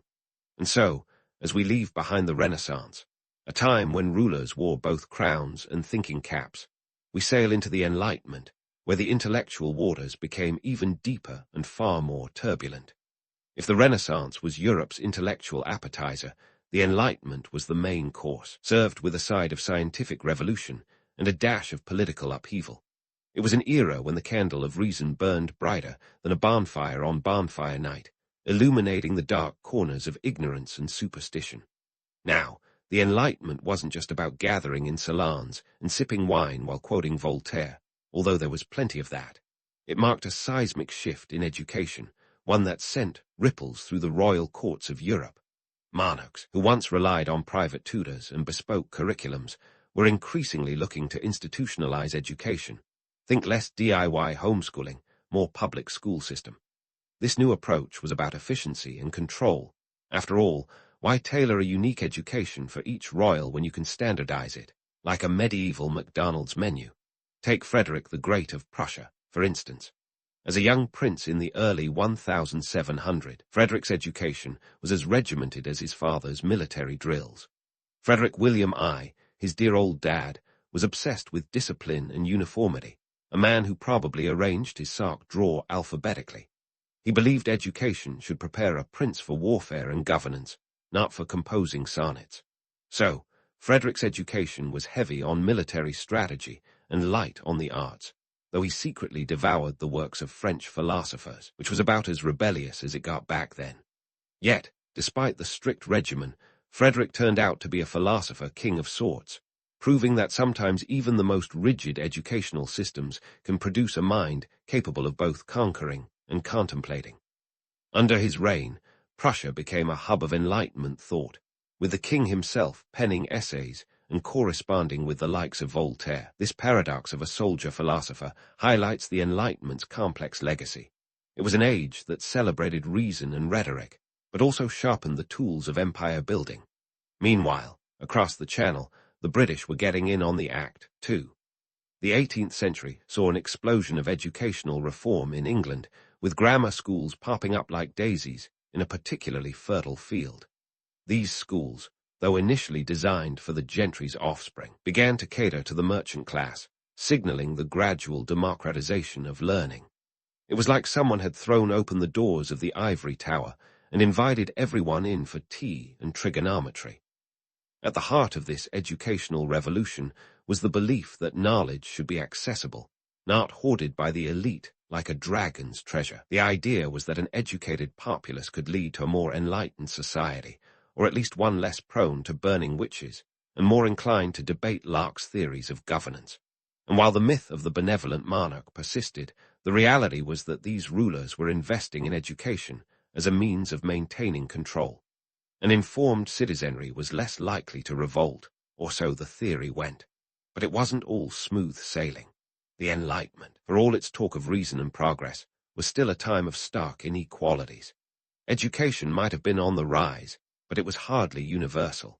A: And so, as we leave behind the Renaissance, a time when rulers wore both crowns and thinking caps, we sail into the Enlightenment, where the intellectual waters became even deeper and far more turbulent. If the Renaissance was Europe's intellectual appetizer, the Enlightenment was the main course, served with a side of scientific revolution and a dash of political upheaval. It was an era when the candle of reason burned brighter than a bonfire on bonfire night, illuminating the dark corners of ignorance and superstition. Now, the Enlightenment wasn't just about gathering in salons and sipping wine while quoting Voltaire, although there was plenty of that. It marked a seismic shift in education, one that sent ripples through the royal courts of Europe. Monarchs, who once relied on private tutors and bespoke curriculums, were increasingly looking to institutionalize education. Think less DIY homeschooling, more public school system. This new approach was about efficiency and control. After all, why tailor a unique education for each royal when you can standardize it, like a medieval McDonald's menu? Take Frederick the Great of Prussia, for instance. As a young prince in the early 1700, Frederick's education was as regimented as his father's military drills. Frederick William I, his dear old dad, was obsessed with discipline and uniformity, a man who probably arranged his sock drawer alphabetically. He believed education should prepare a prince for warfare and governance, not for composing sonnets. So, Frederick's education was heavy on military strategy and light on the arts, though he secretly devoured the works of French philosophers, which was about as rebellious as it got back then. Yet, despite the strict regimen, Frederick turned out to be a philosopher king of sorts, proving that sometimes even the most rigid educational systems can produce a mind capable of both conquering and contemplating. Under his reign, Prussia became a hub of Enlightenment thought, with the king himself penning essays and corresponding with the likes of Voltaire. This paradox of a soldier-philosopher highlights the Enlightenment's complex legacy. It was an age that celebrated reason and rhetoric, but also sharpened the tools of empire building. Meanwhile, across the Channel, the British were getting in on the act, too. The 18th century saw an explosion of educational reform in England, with grammar schools popping up like daisies in a particularly fertile field. These schools, though initially designed for the gentry's offspring, began to cater to the merchant class, signaling the gradual democratization of learning. It was like someone had thrown open the doors of the ivory tower and invited everyone in for tea and trigonometry. At the heart of this educational revolution was the belief that knowledge should be accessible, not hoarded by the elite like a dragon's treasure. The idea was that an educated populace could lead to a more enlightened society, or at least one less prone to burning witches, and more inclined to debate Locke's theories of governance. And while the myth of the benevolent monarch persisted, the reality was that these rulers were investing in education as a means of maintaining control. An informed citizenry was less likely to revolt, or so the theory went. But it wasn't all smooth sailing. The Enlightenment, for all its talk of reason and progress, was still a time of stark inequalities. Education might have been on the rise, but it was hardly universal.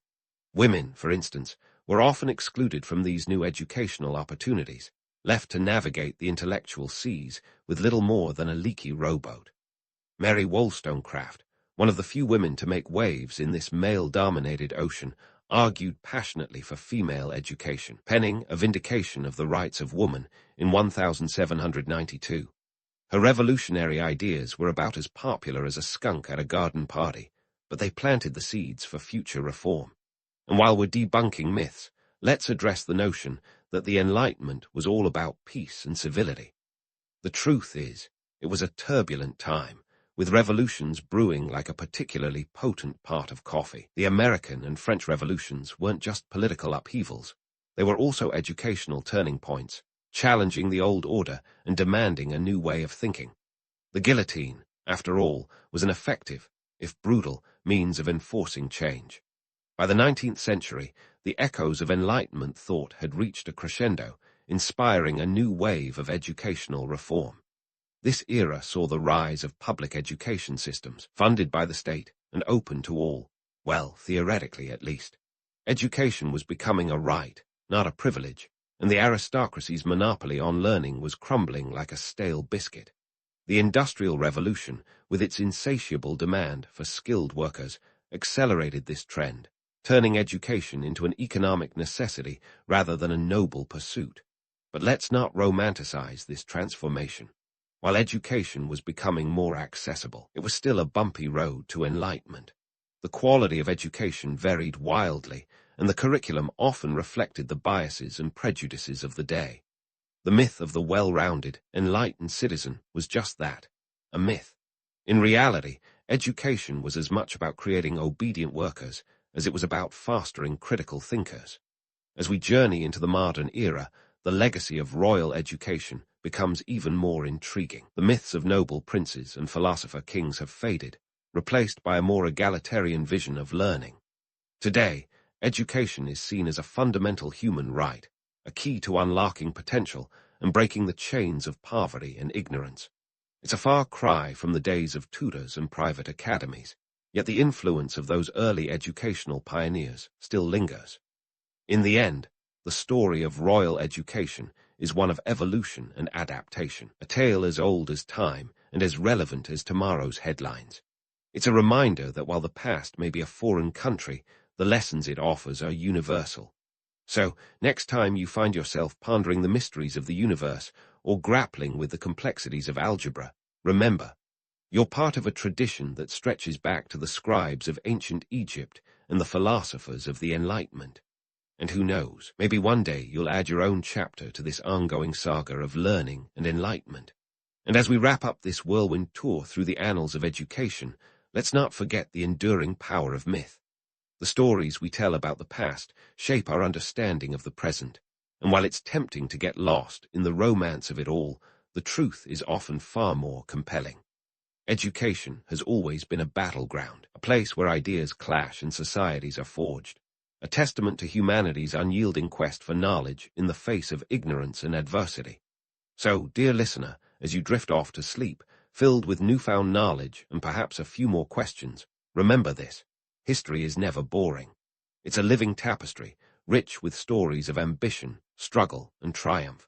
A: Women, for instance, were often excluded from these new educational opportunities, left to navigate the intellectual seas with little more than a leaky rowboat. Mary Wollstonecraft, one of the few women to make waves in this male-dominated ocean, argued passionately for female education, penning A Vindication of the Rights of Woman in 1792. Her revolutionary ideas were about as popular as a skunk at a garden party, but they planted the seeds for future reform. And while we're debunking myths, let's address the notion that the Enlightenment was all about peace and civility. The truth is, it was a turbulent time, with revolutions brewing like a particularly potent pot of coffee. The American and French revolutions weren't just political upheavals. They were also educational turning points, challenging the old order and demanding a new way of thinking. The guillotine, after all, was an effective, if brutal, means of enforcing change. By the 19th century, the echoes of Enlightenment thought had reached a crescendo, inspiring a new wave of educational reform. This era saw the rise of public education systems, funded by the state and open to all, well, theoretically at least. Education was becoming a right, not a privilege, and the aristocracy's monopoly on learning was crumbling like a stale biscuit. The Industrial Revolution, with its insatiable demand for skilled workers, accelerated this trend, turning education into an economic necessity rather than a noble pursuit. But let's not romanticize this transformation. While education was becoming more accessible, it was still a bumpy road to enlightenment. The quality of education varied wildly, and the curriculum often reflected the biases and prejudices of the day. The myth of the well-rounded, enlightened citizen was just that, a myth. In reality, education was as much about creating obedient workers as it was about fostering critical thinkers. As we journey into the modern era, the legacy of royal education becomes even more intriguing. The myths of noble princes and philosopher kings have faded, replaced by a more egalitarian vision of learning. Today, education is seen as a fundamental human right, a key to unlocking potential and breaking the chains of poverty and ignorance. It's a far cry from the days of tutors and private academies, yet the influence of those early educational pioneers still lingers. In the end, the story of royal education is one of evolution and adaptation, a tale as old as time and as relevant as tomorrow's headlines. It's a reminder that while the past may be a foreign country, the lessons it offers are universal. So, next time you find yourself pondering the mysteries of the universe or grappling with the complexities of algebra, remember, you're part of a tradition that stretches back to the scribes of ancient Egypt and the philosophers of the Enlightenment. And who knows, maybe one day you'll add your own chapter to this ongoing saga of learning and enlightenment. And as we wrap up this whirlwind tour through the annals of education, let's not forget the enduring power of myth. The stories we tell about the past shape our understanding of the present, and while it's tempting to get lost in the romance of it all, the truth is often far more compelling. Education has always been a battleground, a place where ideas clash and societies are forged, a testament to humanity's unyielding quest for knowledge in the face of ignorance and adversity. So, dear listener, as you drift off to sleep, filled with newfound knowledge and perhaps a few more questions, remember this: history is never boring. It's a living tapestry, rich with stories of ambition, struggle, and triumph.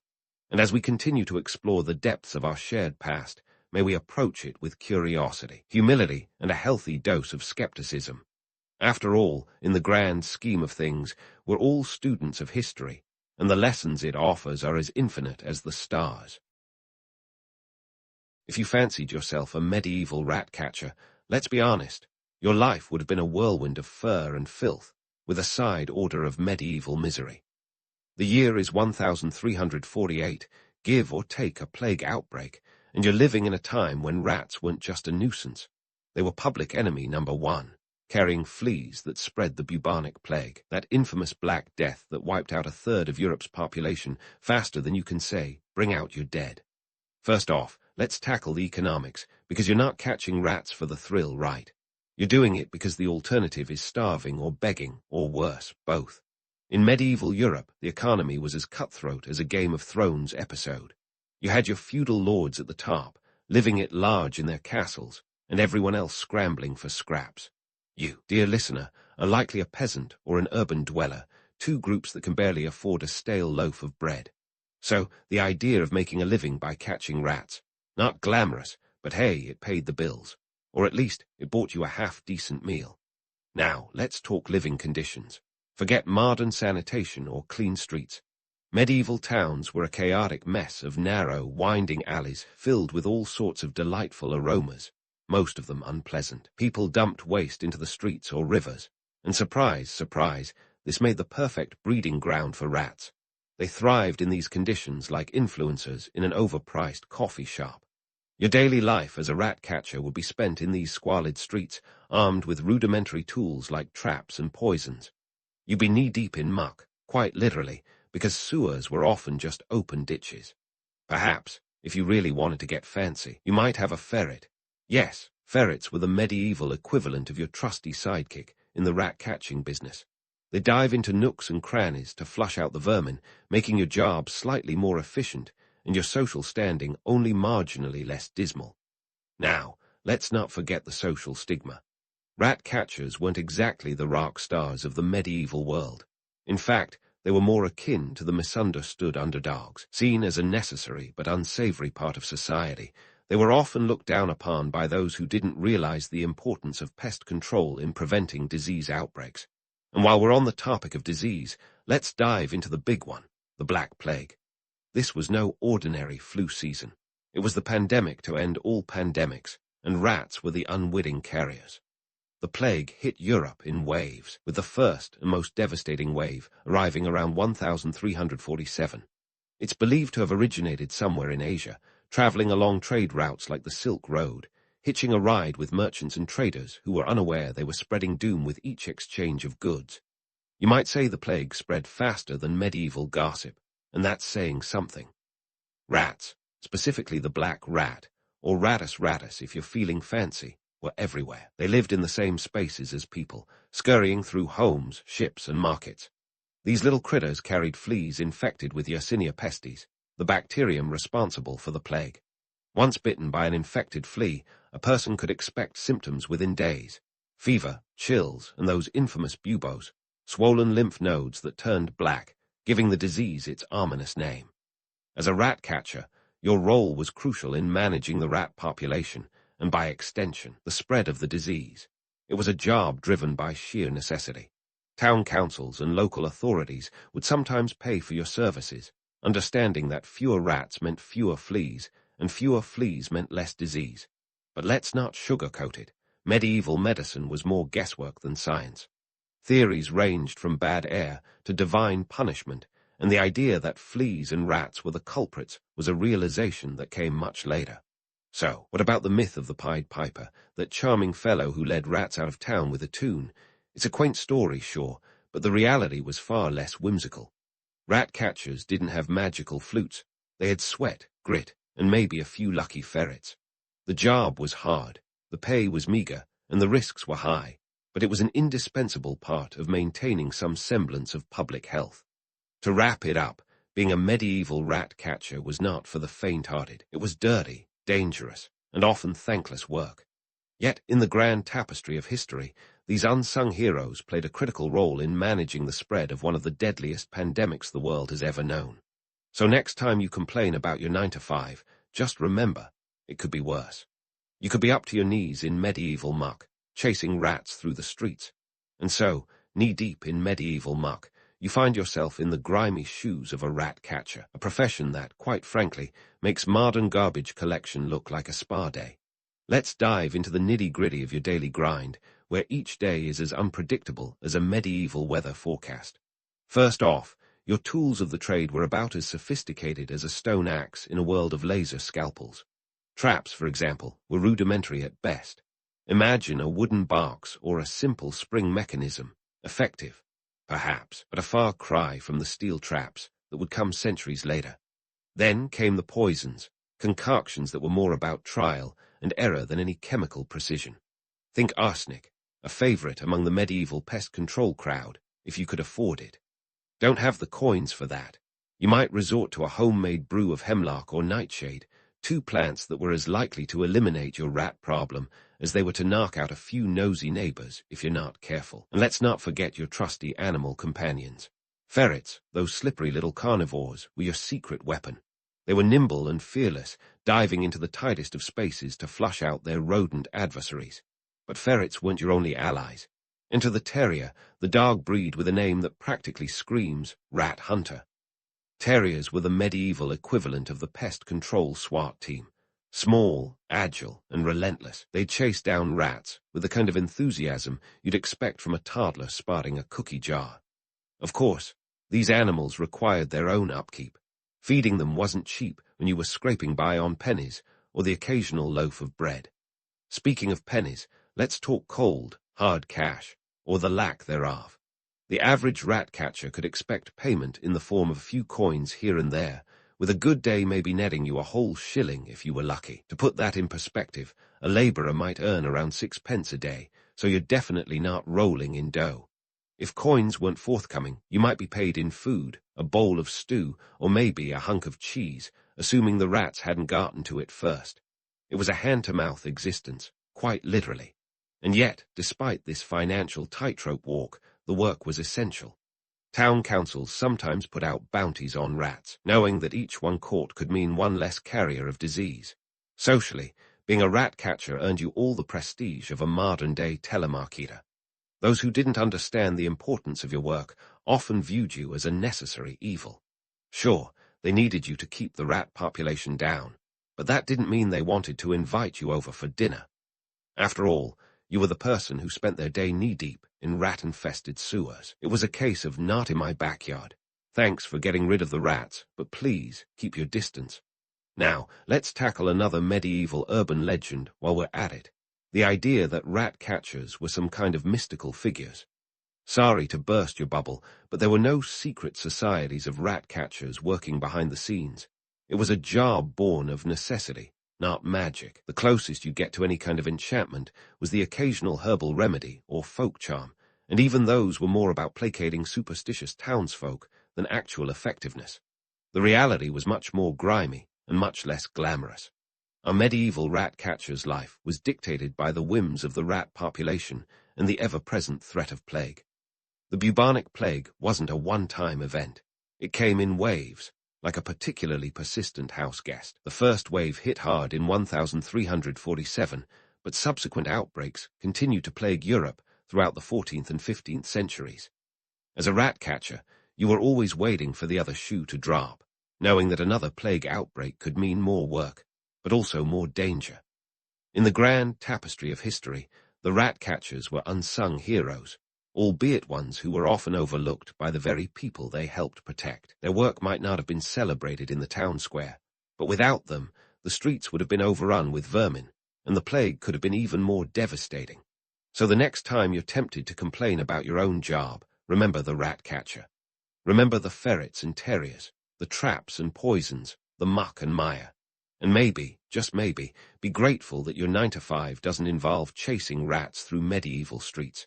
A: And as we continue to explore the depths of our shared past, may we approach it with curiosity, humility, and a healthy dose of skepticism. After all, in the grand scheme of things, we're all students of history, and the lessons it offers are as infinite as the stars. If you fancied yourself a medieval rat-catcher, let's be honest, your life would have been a whirlwind of fur and filth, with a side order of medieval misery. The year is 1348, give or take a plague outbreak, and you're living in a time when rats weren't just a nuisance. They were public enemy number one, carrying fleas that spread the bubonic plague, that infamous Black Death that wiped out a third of Europe's population faster than you can say, "Bring out your dead." First off, let's tackle the economics, because you're not catching rats for the thrill, right? You're doing it because the alternative is starving or begging, or worse, both. In medieval Europe, the economy was as cutthroat as a Game of Thrones episode. You had your feudal lords at the top, living at large in their castles, and everyone else scrambling for scraps. You, dear listener, are likely a peasant or an urban dweller, two groups that can barely afford a stale loaf of bread. So, the idea of making a living by catching rats, not glamorous, but hey, it paid the bills. Or at least, it bought you a half-decent meal. Now, let's talk living conditions. Forget modern sanitation or clean streets. Medieval towns were a chaotic mess of narrow, winding alleys filled with all sorts of delightful aromas, most of them unpleasant. People dumped waste into the streets or rivers, and surprise, surprise, this made the perfect breeding ground for rats. They thrived in these conditions like influencers in an overpriced coffee shop. Your daily life as a rat catcher would be spent in these squalid streets, armed with rudimentary tools like traps and poisons. You'd be knee-deep in muck, quite literally, because sewers were often just open ditches. Perhaps, if you really wanted to get fancy, you might have a ferret. Yes, ferrets were the medieval equivalent of your trusty sidekick in the rat-catching business. They dive into nooks and crannies to flush out the vermin, making your job slightly more efficient and your social standing only marginally less dismal. Now, let's not forget the social stigma. Rat catchers weren't exactly the rock stars of the medieval world. In fact, they were more akin to the misunderstood underdogs, seen as a necessary but unsavory part of society. They were often looked down upon by those who didn't realize the importance of pest control in preventing disease outbreaks. And while we're on the topic of disease, let's dive into the big one, the Black Plague. This was no ordinary flu season. It was the pandemic to end all pandemics, and rats were the unwitting carriers. The plague hit Europe in waves, with the first and most devastating wave arriving around 1347. It's believed to have originated somewhere in Asia, traveling along trade routes like the Silk Road, hitching a ride with merchants and traders who were unaware they were spreading doom with each exchange of goods. You might say the plague spread faster than medieval gossip, and that's saying something. Rats, specifically the black rat, or Rattus rattus if you're feeling fancy, were everywhere. They lived in the same spaces as people, scurrying through homes, ships, and markets. These little critters carried fleas infected with Yersinia pestis, the bacterium responsible for the plague. Once bitten by an infected flea, a person could expect symptoms within days: fever, chills, and those infamous buboes, swollen lymph nodes that turned black, giving the disease its ominous name. As a rat catcher, your role was crucial in managing the rat population, and by extension, the spread of the disease. It was a job driven by sheer necessity. Town councils and local authorities would sometimes pay for your services, understanding that fewer rats meant fewer fleas, and fewer fleas meant less disease. But let's not sugarcoat it. Medieval medicine was more guesswork than science. Theories ranged from bad air to divine punishment, and the idea that fleas and rats were the culprits was a realization that came much later. So, what about the myth of the Pied Piper, that charming fellow who led rats out of town with a tune? It's a quaint story, sure, but the reality was far less whimsical. Rat catchers didn't have magical flutes. They had sweat, grit, and maybe a few lucky ferrets. The job was hard, the pay was meager, and the risks were high, but it was an indispensable part of maintaining some semblance of public health. To wrap it up, being a medieval rat catcher was not for the faint-hearted. It was dirty, dangerous, and often thankless work. Yet, in the grand tapestry of history, these unsung heroes played a critical role in managing the spread of one of the deadliest pandemics the world has ever known. So next time you complain about your 9-to-5, just remember, it could be worse. You could be up to your knees in medieval muck, chasing rats through the streets. And so, knee-deep in medieval muck, you find yourself in the grimy shoes of a rat catcher, a profession that, quite frankly, makes modern garbage collection look like a spa day. Let's dive into the nitty-gritty of your daily grind, where each day is as unpredictable as a medieval weather forecast. First off, your tools of the trade were about as sophisticated as a stone axe in a world of laser scalpels. Traps, for example, were rudimentary at best. Imagine a wooden box or a simple spring mechanism, effective, perhaps, but a far cry from the steel traps that would come centuries later. Then came the poisons, concoctions that were more about trial and error than any chemical precision. Think arsenic, a favorite among the medieval pest control crowd, if you could afford it. Don't have the coins for that. You might resort to a homemade brew of hemlock or nightshade, two plants that were as likely to eliminate your rat problem as they were to knock out a few nosy neighbors if you're not careful. And let's not forget your trusty animal companions. Ferrets, those slippery little carnivores, were your secret weapon. They were nimble and fearless, diving into the tightest of spaces to flush out their rodent adversaries. But ferrets weren't your only allies. Enter the terrier, the dog breed with a name that practically screams rat hunter. Terriers were the medieval equivalent of the pest control SWAT team. Small, agile, and relentless, they chased down rats with the kind of enthusiasm you'd expect from a toddler spotting a cookie jar. Of course, these animals required their own upkeep. Feeding them wasn't cheap when you were scraping by on pennies or the occasional loaf of bread. Speaking of pennies, let's talk cold, hard cash, or the lack thereof. The average rat catcher could expect payment in the form of a few coins here and there, with a good day maybe netting you a whole shilling if you were lucky. To put that in perspective, a laborer might earn around 6 pence a day, so you're definitely not rolling in dough. If coins weren't forthcoming, you might be paid in food, a bowl of stew, or maybe a hunk of cheese, assuming the rats hadn't gotten to it first. It was a hand-to-mouth existence, quite literally. And yet, despite this financial tightrope walk, the work was essential. Town councils sometimes put out bounties on rats, knowing that each one caught could mean one less carrier of disease. Socially, being a rat catcher earned you all the prestige of a modern-day telemarketer. Those who didn't understand the importance of your work often viewed you as a necessary evil. Sure, They needed you to keep the rat population down, but that didn't mean they wanted to invite you over for dinner. After all, you were the person who spent their day knee-deep in rat-infested sewers. It was a case of not in my backyard. Thanks for getting rid of the rats, but please keep your distance. Now, let's tackle another medieval urban legend while we're at it. The idea that rat catchers were some kind of mystical figures. Sorry to burst your bubble, but there were no secret societies of rat catchers working behind the scenes. It was a job born of necessity, not magic. The closest you get to any kind of enchantment was the occasional herbal remedy or folk charm, and even those were more about placating superstitious townsfolk than actual effectiveness. The reality was much more grimy and much less glamorous. A medieval rat catcher's life was dictated by the whims of the rat population and the ever-present threat of plague. The bubonic plague wasn't a one-time event. It came in waves, like a particularly persistent house guest. The first wave hit hard in 1347, but subsequent outbreaks continued to plague Europe throughout the 14th and 15th centuries. As a rat catcher, you were always waiting for the other shoe to drop, knowing that another plague outbreak could mean more work, but also more danger. In the grand tapestry of history, the rat catchers were unsung heroes, albeit ones who were often overlooked by the very people they helped protect. Their work might not have been celebrated in the town square, but without them, the streets would have been overrun with vermin, and the plague could have been even more devastating. So the next time you're tempted to complain about your own job, remember the rat catcher. Remember the ferrets and terriers, the traps and poisons, the muck and mire. And maybe, just maybe, be grateful that your 9-to-5 doesn't involve chasing rats through medieval streets.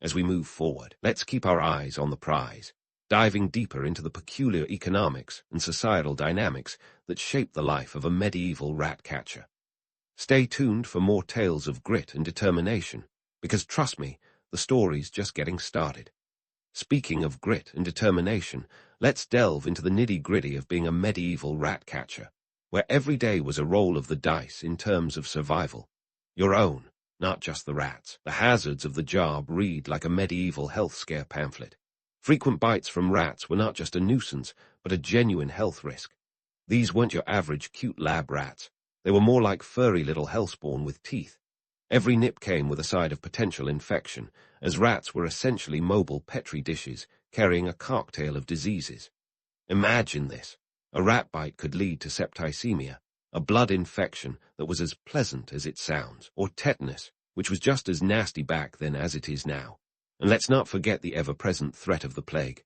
A: As we move forward, let's keep our eyes on the prize, diving deeper into the peculiar economics and societal dynamics that shape the life of a medieval rat catcher. Stay tuned for more tales of grit and determination, because trust me, the story's just getting started. Speaking of grit and determination, let's delve into the nitty-gritty of being a medieval rat catcher, where every day was a roll of the dice in terms of survival. Your own, not just the rats. The hazards of the job read like a medieval health scare pamphlet. Frequent bites from rats were not just a nuisance, but a genuine health risk. These weren't your average cute lab rats. They were more like furry little hellspawn with teeth. Every nip came with a side of potential infection, as rats were essentially mobile petri dishes carrying a cocktail of diseases. Imagine this. A rat bite could lead to septicemia, a blood infection that was as pleasant as it sounds, or tetanus, which was just as nasty back then as it is now. And let's not forget the ever-present threat of the plague.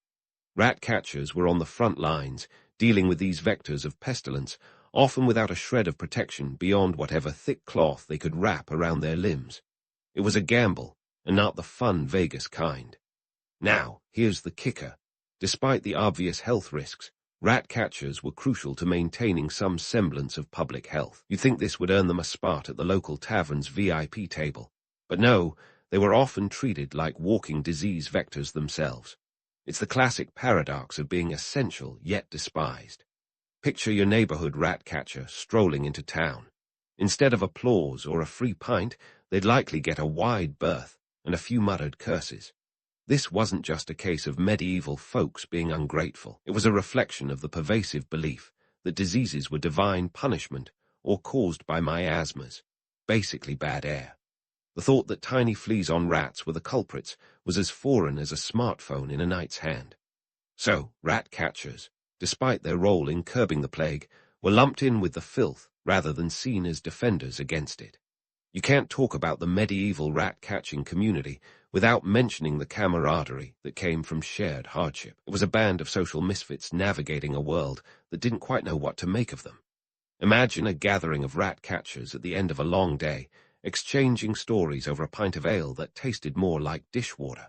A: Rat catchers were on the front lines, dealing with these vectors of pestilence, often without a shred of protection beyond whatever thick cloth they could wrap around their limbs. It was a gamble, and not the fun Vegas kind. Now, here's the kicker. Despite the obvious health risks, rat catchers were crucial to maintaining some semblance of public health. You'd think this would earn them a spot at the local tavern's VIP table. But no, they were often treated like walking disease vectors themselves. It's the classic paradox of being essential yet despised. Picture your neighborhood rat catcher strolling into town. Instead of applause or a free pint, they'd likely get a wide berth and a few muttered curses. This wasn't just a case of medieval folks being ungrateful. It was a reflection of the pervasive belief that diseases were divine punishment or caused by miasmas, basically bad air. The thought that tiny fleas on rats were the culprits was as foreign as a smartphone in a knight's hand. So, rat catchers, despite their role in curbing the plague, were lumped in with the filth rather than seen as defenders against it. You can't talk about the medieval rat-catching community without mentioning the camaraderie that came from shared hardship. It was a band of social misfits navigating a world that didn't quite know what to make of them. Imagine a gathering of rat-catchers at the end of a long day, exchanging stories over a pint of ale that tasted more like dishwater.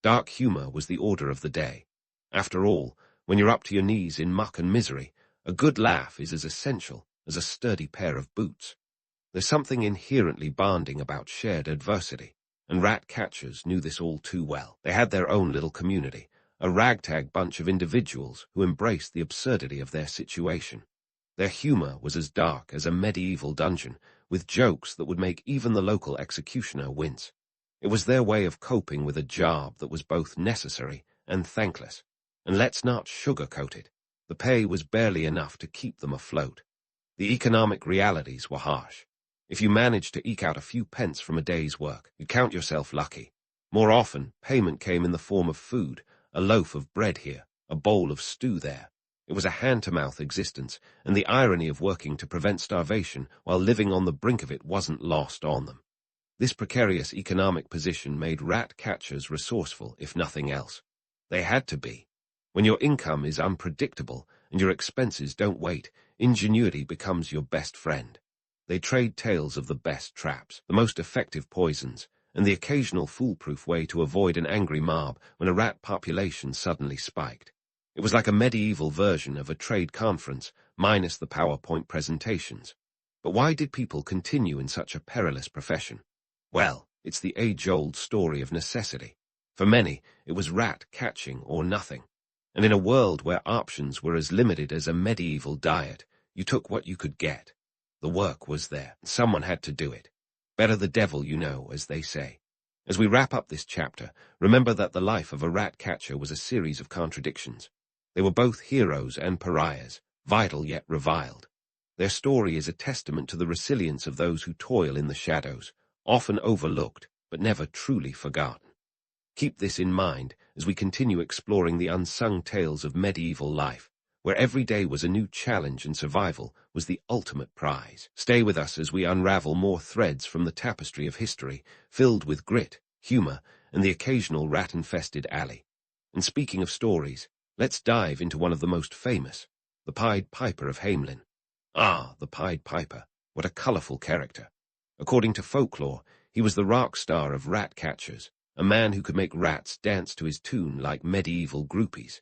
A: Dark humor was the order of the day. After all, when you're up to your knees in muck and misery, a good laugh is as essential as a sturdy pair of boots. There's something inherently bonding about shared adversity, and rat catchers knew this all too well. They had their own little community, a ragtag bunch of individuals who embraced the absurdity of their situation. Their humor was as dark as a medieval dungeon, with jokes that would make even the local executioner wince. It was their way of coping with a job that was both necessary and thankless. And let's not sugarcoat it. The pay was barely enough to keep them afloat. The economic realities were harsh. If you managed to eke out a few pence from a day's work, you'd count yourself lucky. More often, payment came in the form of food, a loaf of bread here, a bowl of stew there. It was a hand-to-mouth existence, and the irony of working to prevent starvation while living on the brink of it wasn't lost on them. This precarious economic position made rat catchers resourceful, if nothing else. They had to be. When your income is unpredictable and your expenses don't wait, ingenuity becomes your best friend. They trade tales of the best traps, the most effective poisons, and the occasional foolproof way to avoid an angry mob when a rat population suddenly spiked. It was like a medieval version of a trade conference, minus the PowerPoint presentations. But why did people continue in such a perilous profession? Well, it's the age-old story of necessity. For many, it was rat catching or nothing. And in a world where options were as limited as a medieval diet, you took what you could get. The work was there. Someone had to do it. Better the devil you know, as they say. As we wrap up this chapter, remember that the life of a rat catcher was a series of contradictions. They were both heroes and pariahs, vital yet reviled. Their story is a testament to the resilience of those who toil in the shadows, often overlooked, but never truly forgotten. Keep this in mind as we continue exploring the unsung tales of medieval life, where every day was a new challenge and survival was the ultimate prize. Stay with us as we unravel more threads from the tapestry of history, filled with grit, humor, and the occasional rat-infested alley. And speaking of stories, let's dive into one of the most famous, the Pied Piper of Hamelin. Ah, the Pied Piper, what a colorful character. According to folklore, he was the rock star of rat catchers, a man who could make rats dance to his tune like medieval groupies.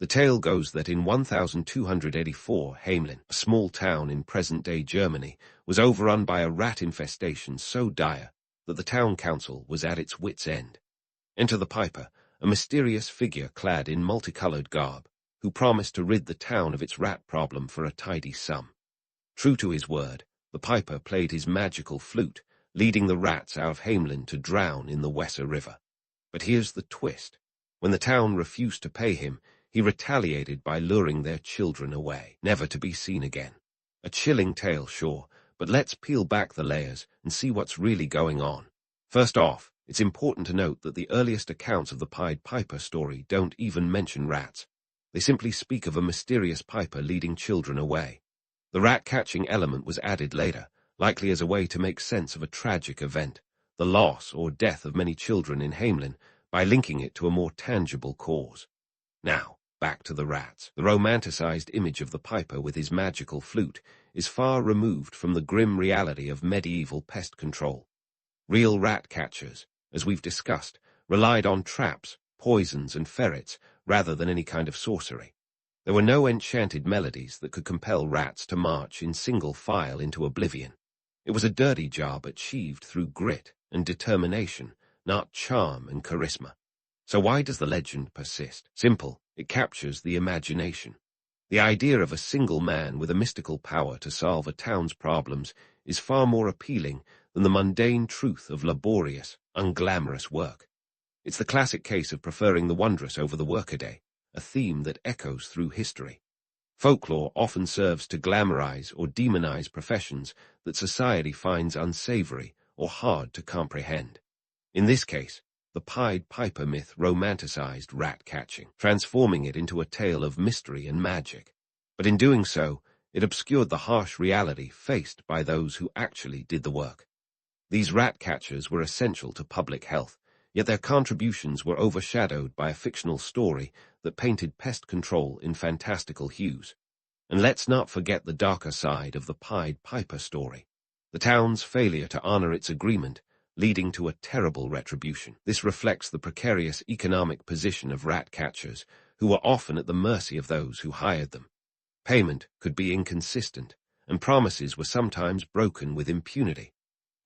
A: The tale goes that in 1284, Hamelin, a small town in present-day Germany, was overrun by a rat infestation so dire that the town council was at its wits' end. Enter the piper, a mysterious figure clad in multicolored garb, who promised to rid the town of its rat problem for a tidy sum. True to his word, the piper played his magical flute, leading the rats out of Hamelin to drown in the Weser River. But here's the twist. When the town refused to pay him, he retaliated by luring their children away, never to be seen again. A chilling tale, sure, but let's peel back the layers and see what's really going on. First off, it's important to note that the earliest accounts of the Pied Piper story don't even mention rats. They simply speak of a mysterious piper leading children away. The rat-catching element was added later, likely as a way to make sense of a tragic event, the loss or death of many children in Hamelin, by linking it to a more tangible cause. Now, back to the rats. The romanticized image of the piper with his magical flute is far removed from the grim reality of medieval pest control. Real rat catchers, as we've discussed, relied on traps, poisons, and ferrets rather than any kind of sorcery. There were no enchanted melodies that could compel rats to march in single file into oblivion. It was a dirty job achieved through grit and determination, not charm and charisma. So why does the legend persist? Simple, it captures the imagination. The idea of a single man with a mystical power to solve a town's problems is far more appealing than the mundane truth of laborious, unglamorous work. It's the classic case of preferring the wondrous over the workaday, a theme that echoes through history. Folklore often serves to glamorize or demonize professions that society finds unsavory or hard to comprehend. In this case, the Pied Piper myth romanticized rat-catching, transforming it into a tale of mystery and magic. But in doing so, it obscured the harsh reality faced by those who actually did the work. These rat-catchers were essential to public health, yet their contributions were overshadowed by a fictional story that painted pest control in fantastical hues. And let's not forget the darker side of the Pied Piper story, the town's failure to honor its agreement, leading to a terrible retribution. This reflects the precarious economic position of rat catchers, who were often at the mercy of those who hired them. Payment could be inconsistent, and promises were sometimes broken with impunity.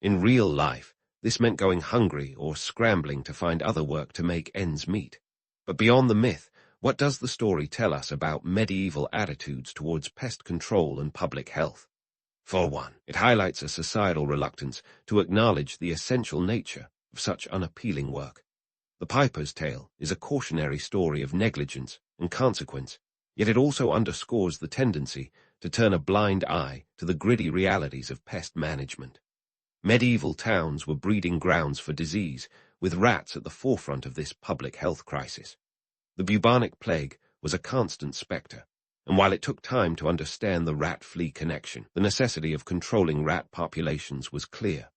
A: In real life, this meant going hungry or scrambling to find other work to make ends meet. But beyond the myth, what does the story tell us about medieval attitudes towards pest control and public health? For one, it highlights a societal reluctance to acknowledge the essential nature of such unappealing work. The Piper's Tale is a cautionary story of negligence and consequence, Yet it also underscores the tendency to turn a blind eye to the gritty realities of pest management. Medieval towns were breeding grounds for disease, with rats at the forefront of this public health crisis. The bubonic plague was a constant spectre, and while it took time to understand the rat-flea connection, the necessity of controlling rat populations was clear.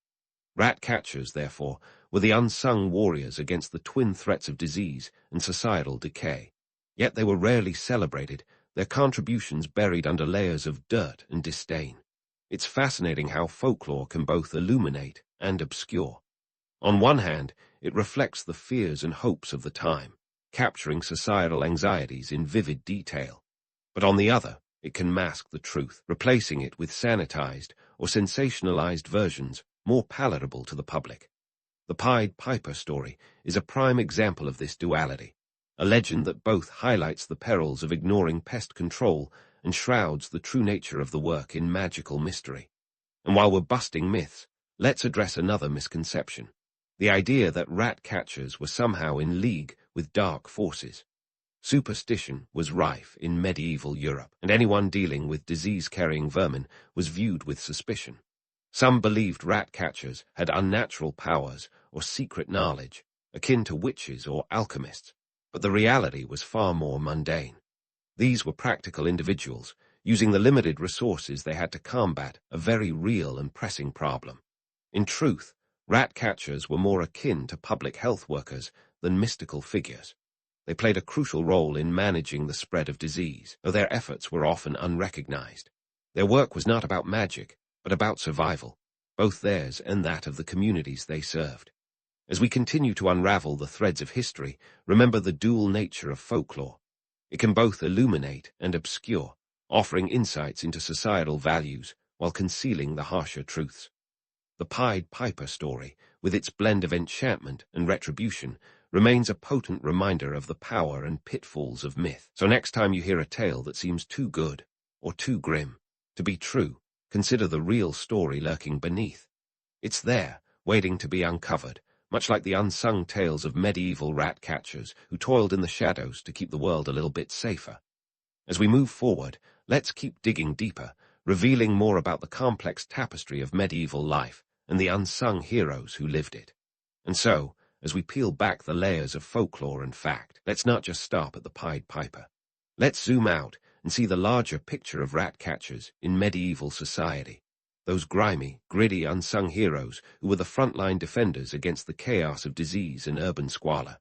A: Rat catchers, therefore, were the unsung warriors against the twin threats of disease and societal decay. Yet they were rarely celebrated, their contributions buried under layers of dirt and disdain. It's fascinating how folklore can both illuminate and obscure. On one hand, it reflects the fears and hopes of the time, capturing societal anxieties in vivid detail. But on the other, it can mask the truth, replacing it with sanitized or sensationalized versions more palatable to the public. The Pied Piper story is a prime example of this duality, a legend that both highlights the perils of ignoring pest control and shrouds the true nature of the work in magical mystery. And while we're busting myths, let's address another misconception: the idea that rat catchers were somehow in league with dark forces. Superstition was rife in medieval Europe, and anyone dealing with disease-carrying vermin was viewed with suspicion. Some believed rat catchers had unnatural powers or secret knowledge, akin to witches or alchemists, but the reality was far more mundane. These were practical individuals, using the limited resources they had to combat a very real and pressing problem. In truth, rat catchers were more akin to public health workers than mystical figures. They played a crucial role in managing the spread of disease, though their efforts were often unrecognized. Their work was not about magic, but about survival, both theirs and that of the communities they served. As we continue to unravel the threads of history, remember the dual nature of folklore. It can both illuminate and obscure, offering insights into societal values while concealing the harsher truths. The Pied Piper story, with its blend of enchantment and retribution, remains a potent reminder of the power and pitfalls of myth. So next time you hear a tale that seems too good or too grim to be true, consider the real story lurking beneath. It's there, waiting to be uncovered, much like the unsung tales of medieval rat catchers who toiled in the shadows to keep the world a little bit safer. As we move forward, let's keep digging deeper, revealing more about the complex tapestry of medieval life and the unsung heroes who lived it. And so, as we peel back the layers of folklore and fact, let's not just stop at the Pied Piper. Let's zoom out and see the larger picture of rat catchers in medieval society. Those grimy, gritty, unsung heroes who were the frontline defenders against the chaos of disease and urban squalor.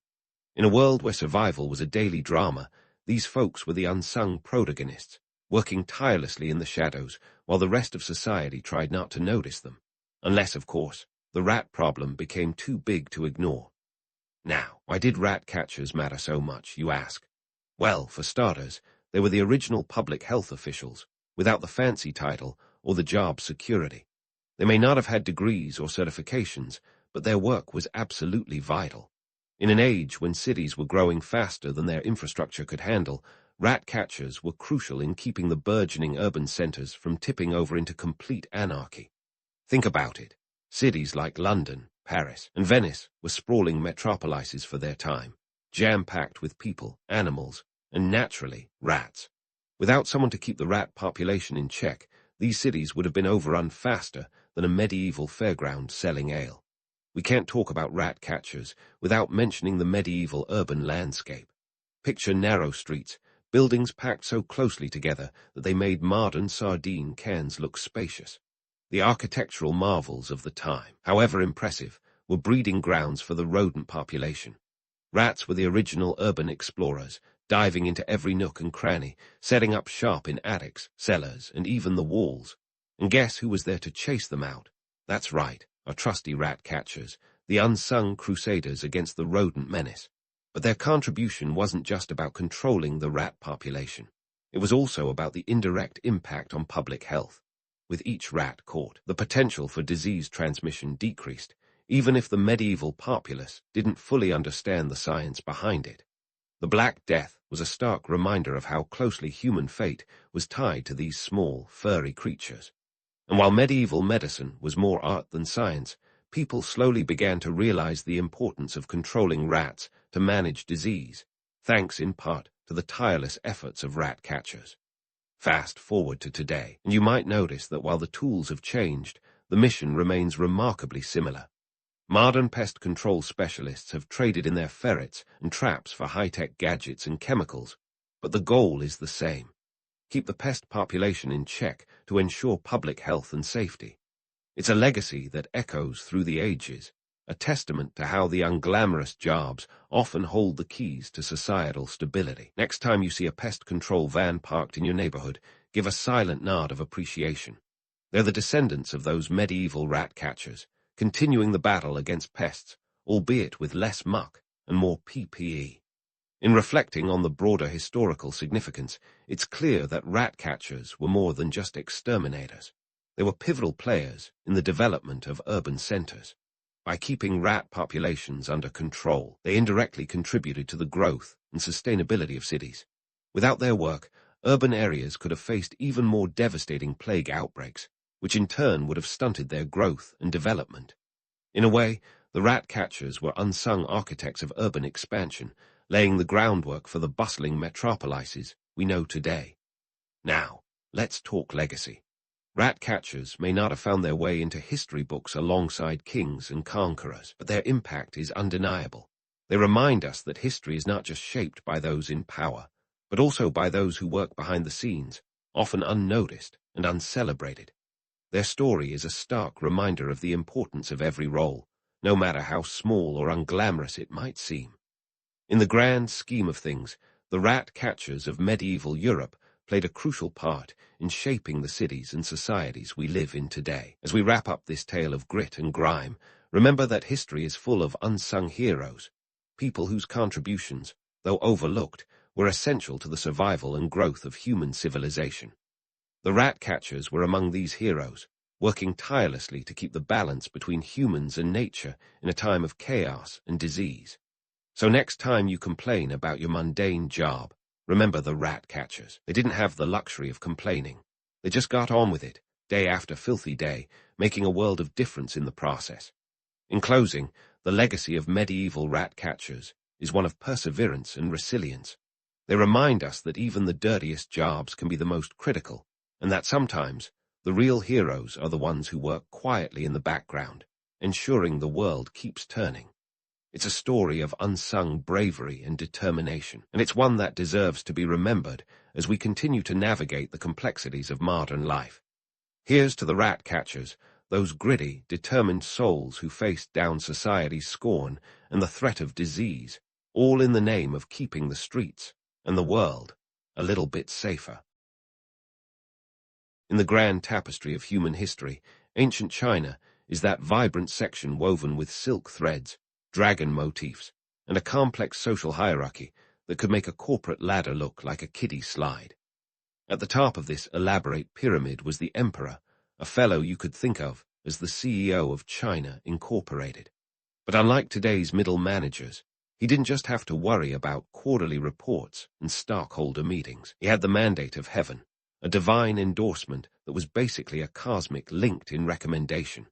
A: In a world where survival was a daily drama, these folks were the unsung protagonists, working tirelessly in the shadows while the rest of society tried not to notice them. Unless, of course, the rat problem became too big to ignore. Now, why did rat catchers matter so much, you ask? Well, for starters, they were the original public health officials, without the fancy title or the job security. They may not have had degrees or certifications, but their work was absolutely vital. In an age when cities were growing faster than their infrastructure could handle, rat catchers were crucial in keeping the burgeoning urban centers from tipping over into complete anarchy. Think about it. Cities like London, Paris, and Venice were sprawling metropolises for their time, jam-packed with people, animals, and naturally, rats. Without someone to keep the rat population in check, these cities would have been overrun faster than a medieval fairground selling ale. We can't talk about rat catchers without mentioning the medieval urban landscape. Picture narrow streets, buildings packed so closely together that they made modern sardine cans look spacious. The architectural marvels of the time, however impressive, were breeding grounds for the rodent population. Rats were the original urban explorers, diving into every nook and cranny, setting up shop in attics, cellars, and even the walls. And guess who was there to chase them out? That's right, our trusty rat catchers, the unsung crusaders against the rodent menace. But their contribution wasn't just about controlling the rat population. It was also about the indirect impact on public health. With each rat caught, the potential for disease transmission decreased, even if the medieval populace didn't fully understand the science behind it. The Black Death was a stark reminder of how closely human fate was tied to these small, furry creatures. And while medieval medicine was more art than science, people slowly began to realize the importance of controlling rats to manage disease, thanks in part to the tireless efforts of rat catchers. Fast forward to today, and you might notice that while the tools have changed, the mission remains remarkably similar. Modern pest control specialists have traded in their ferrets and traps for high-tech gadgets and chemicals, but the goal is the same: keep the pest population in check to ensure public health and safety. It's a legacy that echoes through the ages, a testament to how the unglamorous jobs often hold the keys to societal stability. Next time you see a pest control van parked in your neighborhood, give a silent nod of appreciation. They're the descendants of those medieval rat catchers, continuing the battle against pests, albeit with less muck and more PPE. In reflecting on the broader historical significance, it's clear that rat catchers were more than just exterminators. They were pivotal players in the development of urban centers. By keeping rat populations under control, they indirectly contributed to the growth and sustainability of cities. Without their work, urban areas could have faced even more devastating plague outbreaks, which in turn would have stunted their growth and development. In a way, the rat catchers were unsung architects of urban expansion, laying the groundwork for the bustling metropolises we know today. Now, let's talk legacy. Rat catchers may not have found their way into history books alongside kings and conquerors, but their impact is undeniable. They remind us that history is not just shaped by those in power, but also by those who work behind the scenes, often unnoticed and uncelebrated. Their story is a stark reminder of the importance of every role, no matter how small or unglamorous it might seem. In the grand scheme of things, the rat catchers of medieval Europe played a crucial part in shaping the cities and societies we live in today. As we wrap up this tale of grit and grime, remember that history is full of unsung heroes, people whose contributions, though overlooked, were essential to the survival and growth of human civilization. The rat catchers were among these heroes, working tirelessly to keep the balance between humans and nature in a time of chaos and disease. So next time you complain about your mundane job, remember the rat catchers. They didn't have the luxury of complaining. They just got on with it, day after filthy day, making a world of difference in the process. In closing, the legacy of medieval rat catchers is one of perseverance and resilience. They remind us that even the dirtiest jobs can be the most critical, and that sometimes the real heroes are the ones who work quietly in the background, ensuring the world keeps turning. It's a story of unsung bravery and determination, and it's one that deserves to be remembered as we continue to navigate the complexities of modern life. Here's to the rat catchers, those gritty, determined souls who faced down society's scorn and the threat of disease, all in the name of keeping the streets and the world a little bit safer. In the grand tapestry of human history, ancient China is that vibrant section woven with silk threads, dragon motifs, and a complex social hierarchy that could make a corporate ladder look like a kiddie slide. At the top of this elaborate pyramid was the emperor, a fellow you could think of as the CEO of China Incorporated. But unlike today's middle managers, he didn't just have to worry about quarterly reports and stockholder meetings. He had the mandate of heaven, a divine endorsement that was basically a cosmic LinkedIn recommendation.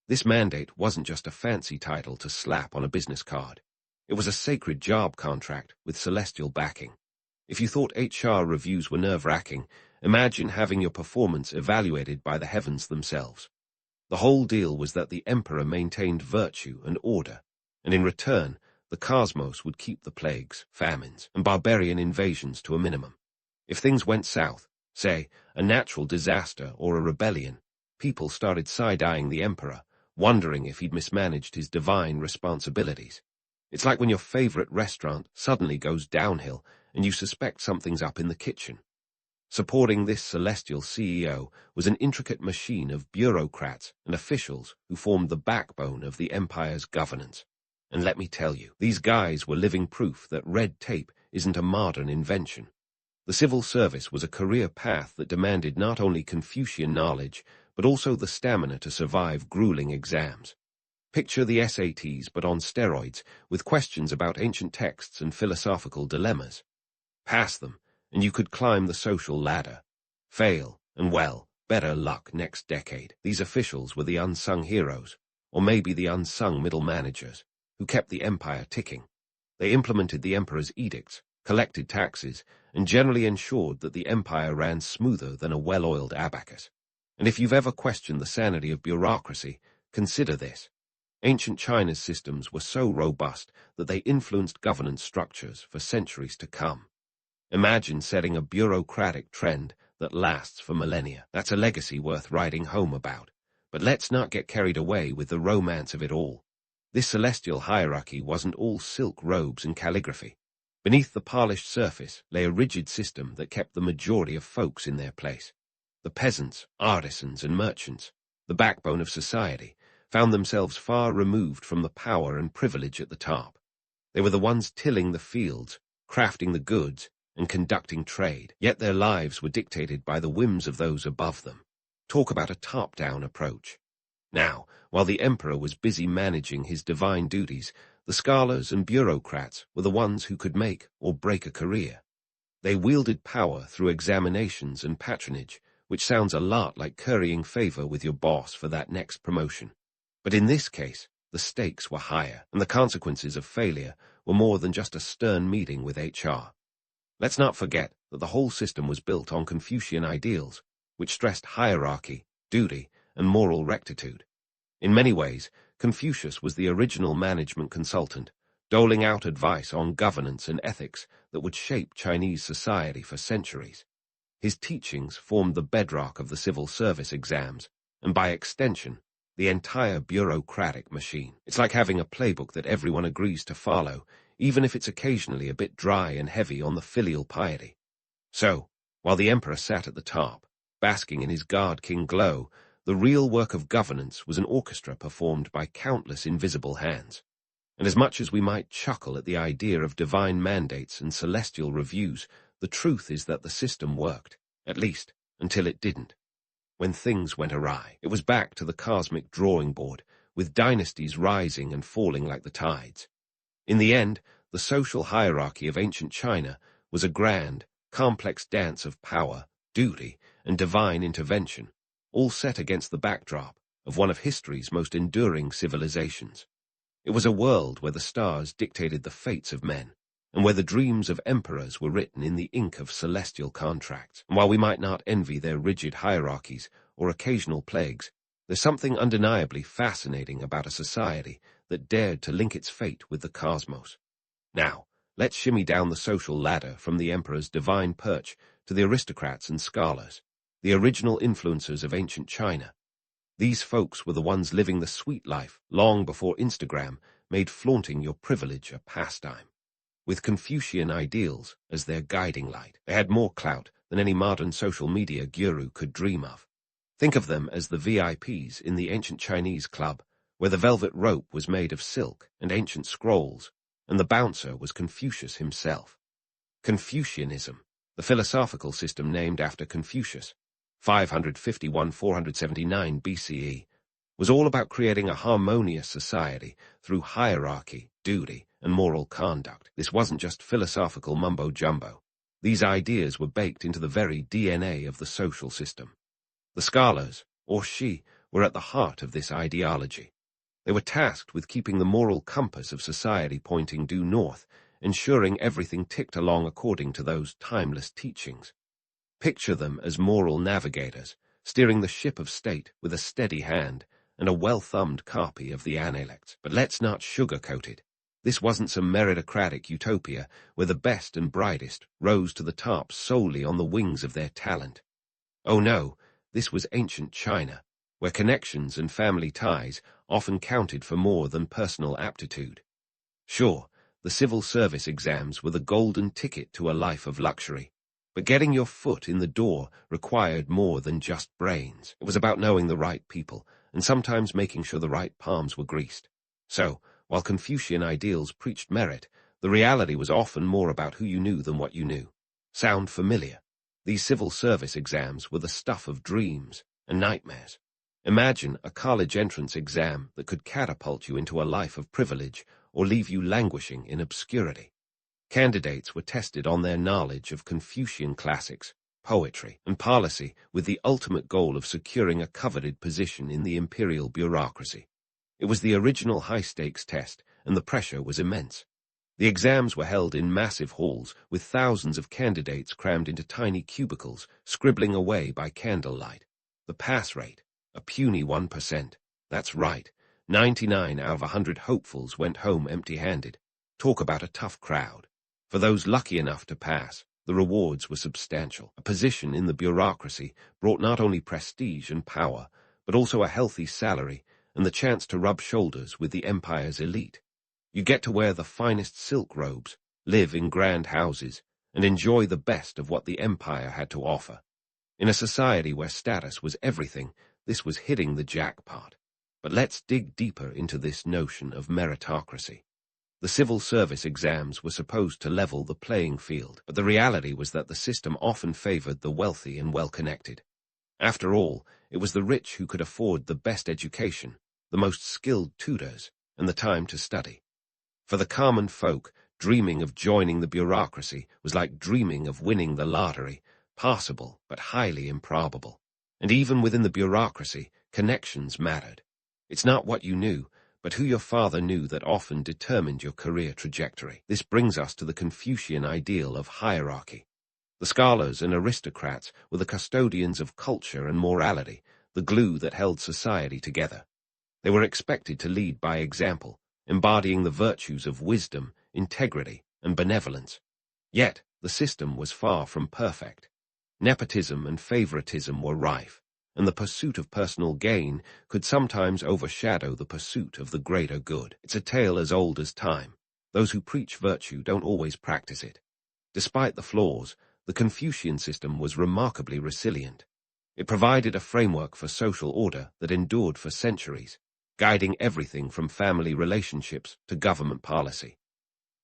A: This mandate wasn't just a fancy title to slap on a business card. It was a sacred job contract with celestial backing. If you thought HR reviews were nerve-wracking, imagine having your performance evaluated by the heavens themselves. The whole deal was that the emperor maintained virtue and order, and in return, the cosmos would keep the plagues, famines, and barbarian invasions to a minimum. If things went south, say, a natural disaster or a rebellion, people started side-eyeing the emperor, wondering if he'd mismanaged his divine responsibilities. It's like when your favorite restaurant suddenly goes downhill and you suspect something's up in the kitchen. Supporting this celestial CEO was an intricate machine of bureaucrats and officials who formed the backbone of the empire's governance. And let me tell you, these guys were living proof that red tape isn't a modern invention. The civil service was a career path that demanded not only Confucian knowledge, but also the stamina to survive grueling exams. Picture the SATs but on steroids, with questions about ancient texts and philosophical dilemmas. Pass them, and you could climb the social ladder. Fail, and well, better luck next decade. These officials were the unsung heroes, or maybe the unsung middle managers, who kept the empire ticking. They implemented the emperor's edicts, collected taxes, and generally ensured that the empire ran smoother than a well-oiled abacus. And if you've ever questioned the sanity of bureaucracy, consider this. Ancient China's systems were so robust that they influenced governance structures for centuries to come. Imagine setting a bureaucratic trend that lasts for millennia. That's a legacy worth writing home about. But let's not get carried away with the romance of it all. This celestial hierarchy wasn't all silk robes and calligraphy. Beneath the polished surface lay a rigid system that kept the majority of folks in their place. The peasants, artisans, and merchants, the backbone of society, found themselves far removed from the power and privilege at the top. They were the ones tilling the fields, crafting the goods, and conducting trade, yet their lives were dictated by the whims of those above them. Talk about a top-down approach. Now, while the emperor was busy managing his divine duties, the scholars and bureaucrats were the ones who could make or break a career. They wielded power through examinations and patronage, which sounds a lot like currying favor with your boss for that next promotion. But in this case, the stakes were higher, and the consequences of failure were more than just a stern meeting with HR. Let's not forget that the whole system was built on Confucian ideals, which stressed hierarchy, duty, and moral rectitude. In many ways, Confucius was the original management consultant, doling out advice on governance and ethics that would shape Chinese society for centuries. His teachings formed the bedrock of the civil service exams, and by extension, the entire bureaucratic machine. It's like having a playbook that everyone agrees to follow, even if it's occasionally a bit dry and heavy on the filial piety. So, while the emperor sat at the top, basking in his guard-king glow, the real work of governance was an orchestra performed by countless invisible hands. And as much as we might chuckle at the idea of divine mandates and celestial reviews, the truth is that the system worked, at least until it didn't. When things went awry, it was back to the cosmic drawing board, with dynasties rising and falling like the tides. In the end, the social hierarchy of ancient China was a grand, complex dance of power, duty, and divine intervention, all set against the backdrop of one of history's most enduring civilizations. It was a world where the stars dictated the fates of men, and where the dreams of emperors were written in the ink of celestial contracts. And while we might not envy their rigid hierarchies or occasional plagues, there's something undeniably fascinating about a society that dared to link its fate with the cosmos. Now, let's shimmy down the social ladder from the emperor's divine perch to the aristocrats and scholars, the original influencers of ancient China. These folks were the ones living the sweet life long before Instagram made flaunting your privilege a pastime. With Confucian ideals as their guiding light, they had more clout than any modern social media guru could dream of. Think of them as the VIPs in the ancient Chinese club, where the velvet rope was made of silk and ancient scrolls, and the bouncer was Confucius himself. Confucianism, the philosophical system named after Confucius, 551–479 BCE, was all about creating a harmonious society through hierarchy, duty, and moral conduct. This wasn't just philosophical mumbo-jumbo. These ideas were baked into the very DNA of the social system. The scholars, or shi, were at the heart of this ideology. They were tasked with keeping the moral compass of society pointing due north, ensuring everything ticked along according to those timeless teachings. Picture them as moral navigators, steering the ship of state with a steady hand and a well-thumbed copy of the Analects. But let's not sugarcoat it. This wasn't some meritocratic utopia where the best and brightest rose to the top solely on the wings of their talent. Oh no, this was ancient China, where connections and family ties often counted for more than personal aptitude. Sure, the civil service exams were the golden ticket to a life of luxury, but getting your foot in the door required more than just brains. It was about knowing the right people, and sometimes making sure the right palms were greased. So, while Confucian ideals preached merit, the reality was often more about who you knew than what you knew. Sound familiar? These civil service exams were the stuff of dreams and nightmares. Imagine a college entrance exam that could catapult you into a life of privilege or leave you languishing in obscurity. Candidates were tested on their knowledge of Confucian classics, poetry, and policy, with the ultimate goal of securing a coveted position in the imperial bureaucracy. It was the original high-stakes test, and the pressure was immense. The exams were held in massive halls, with thousands of candidates crammed into tiny cubicles, scribbling away by candlelight. The pass rate, a puny 1%. That's right, 99 out of 100 hopefuls went home empty-handed. Talk about a tough crowd. For those lucky enough to pass, the rewards were substantial. A position in the bureaucracy brought not only prestige and power, but also a healthy salary and the chance to rub shoulders with the empire's elite. You get to wear the finest silk robes, live in grand houses, and enjoy the best of what the empire had to offer. In a society where status was everything, this was hitting the jackpot. But let's dig deeper into this notion of meritocracy. The civil service exams were supposed to level the playing field, but the reality was that the system often favored the wealthy and well-connected. After all, it was the rich who could afford the best education, the most skilled tutors, and the time to study. For the common folk, dreaming of joining the bureaucracy was like dreaming of winning the lottery, possible but highly improbable. And even within the bureaucracy, connections mattered. It's not what you knew, but who your father knew that often determined your career trajectory. This brings us to the Confucian ideal of hierarchy. The scholars and aristocrats were the custodians of culture and morality, the glue that held society together. They were expected to lead by example, embodying the virtues of wisdom, integrity, and benevolence. Yet, the system was far from perfect. Nepotism and favoritism were rife, and the pursuit of personal gain could sometimes overshadow the pursuit of the greater good. It's a tale as old as time. Those who preach virtue don't always practice it. Despite the flaws, the Confucian system was remarkably resilient. It provided a framework for social order that endured for centuries, guiding everything from family relationships to government policy.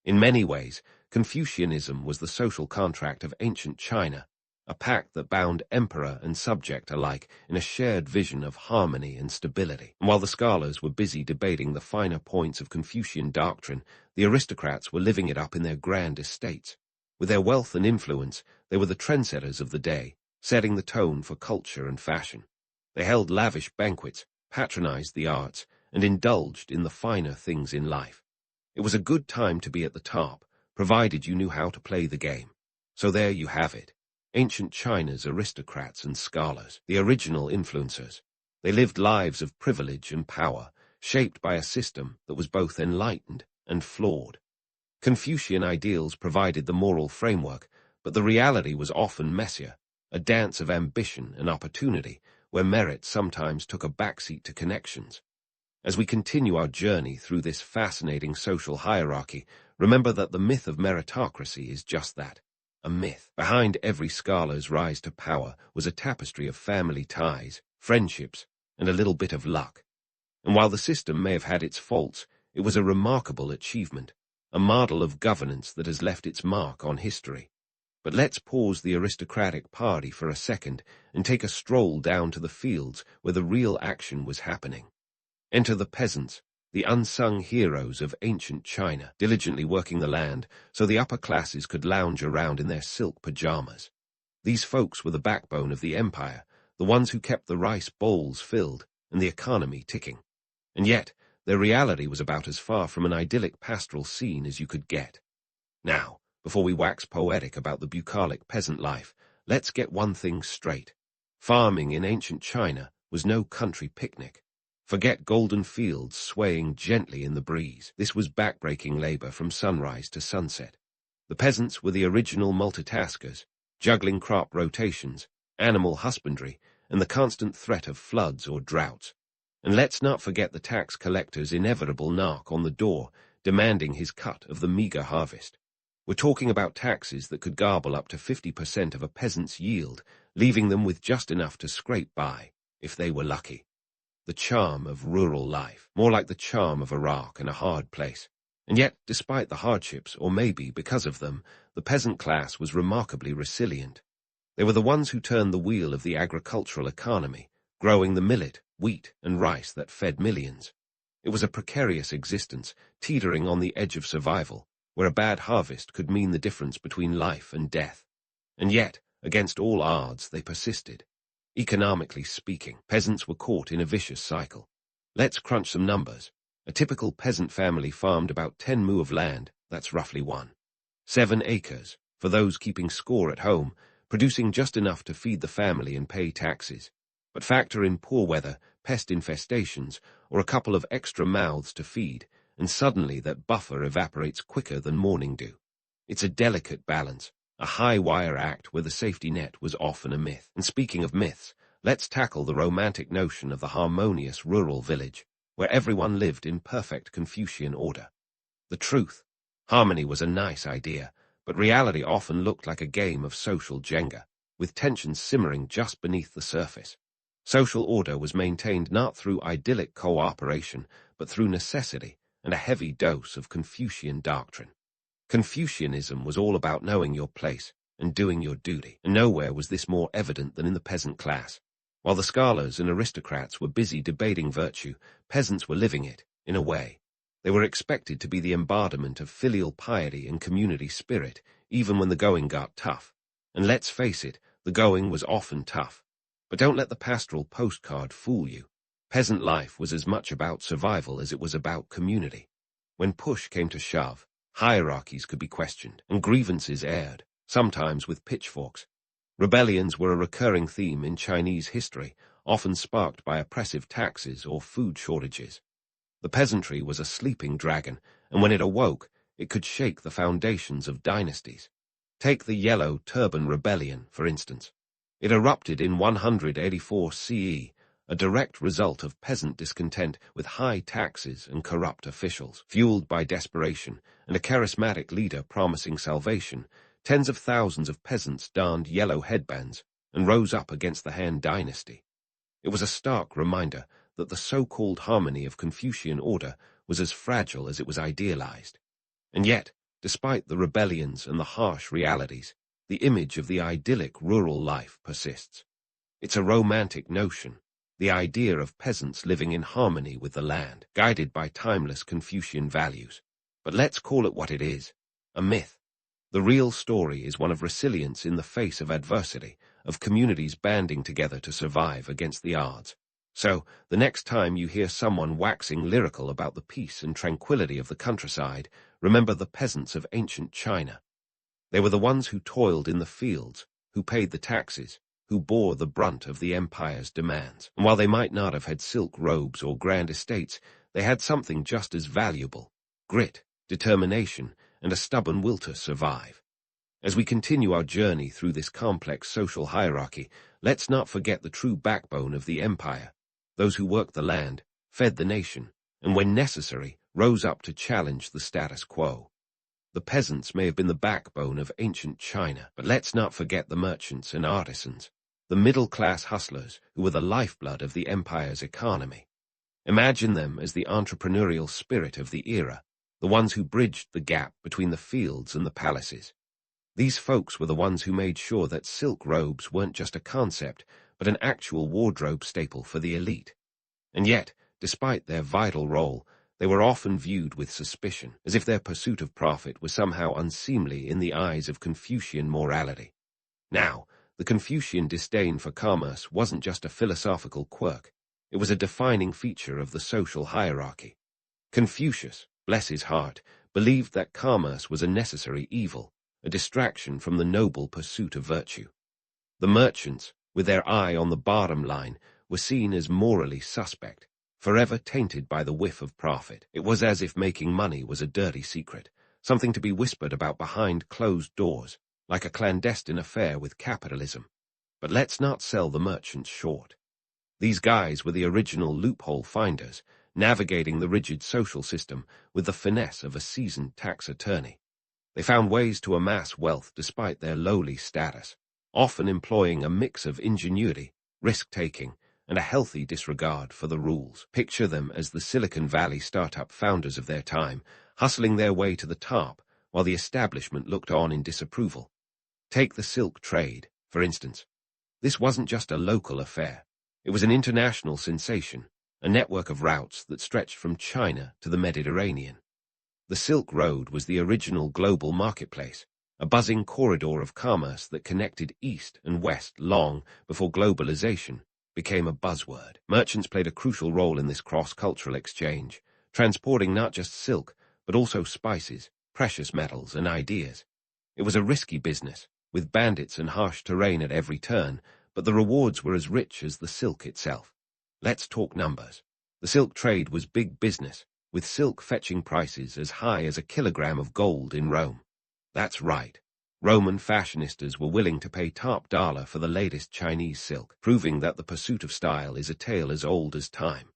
A: In many ways, Confucianism was the social contract of ancient China, a pact that bound emperor and subject alike in a shared vision of harmony and stability. And while the scholars were busy debating the finer points of Confucian doctrine, the aristocrats were living it up in their grand estates. With their wealth and influence, they were the trendsetters of the day, setting the tone for culture and fashion. They held lavish banquets, patronized the arts, and indulged in the finer things in life. It was a good time to be at the top, provided you knew how to play the game. So there you have it. Ancient China's aristocrats and scholars, the original influencers. They lived lives of privilege and power, shaped by a system that was both enlightened and flawed. Confucian ideals provided the moral framework, but the reality was often messier, a dance of ambition and opportunity, where merit sometimes took a backseat to connections. As we continue our journey through this fascinating social hierarchy, remember that the myth of meritocracy is just that, a myth. Behind every scholar's rise to power was a tapestry of family ties, friendships, and a little bit of luck. And while the system may have had its faults, it was a remarkable achievement, a model of governance that has left its mark on history. But let's pause the aristocratic party for a second and take a stroll down to the fields where the real action was happening. Enter the peasants, the unsung heroes of ancient China, diligently working the land so the upper classes could lounge around in their silk pajamas. These folks were the backbone of the empire, the ones who kept the rice bowls filled and the economy ticking. And yet, their reality was about as far from an idyllic pastoral scene as you could get. Now, before we wax poetic about the bucolic peasant life, let's get one thing straight. Farming in ancient China was no country picnic. Forget golden fields swaying gently in the breeze. This was backbreaking labor from sunrise to sunset. The peasants were the original multitaskers, juggling crop rotations, animal husbandry, and the constant threat of floods or droughts. And let's not forget the tax collector's inevitable knock on the door, demanding his cut of the meager harvest. We're talking about taxes that could garble up to 50% of a peasant's yield, leaving them with just enough to scrape by, if they were lucky. The charm of rural life, more like the charm of a rock in a hard place. And yet, despite the hardships, or maybe because of them, the peasant class was remarkably resilient. They were the ones who turned the wheel of the agricultural economy, growing the millet, wheat, and rice that fed millions. It was a precarious existence, teetering on the edge of survival, where a bad harvest could mean the difference between life and death. And yet, against all odds, they persisted. Economically speaking, peasants were caught in a vicious cycle. Let's crunch some numbers. A typical peasant family farmed about 10 mu of land, That's roughly 1.7 acres, for those keeping score at home, producing just enough to feed the family and pay taxes. But factor in poor weather, pest infestations, or a couple of extra mouths to feed, and suddenly that buffer evaporates quicker than morning dew. It's a delicate balance, a high-wire act where the safety net was often a myth. And speaking of myths, let's tackle the romantic notion of the harmonious rural village, where everyone lived in perfect Confucian order. The truth, harmony was a nice idea, but reality often looked like a game of social Jenga, with tensions simmering just beneath the surface. Social order was maintained not through idyllic cooperation, but through necessity and a heavy dose of Confucian doctrine. Confucianism was all about knowing your place and doing your duty, and nowhere was this more evident than in the peasant class. While the scholars and aristocrats were busy debating virtue, peasants were living it, in a way. They were expected to be the embodiment of filial piety and community spirit, even when the going got tough. And let's face it, the going was often tough. But don't let the pastoral postcard fool you. Peasant life was as much about survival as it was about community. When push came to shove, hierarchies could be questioned, and grievances aired, sometimes with pitchforks. Rebellions were a recurring theme in Chinese history, often sparked by oppressive taxes or food shortages. The peasantry was a sleeping dragon, and when it awoke, it could shake the foundations of dynasties. Take the Yellow Turban Rebellion, for instance. It erupted in 184 CE, a direct result of peasant discontent with high taxes and corrupt officials. Fueled by desperation and a charismatic leader promising salvation, tens of thousands of peasants donned yellow headbands and rose up against the Han dynasty. It was a stark reminder that the so-called harmony of Confucian order was as fragile as it was idealized. And yet, despite the rebellions and the harsh realities, the image of the idyllic rural life persists. It's a romantic notion, the idea of peasants living in harmony with the land, guided by timeless Confucian values. But let's call it what it is, a myth. The real story is one of resilience in the face of adversity, of communities banding together to survive against the odds. So, the next time you hear someone waxing lyrical about the peace and tranquility of the countryside, remember the peasants of ancient China. They were the ones who toiled in the fields, who paid the taxes, who bore the brunt of the empire's demands. And while they might not have had silk robes or grand estates, they had something just as valuable: grit, determination, and a stubborn will to survive. As we continue our journey through this complex social hierarchy, let's not forget the true backbone of the empire, those who worked the land, fed the nation, and when necessary, rose up to challenge the status quo. The peasants may have been the backbone of ancient China, but let's not forget the merchants and artisans, the middle-class hustlers who were the lifeblood of the empire's economy. Imagine them as the entrepreneurial spirit of the era, the ones who bridged the gap between the fields and the palaces. These folks were the ones who made sure that silk robes weren't just a concept, but an actual wardrobe staple for the elite. And yet, despite their vital role, they were often viewed with suspicion, as if their pursuit of profit was somehow unseemly in the eyes of Confucian morality. Now, the Confucian disdain for commerce wasn't just a philosophical quirk, it was a defining feature of the social hierarchy. Confucius, bless his heart, believed that commerce was a necessary evil, a distraction from the noble pursuit of virtue. The merchants, with their eye on the bottom line, were seen as morally suspect, forever tainted by the whiff of profit. It was as if making money was a dirty secret, something to be whispered about behind closed doors, like a clandestine affair with capitalism. But let's not sell the merchants short. These guys were the original loophole finders, navigating the rigid social system with the finesse of a seasoned tax attorney. They found ways to amass wealth despite their lowly status, often employing a mix of ingenuity, risk-taking, and a healthy disregard for the rules. Picture them as the Silicon Valley startup founders of their time, hustling their way to the top while the establishment looked on in disapproval. Take the silk trade, for instance. This wasn't just a local affair. It was an international sensation, a network of routes that stretched from China to the Mediterranean. The Silk Road was the original global marketplace, a buzzing corridor of commerce that connected East and West long before globalization became a buzzword. Merchants played a crucial role in this cross-cultural exchange, transporting not just silk, but also spices, precious metals, and ideas. It was a risky business, with bandits and harsh terrain at every turn, but the rewards were as rich as the silk itself. Let's talk numbers. The silk trade was big business, with silk fetching prices as high as a kilogram of gold in Rome. That's right. Roman fashionistas were willing to pay top dollar for the latest Chinese silk, proving that the pursuit of style is a tale as old as time.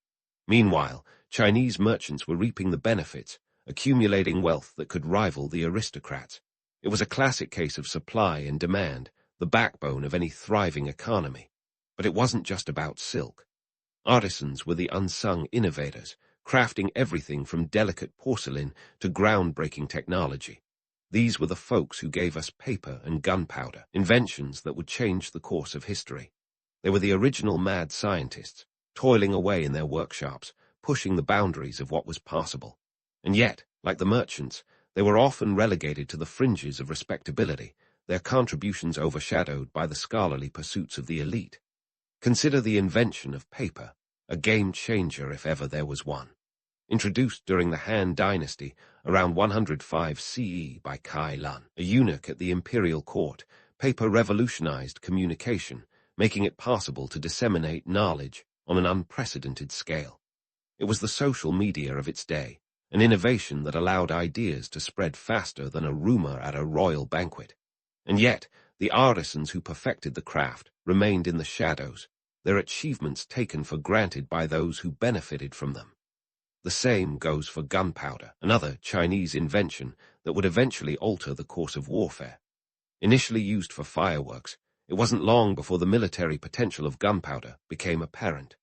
A: Meanwhile, Chinese merchants were reaping the benefits, accumulating wealth that could rival the aristocrats. It was a classic case of supply and demand, the backbone of any thriving economy. But it wasn't just about silk. Artisans were the unsung innovators, crafting everything from delicate porcelain to groundbreaking technology. These were the folks who gave us paper and gunpowder, inventions that would change the course of history. They were the original mad scientists, toiling away in their workshops, pushing the boundaries of what was possible. And yet, like the merchants, they were often relegated to the fringes of respectability, their contributions overshadowed by the scholarly pursuits of the elite. Consider the invention of paper, a game-changer if ever there was one. Introduced during the Han Dynasty around 105 CE by Kai Lun, a eunuch at the imperial court, paper revolutionized communication, making it possible to disseminate knowledge on an unprecedented scale. It was the social media of its day, an innovation that allowed ideas to spread faster than a rumor at a royal banquet. And yet, the artisans who perfected the craft remained in the shadows, their achievements taken for granted by those who benefited from them. The same goes for gunpowder, another Chinese invention that would eventually alter the course of warfare. Initially used for fireworks, it wasn't long before the military potential of gunpowder became apparent.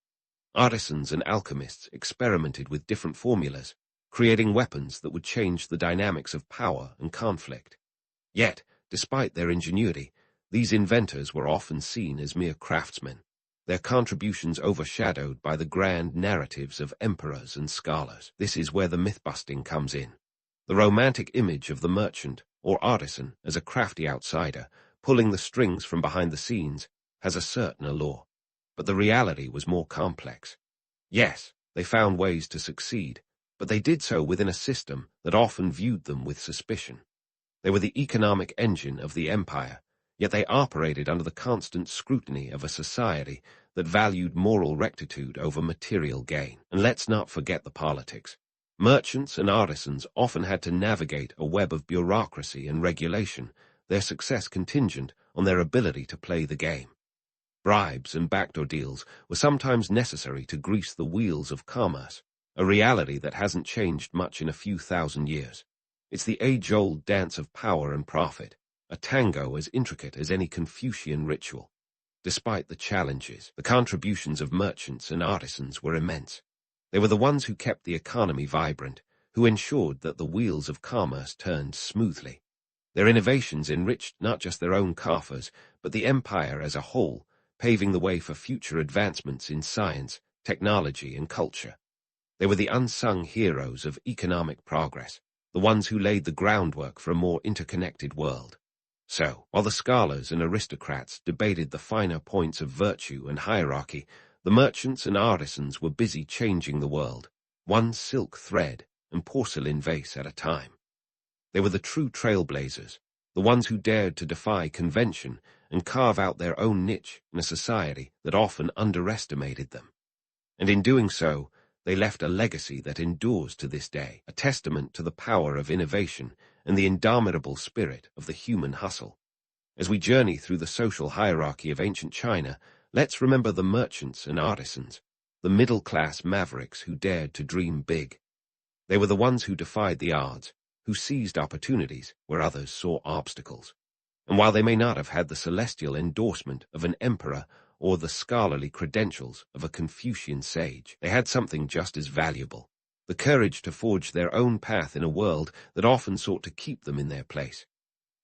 A: Artisans and alchemists experimented with different formulas, creating weapons that would change the dynamics of power and conflict. Yet, despite their ingenuity, these inventors were often seen as mere craftsmen, their contributions overshadowed by the grand narratives of emperors and scholars. This is where the myth-busting comes in. The romantic image of the merchant or artisan as a crafty outsider, pulling the strings from behind the scenes, has a certain allure. But the reality was more complex. Yes, they found ways to succeed, but they did so within a system that often viewed them with suspicion. They were the economic engine of the empire, yet they operated under the constant scrutiny of a society that valued moral rectitude over material gain. And let's not forget the politics. Merchants and artisans often had to navigate a web of bureaucracy and regulation, their success contingent on their ability to play the game. Bribes and backdoor deals were sometimes necessary to grease the wheels of commerce, a reality that hasn't changed much in a few thousand years. It's the age-old dance of power and profit, a tango as intricate as any Confucian ritual. Despite the challenges, the contributions of merchants and artisans were immense. They were the ones who kept the economy vibrant, who ensured that the wheels of commerce turned smoothly. Their innovations enriched not just their own coffers, but the empire as a whole, paving the way for future advancements in science, technology, and culture. They were the unsung heroes of economic progress, the ones who laid the groundwork for a more interconnected world. So, while the scholars and aristocrats debated the finer points of virtue and hierarchy, the merchants and artisans were busy changing the world, one silk thread and porcelain vase at a time. They were the true trailblazers, the ones who dared to defy convention and carve out their own niche in a society that often underestimated them. And in doing so, they left a legacy that endures to this day, a testament to the power of innovation and the indomitable spirit of the human hustle. As we journey through the social hierarchy of ancient China, let's remember the merchants and artisans, the middle-class mavericks who dared to dream big. They were the ones who defied the odds, who seized opportunities where others saw obstacles. And while they may not have had the celestial endorsement of an emperor or the scholarly credentials of a Confucian sage, they had something just as valuable: the courage to forge their own path in a world that often sought to keep them in their place.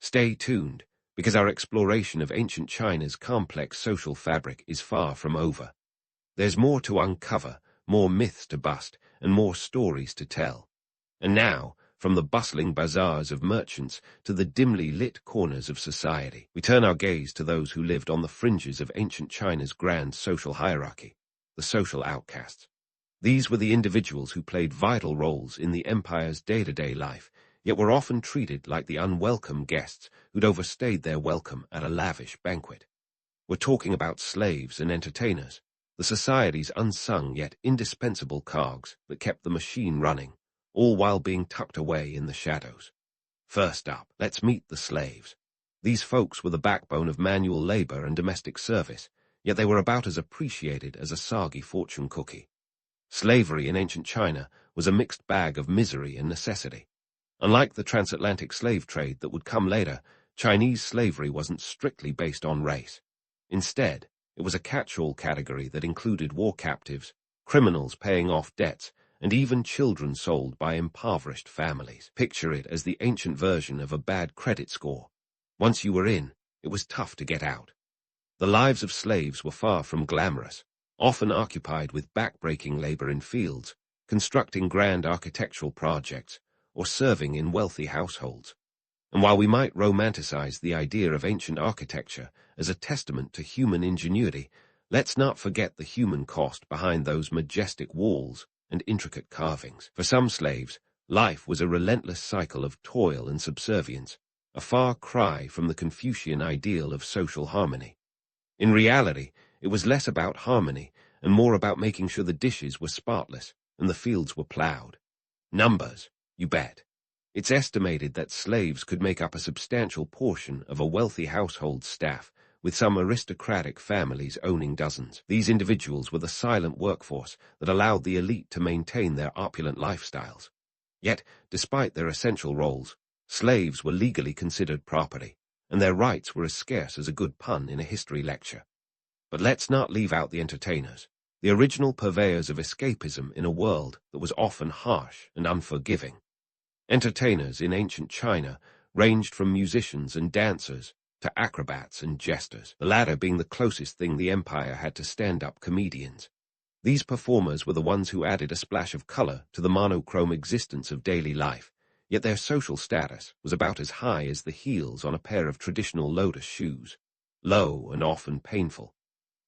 A: Stay tuned, because our exploration of ancient China's complex social fabric is far from over. There's more to uncover, more myths to bust, and more stories to tell. And now, from the bustling bazaars of merchants to the dimly lit corners of society, we turn our gaze to those who lived on the fringes of ancient China's grand social hierarchy, the social outcasts. These were the individuals who played vital roles in the empire's day-to-day life, yet were often treated like the unwelcome guests who'd overstayed their welcome at a lavish banquet. We're talking about slaves and entertainers, the society's unsung yet indispensable cogs that kept the machine running, all while being tucked away in the shadows. First up, let's meet the slaves. These folks were the backbone of manual labor and domestic service, yet they were about as appreciated as a soggy fortune cookie. Slavery in ancient China was a mixed bag of misery and necessity. Unlike the transatlantic slave trade that would come later, Chinese slavery wasn't strictly based on race. Instead, it was a catch-all category that included war captives, criminals paying off debts, and even children sold by impoverished families. Picture it as the ancient version of a bad credit score. Once you were in, it was tough to get out. The lives of slaves were far from glamorous, often occupied with back-breaking labor in fields, constructing grand architectural projects, or serving in wealthy households. And while we might romanticize the idea of ancient architecture as a testament to human ingenuity, let's not forget the human cost behind those majestic walls and intricate carvings. For some slaves, life was a relentless cycle of toil and subservience, a far cry from the Confucian ideal of social harmony. In reality, it was less about harmony and more about making sure the dishes were spotless and the fields were plowed. Numbers, you bet. It's estimated that slaves could make up a substantial portion of a wealthy household's staff, with some aristocratic families owning dozens. These individuals were the silent workforce that allowed the elite to maintain their opulent lifestyles. Yet, despite their essential roles, slaves were legally considered property, and their rights were as scarce as a good pun in a history lecture. But let's not leave out the entertainers, the original purveyors of escapism in a world that was often harsh and unforgiving. Entertainers in ancient China ranged from musicians and dancers to acrobats and jesters, the latter being the closest thing the empire had to stand-up comedians. These performers were the ones who added a splash of color to the monochrome existence of daily life, yet their social status was about as high as the heels on a pair of traditional lotus shoes, low and often painful.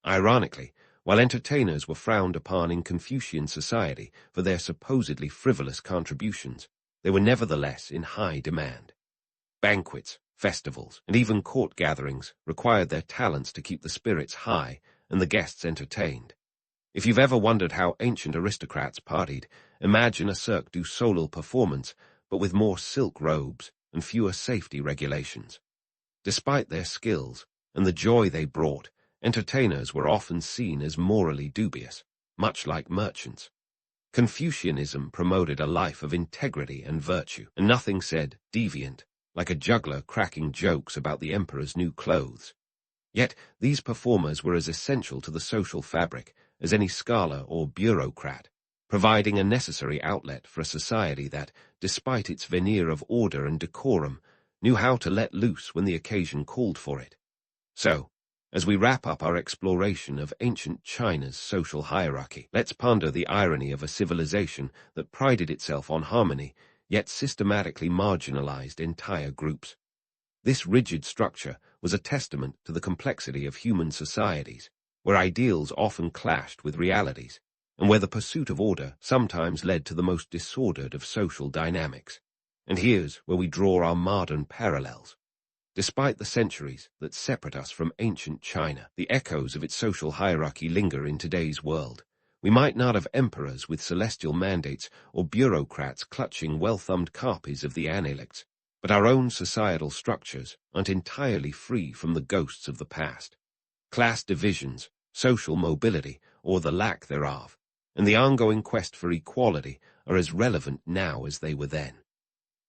A: Ironically, while entertainers were frowned upon in Confucian society for their supposedly frivolous contributions, they were nevertheless in high demand. Banquets, festivals, and even court gatherings required their talents to keep the spirits high and the guests entertained. If you've ever wondered how ancient aristocrats partied, imagine a Cirque du Soleil performance, but with more silk robes and fewer safety regulations. Despite their skills and the joy they brought, entertainers were often seen as morally dubious, much like merchants. Confucianism promoted a life of integrity and virtue, and nothing said deviant, like a juggler cracking jokes about the emperor's new clothes. Yet these performers were as essential to the social fabric as any scholar or bureaucrat, providing a necessary outlet for a society that, despite its veneer of order and decorum, knew how to let loose when the occasion called for it. So, as we wrap up our exploration of ancient China's social hierarchy, let's ponder the irony of a civilization that prided itself on harmony, yet systematically marginalized entire groups. This rigid structure was a testament to the complexity of human societies, where ideals often clashed with realities, and where the pursuit of order sometimes led to the most disordered of social dynamics. And here's where we draw our modern parallels. Despite the centuries that separate us from ancient China, the echoes of its social hierarchy linger in today's world. We might not have emperors with celestial mandates or bureaucrats clutching well-thumbed copies of the Analects, but our own societal structures aren't entirely free from the ghosts of the past. Class divisions, social mobility, or the lack thereof, and the ongoing quest for equality are as relevant now as they were then.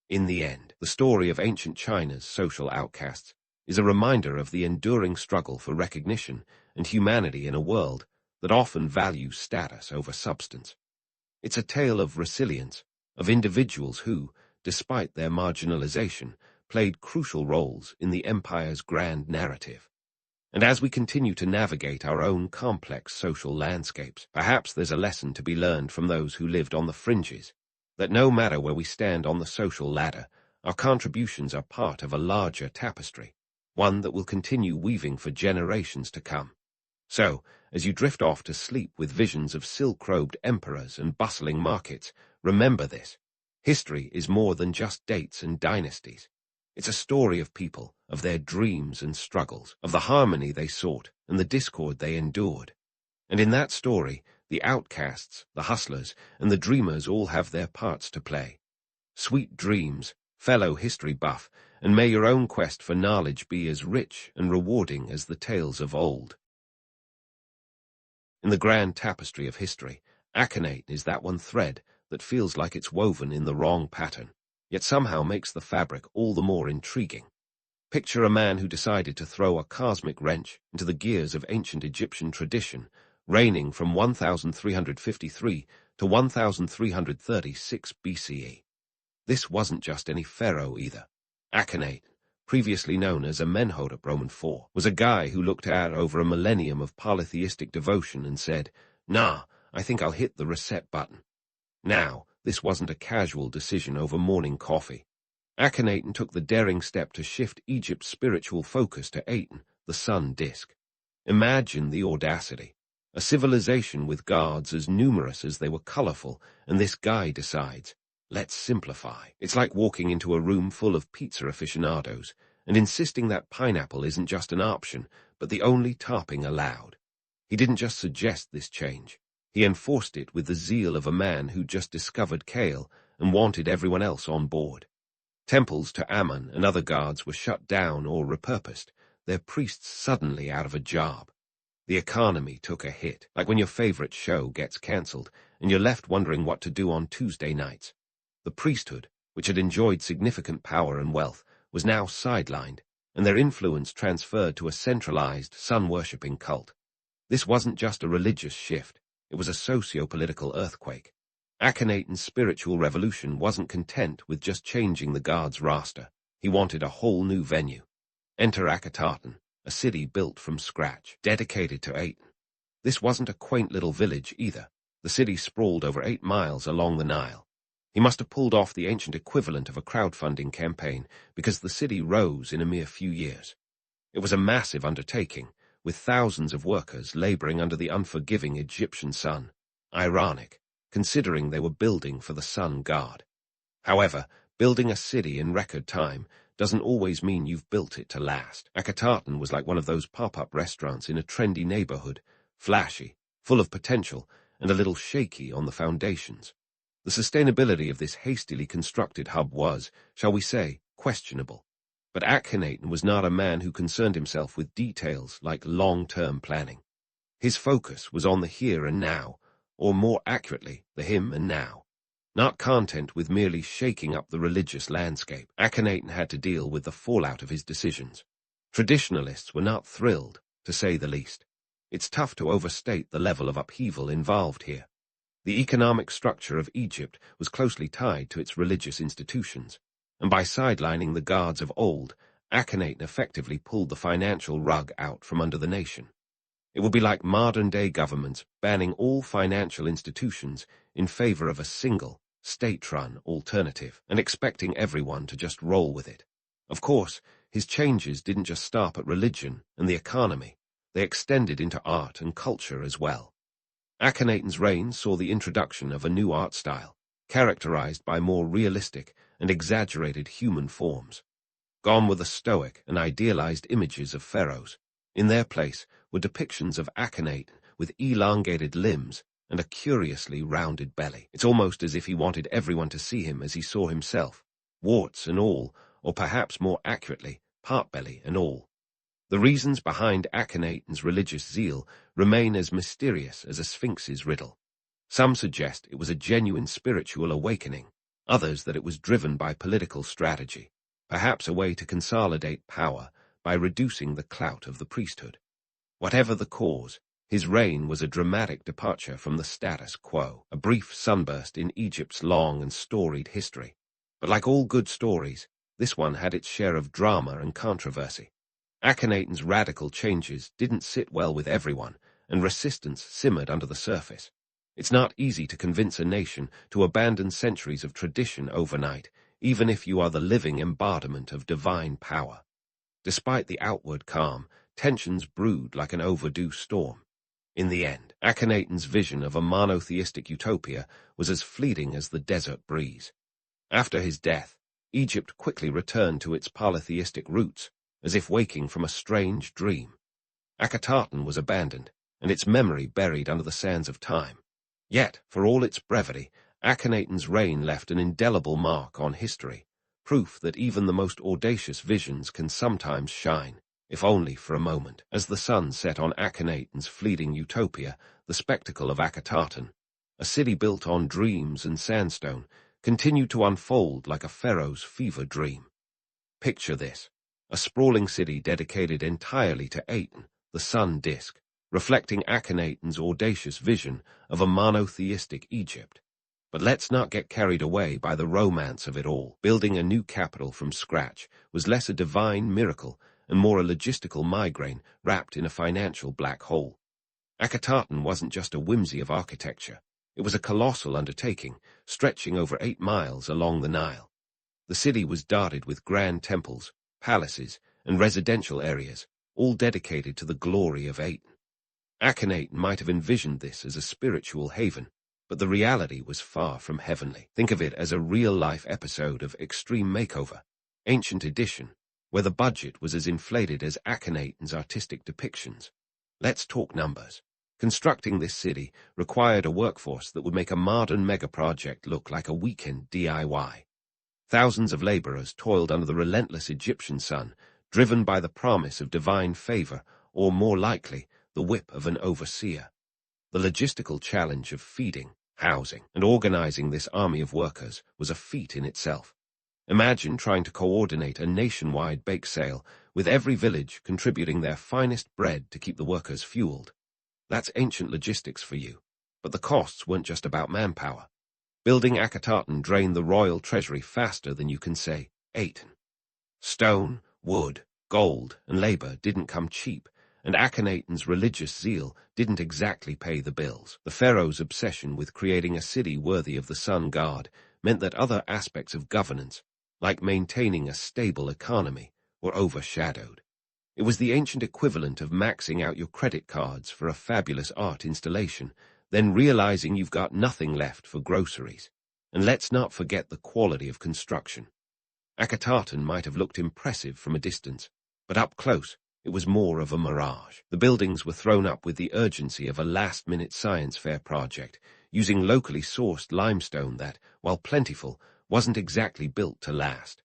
A: In the end, the story of ancient China's social outcasts is a reminder of the enduring struggle for recognition and humanity in a world that often values status over substance. It's a tale of resilience, of individuals who, despite their marginalization, played crucial roles in the empire's grand narrative. And as we continue to navigate our own complex social landscapes, perhaps there's a lesson to be learned from those who lived on the fringes, that no matter where we stand on the social ladder, our contributions are part of a larger tapestry, one that will continue weaving for generations to come. So, as you drift off to sleep with visions of silk-robed emperors and bustling markets, remember this. History is more than just dates and dynasties. It's a story of people, of their dreams and struggles, of the harmony they sought and the discord they endured. And in that story, the outcasts, the hustlers, and the dreamers all have their parts to play. Sweet dreams, fellow history buff, and may your own quest for knowledge be as rich and rewarding as the tales of old. In the grand tapestry of history, Akhenaten is that one thread that feels like it's woven in the wrong pattern, yet somehow makes the fabric all the more intriguing. Picture a man who decided to throw a cosmic wrench into the gears of ancient Egyptian tradition, reigning from 1353 to 1336 BCE. This wasn't just any pharaoh either. Akhenaten, previously known as Amenhotep IV, was a guy who looked out over a millennium of polytheistic devotion and said, "Nah, I think I'll hit the reset button." Now, this wasn't a casual decision over morning coffee. Akhenaten took the daring step to shift Egypt's spiritual focus to Aten, the sun disk. Imagine the audacity. A civilization with gods as numerous as they were colorful, and this guy decides, let's simplify. It's like walking into a room full of pizza aficionados and insisting that pineapple isn't just an option, but the only topping allowed. He didn't just suggest this change. He enforced it with the zeal of a man who just discovered kale and wanted everyone else on board. Temples to Ammon and other gods were shut down or repurposed, their priests suddenly out of a job. The economy took a hit, like when your favorite show gets cancelled and you're left wondering what to do on Tuesday nights. The priesthood, which had enjoyed significant power and wealth, was now sidelined, and their influence transferred to a centralized, sun-worshipping cult. This wasn't just a religious shift, it was a socio-political earthquake. Akhenaten's spiritual revolution wasn't content with just changing the gods' roster. He wanted a whole new venue. Enter Akhenaten, a city built from scratch, dedicated to Aten. This wasn't a quaint little village either. The city sprawled over 8 miles along the Nile. He must have pulled off the ancient equivalent of a crowdfunding campaign because the city rose in a mere few years. It was a massive undertaking, with thousands of workers laboring under the unforgiving Egyptian sun. Ironic, considering they were building for the sun god. However, building a city in record time doesn't always mean you've built it to last. Akhenaten was like one of those pop-up restaurants in a trendy neighborhood, flashy, full of potential, and a little shaky on the foundations. The sustainability of this hastily constructed hub was, shall we say, questionable. But Akhenaten was not a man who concerned himself with details like long-term planning. His focus was on the here and now, or more accurately, the him and now. Not content with merely shaking up the religious landscape, Akhenaten had to deal with the fallout of his decisions. Traditionalists were not thrilled, to say the least. It's tough to overstate the level of upheaval involved here. The economic structure of Egypt was closely tied to its religious institutions, and by sidelining the gods of old, Akhenaten effectively pulled the financial rug out from under the nation. It would be like modern-day governments banning all financial institutions in favor of a single, state-run alternative and expecting everyone to just roll with it. Of course, his changes didn't just stop at religion and the economy. They extended into art and culture as well. Akhenaten's reign saw the introduction of a new art style, characterized by more realistic and exaggerated human forms. Gone were the stoic and idealized images of pharaohs. In their place were depictions of Akhenaten with elongated limbs and a curiously rounded belly. It's almost as if he wanted everyone to see him as he saw himself, warts and all, or perhaps more accurately, potbelly and all. The reasons behind Akhenaten's religious zeal remain as mysterious as a sphinx's riddle. Some suggest it was a genuine spiritual awakening, others that it was driven by political strategy, perhaps a way to consolidate power by reducing the clout of the priesthood. Whatever the cause, his reign was a dramatic departure from the status quo, a brief sunburst in Egypt's long and storied history. But like all good stories, this one had its share of drama and controversy. Akhenaten's radical changes didn't sit well with everyone, and resistance simmered under the surface. It's not easy to convince a nation to abandon centuries of tradition overnight, even if you are the living embodiment of divine power. Despite the outward calm, tensions brewed like an overdue storm. In the end, Akhenaten's vision of a monotheistic utopia was as fleeting as the desert breeze. After his death, Egypt quickly returned to its polytheistic roots, as if waking from a strange dream. Akhenaten was abandoned, and its memory buried under the sands of time. Yet, for all its brevity, Akhenaten's reign left an indelible mark on history, proof that even the most audacious visions can sometimes shine, if only for a moment. As the sun set on Akhenaten's fleeting utopia, the spectacle of Akhenaten, a city built on dreams and sandstone, continued to unfold like a pharaoh's fever dream. Picture this: a sprawling city dedicated entirely to Aten, the sun disk, reflecting Akhenaten's audacious vision of a monotheistic Egypt. But let's not get carried away by the romance of it all. Building a new capital from scratch was less a divine miracle and more a logistical migraine wrapped in a financial black hole. Akhenaten wasn't just a whimsy of architecture. It was a colossal undertaking, stretching over 8 miles along the Nile. The city was dotted with grand temples, palaces, and residential areas, all dedicated to the glory of Aten. Akhenaten might have envisioned this as a spiritual haven, but the reality was far from heavenly. Think of it as a real-life episode of Extreme Makeover, Ancient Edition, where the budget was as inflated as Akhenaten's artistic depictions. Let's talk numbers. Constructing this city required a workforce that would make a modern mega-project look like a weekend DIY. Thousands of laborers toiled under the relentless Egyptian sun, driven by the promise of divine favor, or more likely, the whip of an overseer. The logistical challenge of feeding, housing, and organizing this army of workers was a feat in itself. Imagine trying to coordinate a nationwide bake sale, with every village contributing their finest bread to keep the workers fueled. That's ancient logistics for you. But the costs weren't just about manpower. Building Akhenaten drained the royal treasury faster than you can say Aten. Stone, wood, gold, and labor didn't come cheap, and Akhenaten's religious zeal didn't exactly pay the bills. The pharaoh's obsession with creating a city worthy of the sun god meant that other aspects of governance, like maintaining a stable economy, were overshadowed. It was the ancient equivalent of maxing out your credit cards for a fabulous art installation, then realizing you've got nothing left for groceries. And let's not forget the quality of construction. Akhenaten might have looked impressive from a distance, but up close, it was more of a mirage. The buildings were thrown up with the urgency of a last-minute science fair project, using locally sourced limestone that, while plentiful, wasn't exactly built to last.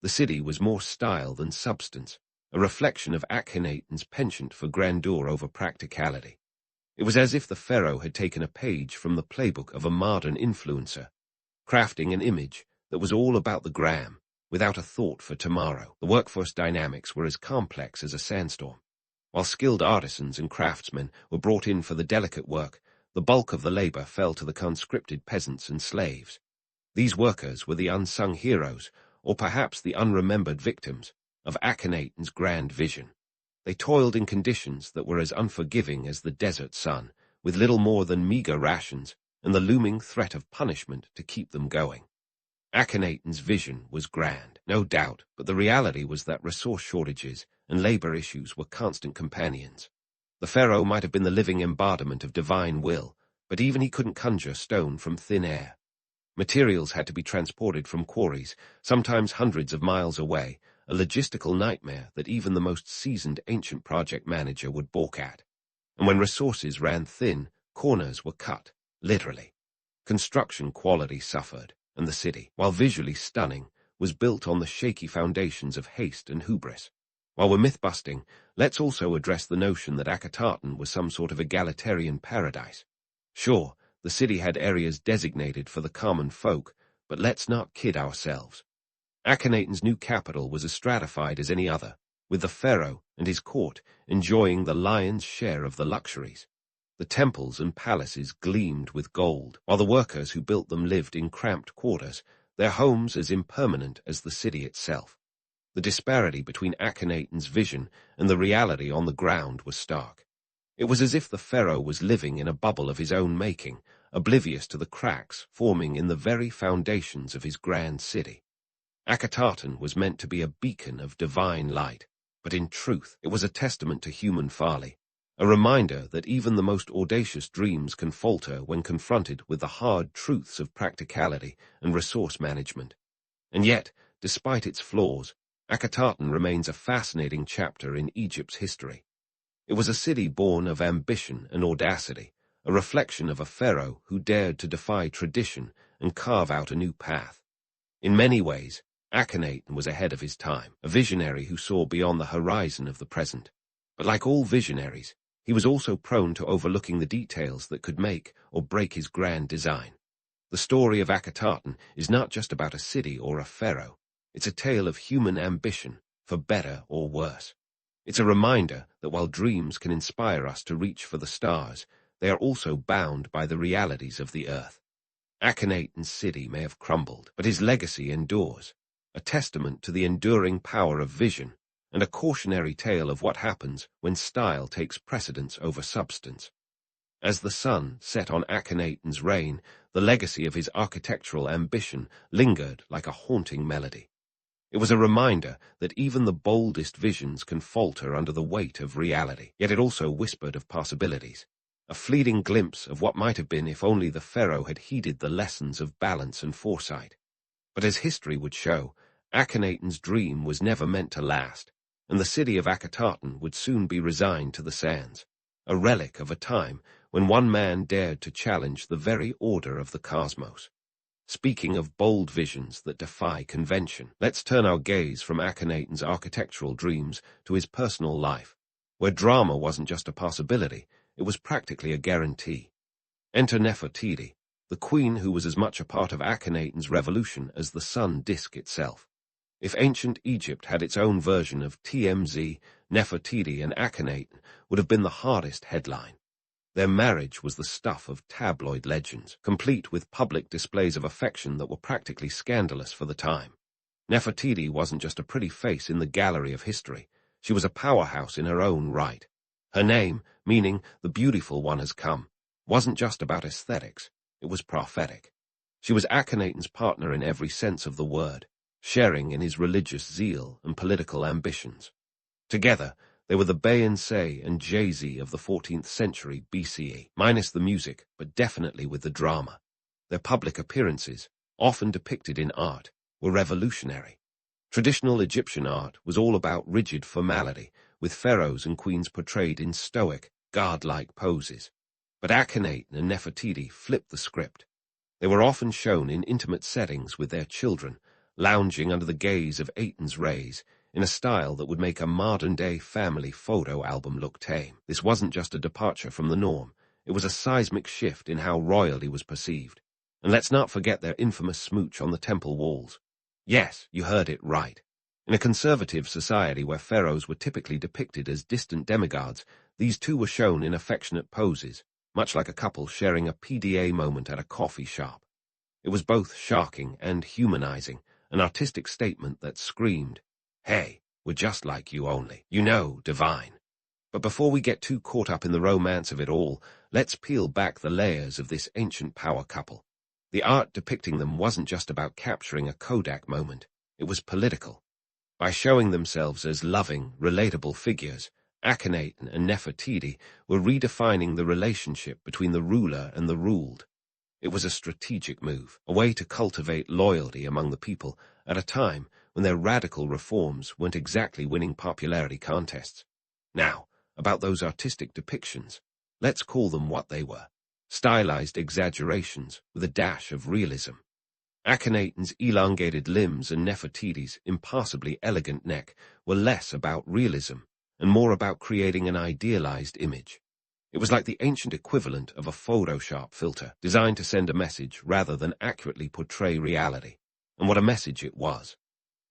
A: The city was more style than substance, a reflection of Akhenaten's penchant for grandeur over practicality. It was as if the pharaoh had taken a page from the playbook of a modern influencer, crafting an image that was all about the gram, without a thought for tomorrow. The workforce dynamics were as complex as a sandstorm. While skilled artisans and craftsmen were brought in for the delicate work, the bulk of the labor fell to the conscripted peasants and slaves. These workers were the unsung heroes, or perhaps the unremembered victims, of Akhenaten's grand vision. They toiled in conditions that were as unforgiving as the desert sun, with little more than meager rations and the looming threat of punishment to keep them going. Akhenaten's vision was grand, no doubt, but the reality was that resource shortages and labor issues were constant companions. The pharaoh might have been the living embodiment of divine will, but even he couldn't conjure stone from thin air. Materials had to be transported from quarries, sometimes hundreds of miles away, a logistical nightmare that even the most seasoned ancient project manager would balk at. And when resources ran thin, corners were cut, literally. Construction quality suffered, and the city, while visually stunning, was built on the shaky foundations of haste and hubris. While we're myth-busting, let's also address the notion that Akhenaten was some sort of egalitarian paradise. Sure, the city had areas designated for the common folk, but let's not kid ourselves. Akhenaten's new capital was as stratified as any other, with the pharaoh and his court enjoying the lion's share of the luxuries. The temples and palaces gleamed with gold, while the workers who built them lived in cramped quarters, their homes as impermanent as the city itself. The disparity between Akhenaten's vision and the reality on the ground was stark. It was as if the pharaoh was living in a bubble of his own making, oblivious to the cracks forming in the very foundations of his grand city. Akhenaten was meant to be a beacon of divine light, but in truth it was a testament to human folly, a reminder that even the most audacious dreams can falter when confronted with the hard truths of practicality and resource management. And yet, despite its flaws, Akhenaten remains a fascinating chapter in Egypt's history. It was a city born of ambition and audacity, a reflection of a pharaoh who dared to defy tradition and carve out a new path. In many ways, Akhenaten was ahead of his time, a visionary who saw beyond the horizon of the present. But like all visionaries, he was also prone to overlooking the details that could make or break his grand design. The story of Akhenaten is not just about a city or a pharaoh. It's a tale of human ambition, for better or worse. It's a reminder that while dreams can inspire us to reach for the stars, they are also bound by the realities of the earth. Akhenaten's city may have crumbled, but his legacy endures, a testament to the enduring power of vision and a cautionary tale of what happens when style takes precedence over substance. As the sun set on Akhenaten's reign, the legacy of his architectural ambition lingered like a haunting melody. It was a reminder that even the boldest visions can falter under the weight of reality, yet it also whispered of possibilities, a fleeting glimpse of what might have been if only the pharaoh had heeded the lessons of balance and foresight. But as history would show, Akhenaten's dream was never meant to last, and the city of Akhenaten would soon be resigned to the sands, a relic of a time when one man dared to challenge the very order of the cosmos. Speaking of bold visions that defy convention, let's turn our gaze from Akhenaten's architectural dreams to his personal life, where drama wasn't just a possibility, it was practically a guarantee. Enter Nefertiti, the queen who was as much a part of Akhenaten's revolution as the sun disk itself. If ancient Egypt had its own version of TMZ, Nefertiti and Akhenaten would have been the hardest headline. Their marriage was the stuff of tabloid legends, complete with public displays of affection that were practically scandalous for the time. Nefertiti wasn't just a pretty face in the gallery of history. She was a powerhouse in her own right. Her name, meaning the beautiful one has come, wasn't just about aesthetics. It was prophetic. She was Akhenaten's partner in every sense of the word, sharing in his religious zeal and political ambitions. Together, they were the Beyoncé and Jay-Z of the 14th century BCE, minus the music, but definitely with the drama. Their public appearances, often depicted in art, were revolutionary. Traditional Egyptian art was all about rigid formality, with pharaohs and queens portrayed in stoic, godlike poses. But Akhenaten and Nefertiti flipped the script. They were often shown in intimate settings with their children, lounging under the gaze of Aten's rays, in a style that would make a modern-day family photo album look tame. This wasn't just a departure from the norm. It was a seismic shift in how royalty was perceived. And let's not forget their infamous smooch on the temple walls. Yes, you heard it right. In a conservative society where pharaohs were typically depicted as distant demigods, these two were shown in affectionate poses, much like a couple sharing a PDA moment at a coffee shop. It was both shocking and humanizing, an artistic statement that screamed, "Hey, we're just like you only, divine." But before we get too caught up in the romance of it all, let's peel back the layers of this ancient power couple. The art depicting them wasn't just about capturing a Kodak moment, it was political. By showing themselves as loving, relatable figures, Akhenaten and Nefertiti were redefining the relationship between the ruler and the ruled. It was a strategic move, a way to cultivate loyalty among the people at a time when their radical reforms weren't exactly winning popularity contests. Now, about those artistic depictions, let's call them what they were: stylized exaggerations with a dash of realism. Akhenaten's elongated limbs and Nefertiti's impassably elegant neck were less about realism and more about creating an idealized image. It was like the ancient equivalent of a Photoshop filter, designed to send a message rather than accurately portray reality. And what a message it was.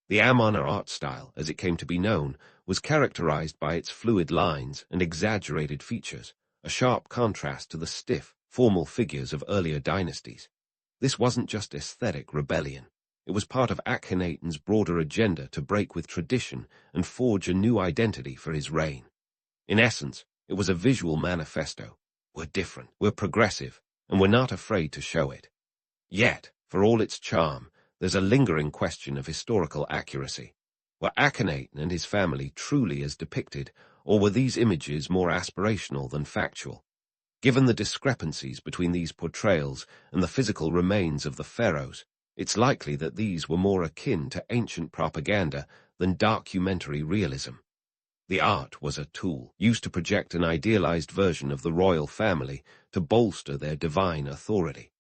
A: The Amarna art style, as it came to be known, was characterized by its fluid lines and exaggerated features, a sharp contrast to the stiff, formal figures of earlier dynasties. This wasn't just aesthetic rebellion. It was part of Akhenaten's broader agenda to break with tradition and forge a new identity for his reign. In essence, it was a visual manifesto. We're different, we're progressive, and we're not afraid to show it. Yet, for all its charm, there's a lingering question of historical accuracy. Were Akhenaten and his family truly as depicted, or were these images more aspirational than factual? Given the discrepancies between these portrayals and the physical remains of the pharaohs, it's likely that these were more akin to ancient propaganda than documentary realism. The art was a tool, used to project an idealized version of the royal family to bolster their divine authority.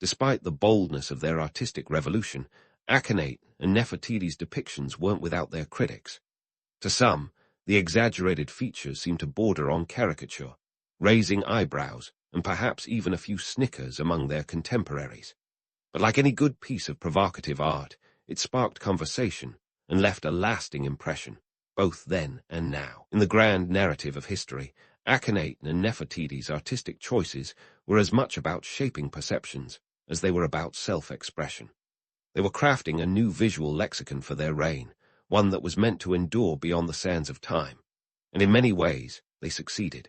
A: Despite the boldness of their artistic revolution, Akhenaten and Nefertiti's depictions weren't without their critics. To some, the exaggerated features seemed to border on caricature, raising eyebrows and perhaps even a few snickers among their contemporaries. But like any good piece of provocative art, it sparked conversation and left a lasting impression, both then and now. In the grand narrative of history, Akhenaten and Nefertiti's artistic choices were as much about shaping perceptions as they were about self-expression. They were crafting a new visual lexicon for their reign, one that was meant to endure beyond the sands of time, and in many ways they succeeded.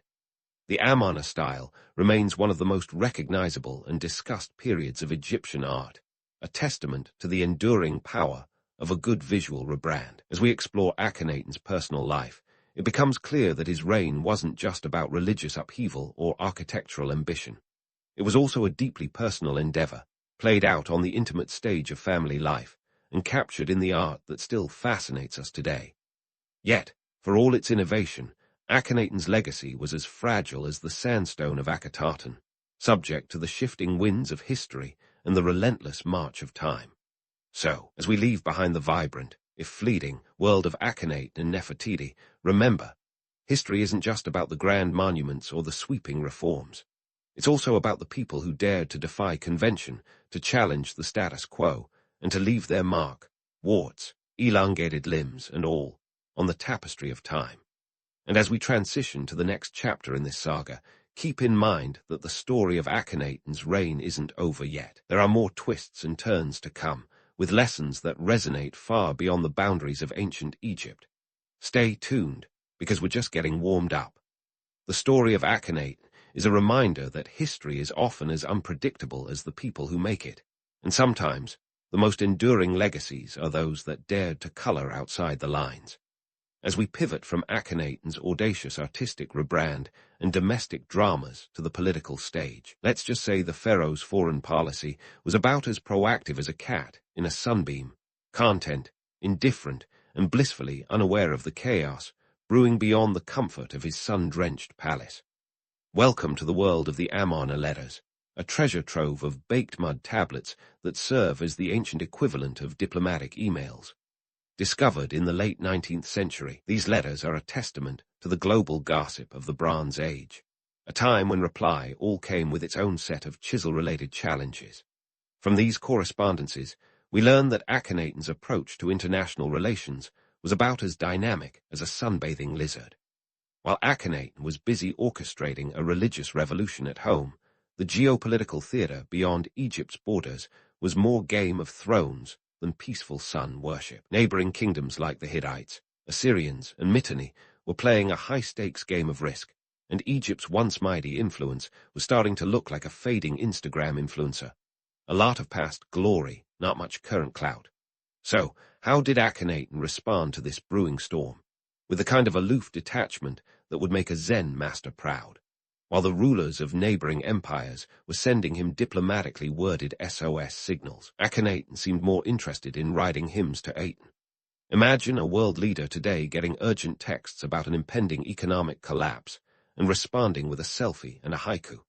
A: The Amarna style remains one of the most recognizable and discussed periods of Egyptian art, a testament to the enduring power of a good visual rebrand. As we explore Akhenaten's personal life, it becomes clear that his reign wasn't just about religious upheaval or architectural ambition. It was also a deeply personal endeavor, played out on the intimate stage of family life, and captured in the art that still fascinates us today. Yet, for all its innovation, Akhenaten's legacy was as fragile as the sandstone of Akhenaten, subject to the shifting winds of history and the relentless march of time. So, as we leave behind the vibrant, if fleeting, world of Akhenaten and Nefertiti, remember, history isn't just about the grand monuments or the sweeping reforms. It's also about the people who dared to defy convention, to challenge the status quo, and to leave their mark, warts, elongated limbs, and all, on the tapestry of time. And as we transition to the next chapter in this saga, keep in mind that the story of Akhenaten's reign isn't over yet. There are more twists and turns to come, with lessons that resonate far beyond the boundaries of ancient Egypt. Stay tuned, because we're just getting warmed up. The story of Akhenaten is a reminder that history is often as unpredictable as the people who make it, and sometimes the most enduring legacies are those that dared to color outside the lines. As we pivot from Akhenaten's audacious artistic rebrand and domestic dramas to the political stage, let's just say the pharaoh's foreign policy was about as proactive as a cat in a sunbeam, content, indifferent, and blissfully unaware of the chaos brewing beyond the comfort of his sun-drenched palace. Welcome to the world of the Amarna letters, a treasure trove of baked mud tablets that serve as the ancient equivalent of diplomatic emails. Discovered in the late 19th century, these letters are a testament to the global gossip of the Bronze Age, a time when reply all came with its own set of chisel-related challenges. From these correspondences, we learn that Akhenaten's approach to international relations was about as dynamic as a sunbathing lizard. While Akhenaten was busy orchestrating a religious revolution at home, the geopolitical theater beyond Egypt's borders was more Game of Thrones than peaceful sun worship. Neighboring kingdoms like the Hittites, Assyrians, and Mitanni were playing a high-stakes game of risk, and Egypt's once mighty influence was starting to look like a fading Instagram influencer. A lot of past glory, not much current clout. So, how did Akhenaten respond to this brewing storm? With the kind of aloof detachment that would make a Zen master proud, while the rulers of neighboring empires were sending him diplomatically worded SOS signals. Akhenaten seemed more interested in writing hymns to Aten. Imagine a world leader today getting urgent texts about an impending economic collapse and responding with a selfie and a haiku.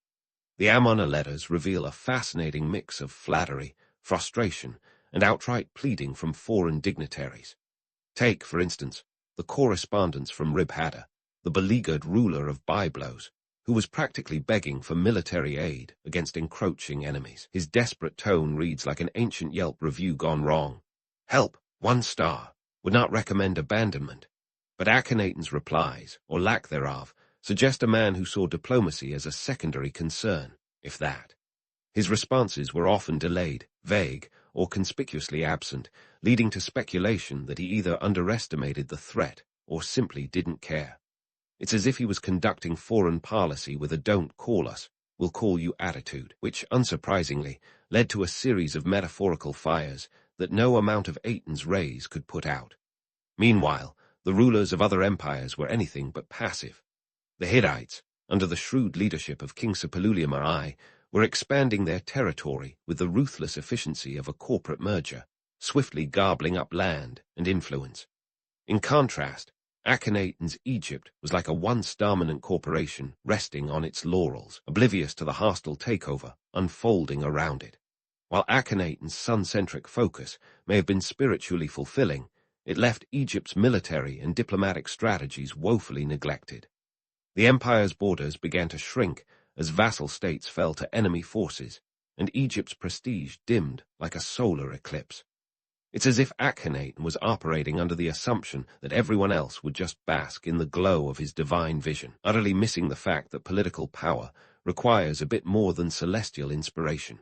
A: The Amarna letters reveal a fascinating mix of flattery, frustration, and outright pleading from foreign dignitaries. Take, for instance, the correspondence from Ribhada, the beleaguered ruler of Byblos, who was practically begging for military aid against encroaching enemies. His desperate tone reads like an ancient Yelp review gone wrong. Help, 1 star, would not recommend abandonment. But Akhenaten's replies, or lack thereof, suggest a man who saw diplomacy as a secondary concern, if that. His responses were often delayed, vague, or conspicuously absent, leading to speculation that he either underestimated the threat or simply didn't care. It's as if he was conducting foreign policy with a "don't call us, we'll call you" attitude, which, unsurprisingly, led to a series of metaphorical fires that no amount of Aten's rays could put out. Meanwhile, The rulers of other empires were anything but passive. The Hittites, under the shrewd leadership of King Sepululiuma I, were expanding their territory with the ruthless efficiency of a corporate merger, swiftly garbling up land and influence. In contrast, Akhenaten's Egypt was like a once-dominant corporation resting on its laurels, oblivious to the hostile takeover unfolding around it. While Akhenaten's sun-centric focus may have been spiritually fulfilling, it left Egypt's military and diplomatic strategies woefully neglected. The empire's borders began to shrink as vassal states fell to enemy forces, and Egypt's prestige dimmed like a solar eclipse. It's as if Akhenaten was operating under the assumption that everyone else would just bask in the glow of his divine vision, utterly missing the fact that political power requires a bit more than celestial inspiration.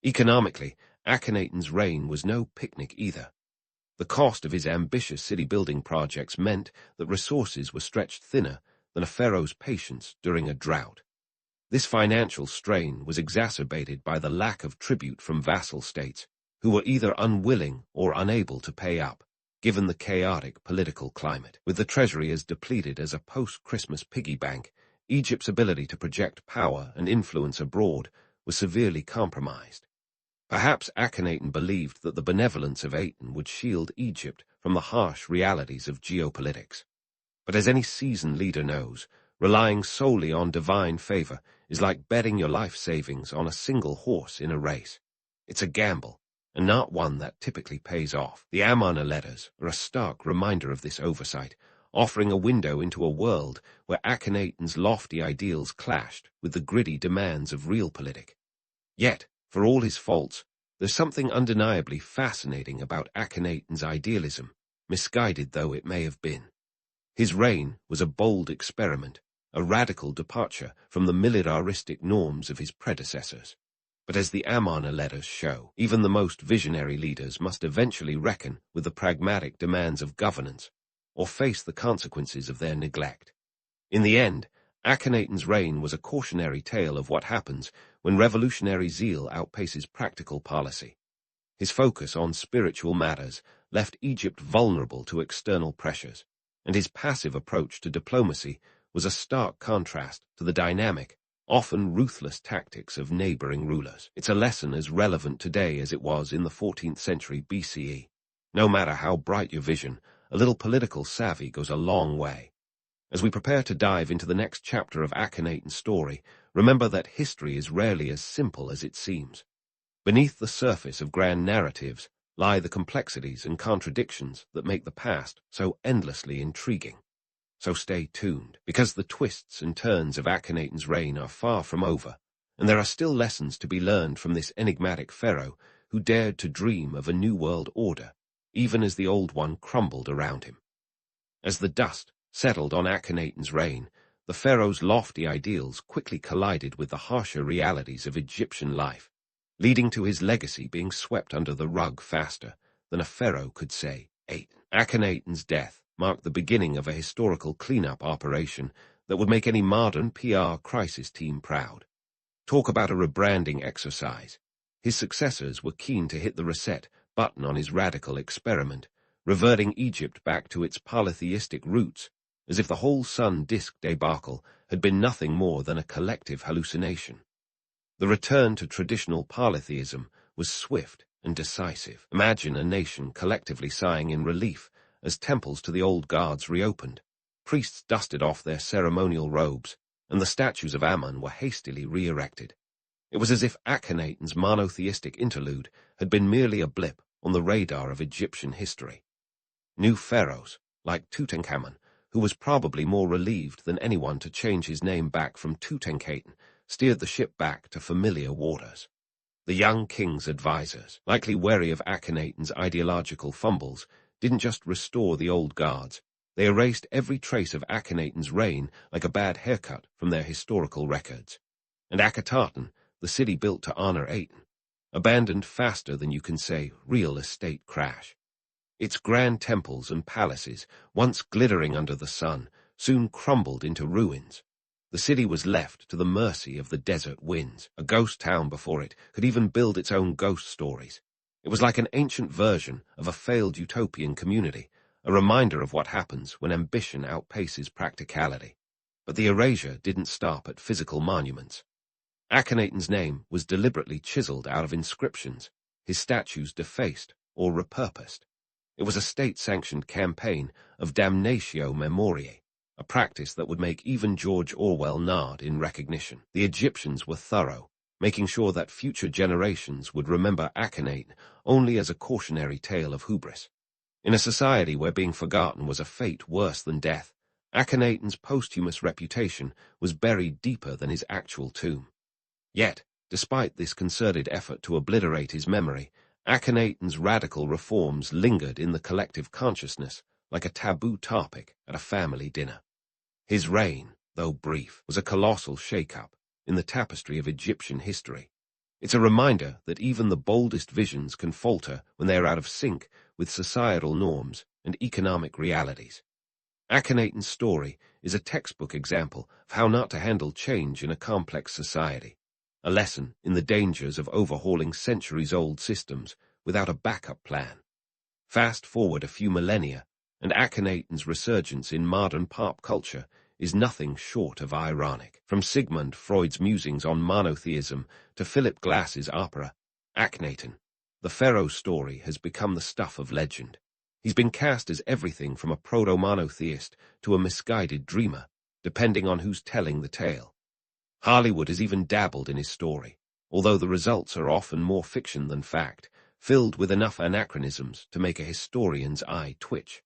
A: Economically, Akhenaten's reign was no picnic either. The cost of his ambitious city-building projects meant that resources were stretched thinner than a pharaoh's patience during a drought. This financial strain was exacerbated by the lack of tribute from vassal states, who were either unwilling or unable to pay up, given the chaotic political climate. With the treasury as depleted as a post-Christmas piggy bank, Egypt's ability to project power and influence abroad was severely compromised. Perhaps Akhenaten believed that the benevolence of Aten would shield Egypt from the harsh realities of geopolitics. But as any seasoned leader knows, relying solely on divine favor is like betting your life savings on a single horse in a race. It's a gamble, and not one that typically pays off. The Amarna letters are a stark reminder of this oversight, offering a window into a world where Akhenaten's lofty ideals clashed with the gritty demands of realpolitik. Yet, for all his faults, there's something undeniably fascinating about Akhenaten's idealism, misguided though it may have been. His reign was a bold experiment, a radical departure from the militaristic norms of his predecessors. But as the Amarna letters show, even the most visionary leaders must eventually reckon with the pragmatic demands of governance, or face the consequences of their neglect. In the end, Akhenaten's reign was a cautionary tale of what happens when revolutionary zeal outpaces practical policy. His focus on spiritual matters left Egypt vulnerable to external pressures, and his passive approach to diplomacy was a stark contrast to the dynamic, often ruthless tactics of neighboring rulers. It's a lesson as relevant today as it was in the 14th century BCE. No matter how bright your vision, a little political savvy goes a long way. As we prepare to dive into the next chapter of Akhenaten's story, remember that history is rarely as simple as it seems. Beneath the surface of grand narratives lie the complexities and contradictions that make the past so endlessly intriguing. So stay tuned, because the twists and turns of Akhenaten's reign are far from over, and there are still lessons to be learned from this enigmatic pharaoh who dared to dream of a new world order, even as the old one crumbled around him. As the dust settled on Akhenaten's reign, the pharaoh's lofty ideals quickly collided with the harsher realities of Egyptian life, leading to his legacy being swept under the rug faster than a pharaoh could say, "Eight." Akhenaten's death marked the beginning of a historical cleanup operation that would make any modern PR crisis team proud. Talk about a rebranding exercise. His successors were keen to hit the reset button on his radical experiment, reverting Egypt back to its polytheistic roots, as if the whole sun disk debacle had been nothing more than a collective hallucination. The return to traditional polytheism was swift and decisive. Imagine a nation collectively sighing in relief as temples to the old gods reopened, priests dusted off their ceremonial robes, and the statues of Ammon were hastily re-erected. It was as if Akhenaten's monotheistic interlude had been merely a blip on the radar of Egyptian history. New pharaohs, like Tutankhamun, who was probably more relieved than anyone to change his name back from Tutankhaten, steered the ship back to familiar waters. The young king's advisors, likely wary of Akhenaten's ideological fumbles, didn't just restore the old guards, they erased every trace of Akhenaten's reign like a bad haircut from their historical records. And Akhenaten, the city built to honor Aten, abandoned faster than you can say real estate crash. Its grand temples and palaces, once glittering under the sun, soon crumbled into ruins. The city was left to the mercy of the desert winds. A ghost town before it could even build its own ghost stories. It was like an ancient version of a failed utopian community, a reminder of what happens when ambition outpaces practicality. But the erasure didn't stop at physical monuments. Akhenaten's name was deliberately chiseled out of inscriptions, his statues defaced or repurposed. It was a state-sanctioned campaign of damnatio memoriae, a practice that would make even George Orwell nod in recognition. The Egyptians were thorough, making sure that future generations would remember Akhenaten only as a cautionary tale of hubris. In a society where being forgotten was a fate worse than death, Akhenaten's posthumous reputation was buried deeper than his actual tomb. Yet, despite this concerted effort to obliterate his memory, Akhenaten's radical reforms lingered in the collective consciousness like a taboo topic at a family dinner. His reign, though brief, was a colossal shake-up in the tapestry of Egyptian history. It's a reminder that even the boldest visions can falter when they are out of sync with societal norms and economic realities. Akhenaten's story is a textbook example of how not to handle change in a complex society, a lesson in the dangers of overhauling centuries-old systems without a backup plan. Fast forward a few millennia, and Akhenaten's resurgence in modern pop culture is nothing short of ironic. From Sigmund Freud's musings on monotheism to Philip Glass's opera, Akhenaten, the pharaoh's story has become the stuff of legend. He's been cast as everything from a proto-monotheist to a misguided dreamer, depending on who's telling the tale. Hollywood has even dabbled in his story, although the results are often more fiction than fact, filled with enough anachronisms to make a historian's eye twitch.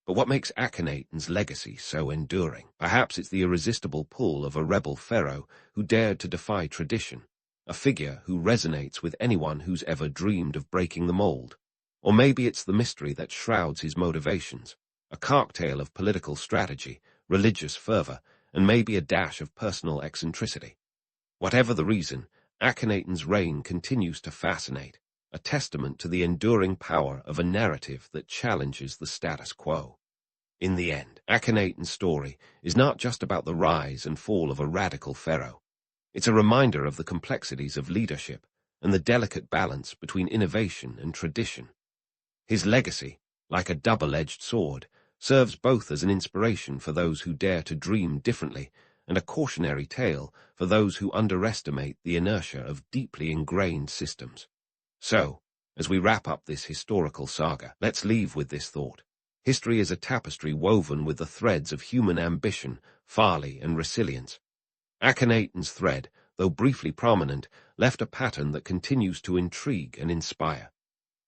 A: But what makes Akhenaten's legacy so enduring? Perhaps it's the irresistible pull of a rebel pharaoh who dared to defy tradition, a figure who resonates with anyone who's ever dreamed of breaking the mold. Or maybe it's the mystery that shrouds his motivations, a cocktail of political strategy, religious fervor, and maybe a dash of personal eccentricity. Whatever the reason, Akhenaten's reign continues to fascinate, a testament to the enduring power of a narrative that challenges the status quo. In the end, Akhenaten's story is not just about the rise and fall of a radical pharaoh. It's a reminder of the complexities of leadership and the delicate balance between innovation and tradition. His legacy, like a double-edged sword, serves both as an inspiration for those who dare to dream differently and a cautionary tale for those who underestimate the inertia of deeply ingrained systems. So, as we wrap up this historical saga, let's leave with this thought. History is a tapestry woven with the threads of human ambition, folly, and resilience. Akhenaten's thread, though briefly prominent, left a pattern that continues to intrigue and inspire.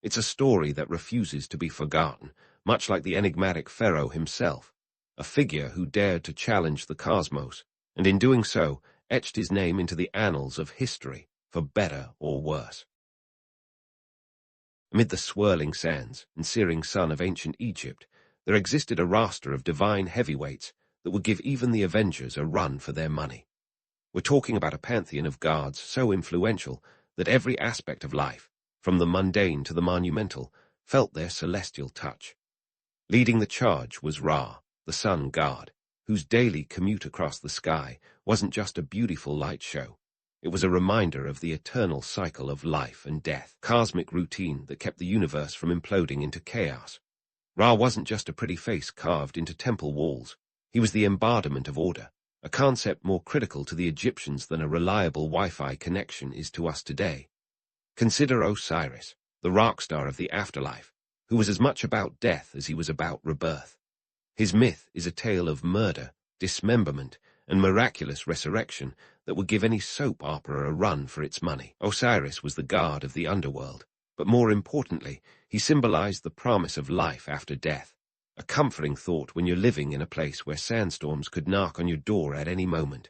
A: It's a story that refuses to be forgotten, much like the enigmatic pharaoh himself, a figure who dared to challenge the cosmos, and in doing so, etched his name into the annals of history, for better or worse. Amid the swirling sands and searing sun of ancient Egypt, there existed a roster of divine heavyweights that would give even the Avengers a run for their money. We're talking about a pantheon of gods so influential that every aspect of life, from the mundane to the monumental, felt their celestial touch. Leading the charge was Ra, the sun god, whose daily commute across the sky wasn't just a beautiful light show. It was a reminder of the eternal cycle of life and death, cosmic routine that kept the universe from imploding into chaos. Ra wasn't just a pretty face carved into temple walls. He was the embodiment of order, a concept more critical to the Egyptians than a reliable Wi-Fi connection is to us today. Consider Osiris, the rock star of the afterlife, who was as much about death as he was about rebirth. His myth is a tale of murder, dismemberment, and miraculous resurrection that would give any soap opera a run for its money. Osiris was the god of the underworld, but more importantly, he symbolized the promise of life after death, a comforting thought when you're living in a place where sandstorms could knock on your door at any moment.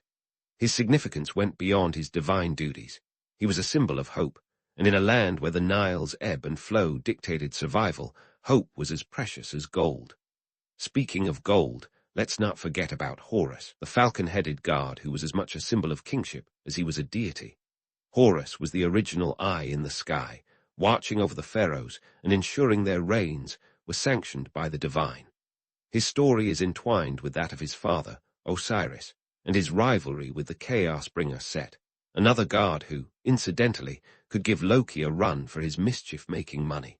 A: His significance went beyond his divine duties. He was a symbol of hope, and in a land where the Nile's ebb and flow dictated survival, hope was as precious as gold. Speaking of gold, let's not forget about Horus, the falcon-headed god who was as much a symbol of kingship as he was a deity. Horus was the original eye in the sky, watching over the pharaohs and ensuring their reigns were sanctioned by the divine. His story is entwined with that of his father, Osiris, and his rivalry with the chaos-bringer Set, another god who, incidentally, could give Loki a run for his mischief-making money.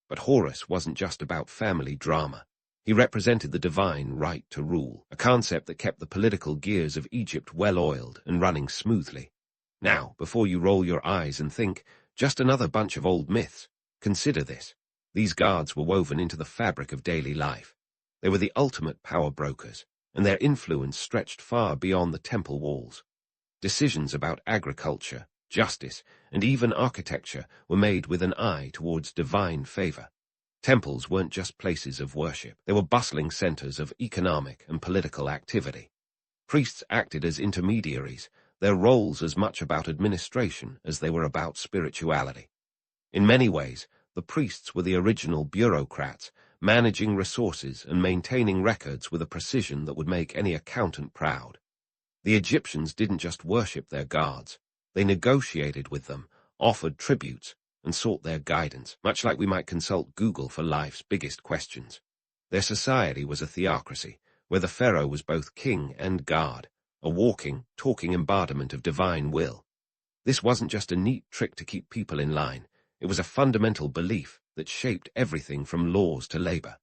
A: But Horus wasn't just about family drama. He represented the divine right to rule, a concept that kept the political gears of Egypt well-oiled and running smoothly. Now, before you roll your eyes and think, just another bunch of old myths, consider this. These guards were woven into the fabric of daily life. They were the ultimate power brokers, and their influence stretched far beyond the temple walls. Decisions about agriculture, justice, and even architecture were made with an eye towards divine favor. Temples weren't just places of worship. They were bustling centers of economic and political activity. Priests acted as intermediaries, their roles as much about administration as they were about spirituality. In many ways, the priests were the original bureaucrats, managing resources and maintaining records with a precision that would make any accountant proud. The Egyptians didn't just worship their gods. They negotiated with them, offered tributes, and sought their guidance, much like we might consult Google for life's biggest questions. Their society was a theocracy, where the pharaoh was both king and god, a walking, talking embodiment of divine will. This wasn't just a neat trick to keep people in line. It was a fundamental belief that shaped everything from laws to labor.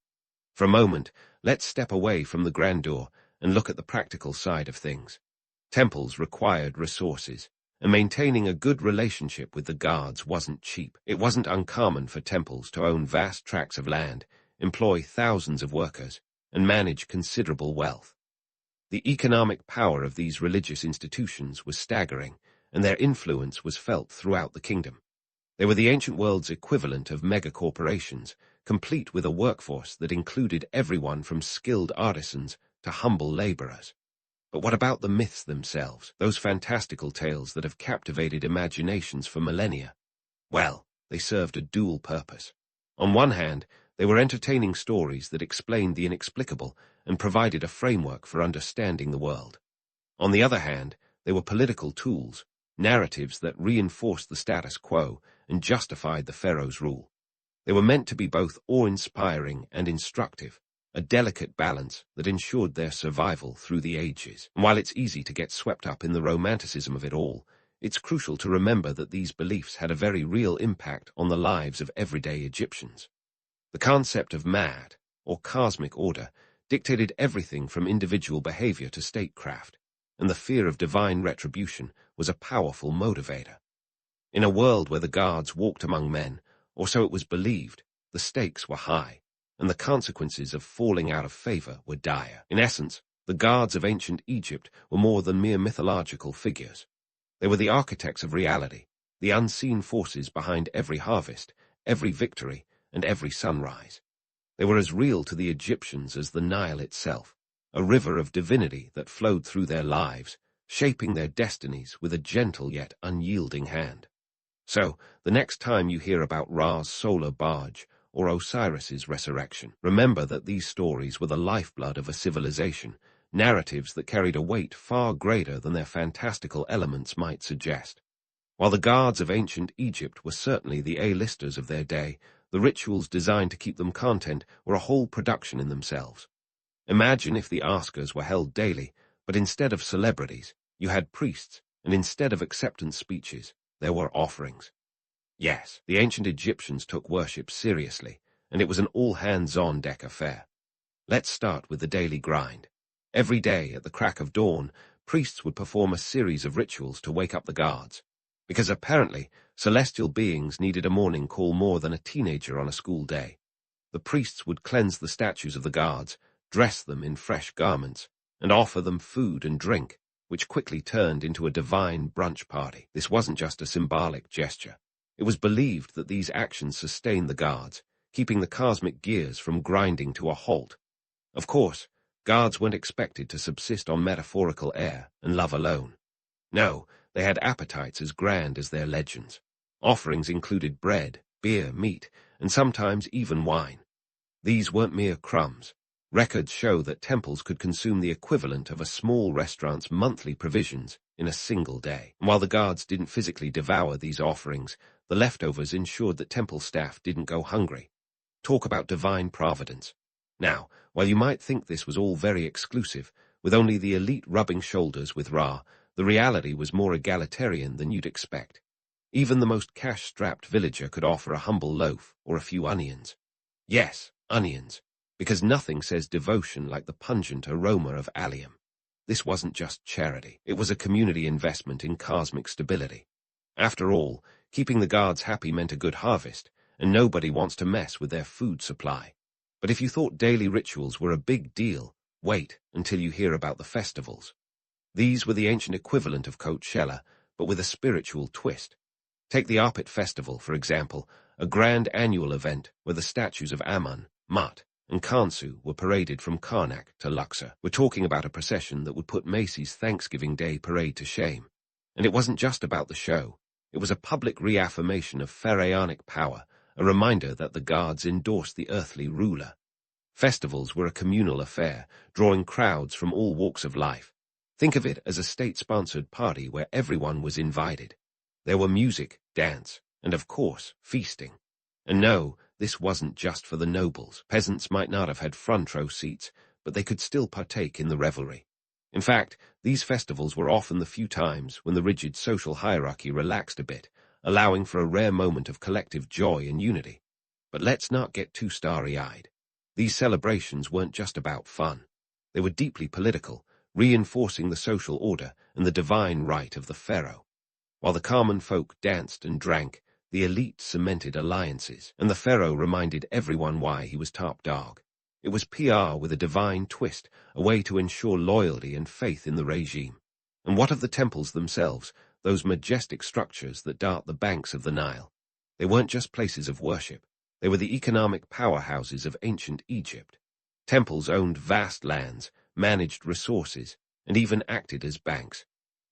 A: For a moment, let's step away from the grandeur and look at the practical side of things. Temples required resources, and maintaining a good relationship with the guards wasn't cheap. It wasn't uncommon for temples to own vast tracts of land, employ thousands of workers, and manage considerable wealth. The economic power of these religious institutions was staggering, and their influence was felt throughout the kingdom. They were the ancient world's equivalent of mega-corporations, complete with a workforce that included everyone from skilled artisans to humble laborers. But what about the myths themselves, those fantastical tales that have captivated imaginations for millennia? Well, they served a dual purpose. On one hand, they were entertaining stories that explained the inexplicable and provided a framework for understanding the world. On the other hand, they were political tools, narratives that reinforced the status quo and justified the pharaoh's rule. They were meant to be both awe-inspiring and instructive, a delicate balance that ensured their survival through the ages. And while it's easy to get swept up in the romanticism of it all, it's crucial to remember that these beliefs had a very real impact on the lives of everyday Egyptians. The concept of mad, or cosmic order, dictated everything from individual behavior to statecraft, and the fear of divine retribution was a powerful motivator. In a world where the gods walked among men, or so it was believed, the stakes were high, and the consequences of falling out of favor were dire. In essence, the gods of ancient Egypt were more than mere mythological figures. They were the architects of reality, the unseen forces behind every harvest, every victory, and every sunrise. They were as real to the Egyptians as the Nile itself, a river of divinity that flowed through their lives, shaping their destinies with a gentle yet unyielding hand. So, the next time you hear about Ra's solar barge or Osiris's resurrection, remember that these stories were the lifeblood of a civilization, narratives that carried a weight far greater than their fantastical elements might suggest. While the gods of ancient Egypt were certainly the A-listers of their day, the rituals designed to keep them content were a whole production in themselves. Imagine if the askers were held daily, but instead of celebrities, you had priests, and instead of acceptance speeches, there were offerings. Yes, the ancient Egyptians took worship seriously, and it was an all-hands-on-deck affair. Let's start with the daily grind. Every day, at the crack of dawn, priests would perform a series of rituals to wake up the gods, because apparently celestial beings needed a morning call more than a teenager on a school day. The priests would cleanse the statues of the gods, dress them in fresh garments, and offer them food and drink, which quickly turned into a divine brunch party. This wasn't just a symbolic gesture. It was believed that these actions sustained the gods, keeping the cosmic gears from grinding to a halt. Of course, gods weren't expected to subsist on metaphorical air and love alone. No, they had appetites as grand as their legends. Offerings included bread, beer, meat, and sometimes even wine. These weren't mere crumbs. Records show that temples could consume the equivalent of a small restaurant's monthly provisions in a single day. And while the guards didn't physically devour these offerings, the leftovers ensured that temple staff didn't go hungry. Talk about divine providence. Now, while you might think this was all very exclusive, with only the elite rubbing shoulders with Ra, the reality was more egalitarian than you'd expect. Even the most cash-strapped villager could offer a humble loaf or a few onions. Yes, onions. because nothing says devotion like the pungent aroma of allium. This wasn't just charity. It was a community investment in cosmic stability. After all, keeping the gods happy meant a good harvest, and nobody wants to mess with their food supply. But if you thought daily rituals were a big deal, wait until you hear about the festivals. These were the ancient equivalent of Coachella, but with a spiritual twist. Take the Arpit Festival, for example, a grand annual event where the statues of Ammon, Mut, and Khonsu were paraded from Karnak to Luxor. We're talking about a procession that would put Macy's Thanksgiving Day parade to shame. And it wasn't just about the show. It was a public reaffirmation of pharaonic power, a reminder that the gods endorsed the earthly ruler. Festivals were a communal affair, drawing crowds from all walks of life. Think of it as a state-sponsored party where everyone was invited. There were music, dance, and of course, feasting. And no, this wasn't just for the nobles. Peasants might not have had front-row seats, but they could still partake in the revelry. In fact, these festivals were often the few times when the rigid social hierarchy relaxed a bit, allowing for a rare moment of collective joy and unity. But let's not get too starry-eyed. These celebrations weren't just about fun. They were deeply political, reinforcing the social order and the divine right of the pharaoh. While the common folk danced and drank, the elite cemented alliances, and the pharaoh reminded everyone why he was top dog. It was PR with a divine twist, a way to ensure loyalty and faith in the regime. And what of the temples themselves, those majestic structures that dart the banks of the Nile? They weren't just places of worship. They were the economic powerhouses of ancient Egypt. Temples owned vast lands, managed resources, and even acted as banks.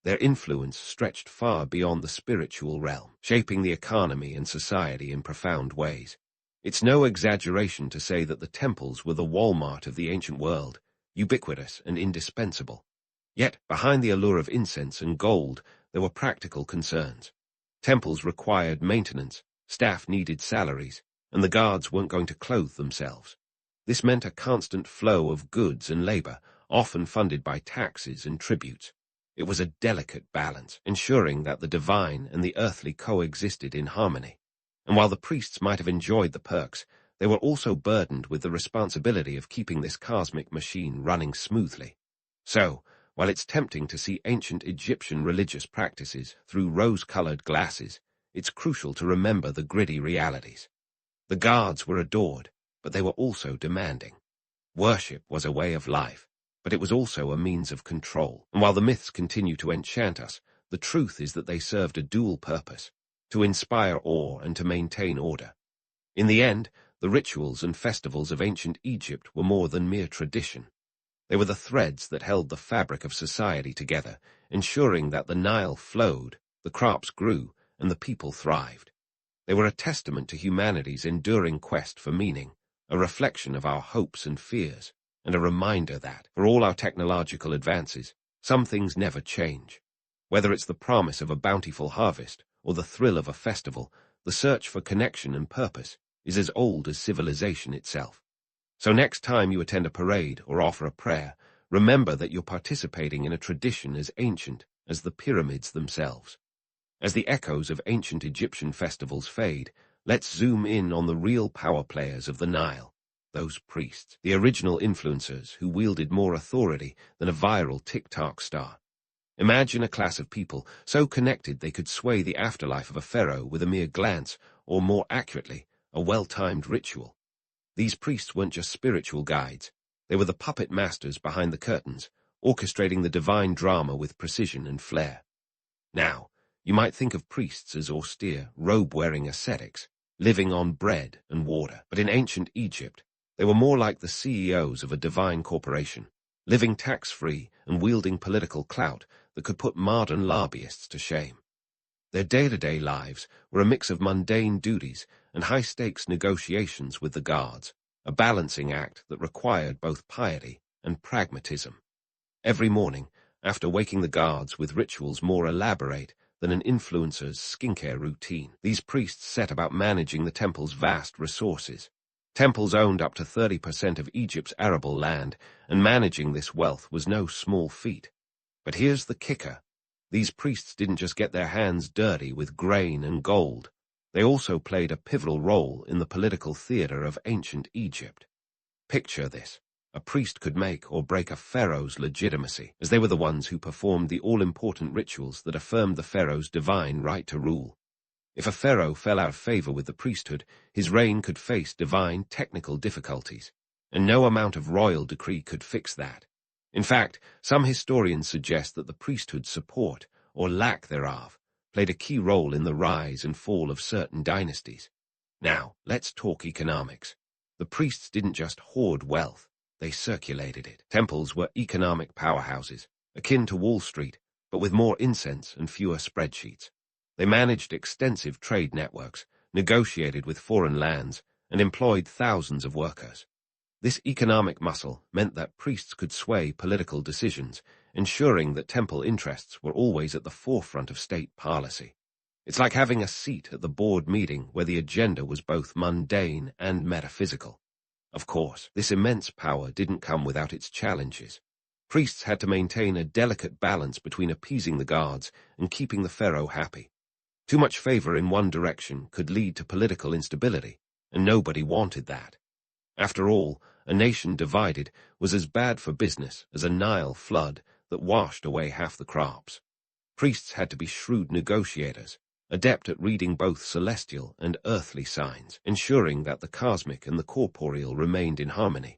A: Their influence stretched far beyond the spiritual realm, shaping the economy and society in profound ways. It's no exaggeration to say that the temples were the Walmart of the ancient world, ubiquitous and indispensable. Yet, behind the allure of incense and gold, there were practical concerns. Temples required maintenance, staff needed salaries, and the guards weren't going to clothe themselves. This meant a constant flow of goods and labor, often funded by taxes and tributes. It was a delicate balance, ensuring that the divine and the earthly coexisted in harmony. And while the priests might have enjoyed the perks, they were also burdened with the responsibility of keeping this cosmic machine running smoothly. So, while it's tempting to see ancient Egyptian religious practices through rose-colored glasses, it's crucial to remember the gritty realities. The gods were adored, but they were also demanding. Worship was a way of life, but it was also a means of control. And while the myths continue to enchant us, the truth is that they served a dual purpose: to inspire awe and to maintain order. In the end, the rituals and festivals of ancient Egypt were more than mere tradition. They were the threads that held the fabric of society together, ensuring that the Nile flowed, the crops grew, and the people thrived. They were a testament to humanity's enduring quest for meaning, a reflection of our hopes and fears, and a reminder that, for all our technological advances, some things never change. Whether it's the promise of a bountiful harvest or the thrill of a festival, the search for connection and purpose is as old as civilization itself. So next time you attend a parade or offer a prayer, remember that you're participating in a tradition as ancient as the pyramids themselves. As the echoes of ancient Egyptian festivals fade, let's zoom in on the real power players of the Nile, those priests, the original influencers who wielded more authority than a viral TikTok star. Imagine a class of people so connected they could sway the afterlife of a pharaoh with a mere glance, or more accurately, a well-timed ritual. These priests weren't just spiritual guides. They were the puppet masters behind the curtains, orchestrating the divine drama with precision and flair. Now, you might think of priests as austere, robe-wearing ascetics, living on bread and water. But in ancient Egypt, they were more like the CEOs of a divine corporation, living tax-free and wielding political clout that could put modern lobbyists to shame. Their day-to-day lives were a mix of mundane duties and high-stakes negotiations with the gods, a balancing act that required both piety and pragmatism. Every morning, after waking the gods with rituals more elaborate than an influencer's skincare routine, these priests set about managing the temple's vast resources. Temples owned up to 30% of Egypt's arable land, and managing this wealth was no small feat. But here's the kicker. These priests didn't just get their hands dirty with grain and gold. They also played a pivotal role in the political theater of ancient Egypt. Picture this. A priest could make or break a pharaoh's legitimacy, as they were the ones who performed the all-important rituals that affirmed the pharaoh's divine right to rule. If a pharaoh fell out of favor with the priesthood, his reign could face divine technical difficulties, and no amount of royal decree could fix that. In fact, some historians suggest that the priesthood's support, or lack thereof, played a key role in the rise and fall of certain dynasties. Now, let's talk economics. The priests didn't just hoard wealth, they circulated it. Temples were economic powerhouses, akin to Wall Street, but with more incense and fewer spreadsheets. They managed extensive trade networks, negotiated with foreign lands, and employed thousands of workers. This economic muscle meant that priests could sway political decisions, ensuring that temple interests were always at the forefront of state policy. It's like having a seat at the board meeting where the agenda was both mundane and metaphysical. Of course, this immense power didn't come without its challenges. Priests had to maintain a delicate balance between appeasing the gods and keeping the pharaoh happy. Too much favor in one direction could lead to political instability, and nobody wanted that. After all, a nation divided was as bad for business as a Nile flood that washed away half the crops. Priests had to be shrewd negotiators, adept at reading both celestial and earthly signs, ensuring that the cosmic and the corporeal remained in harmony.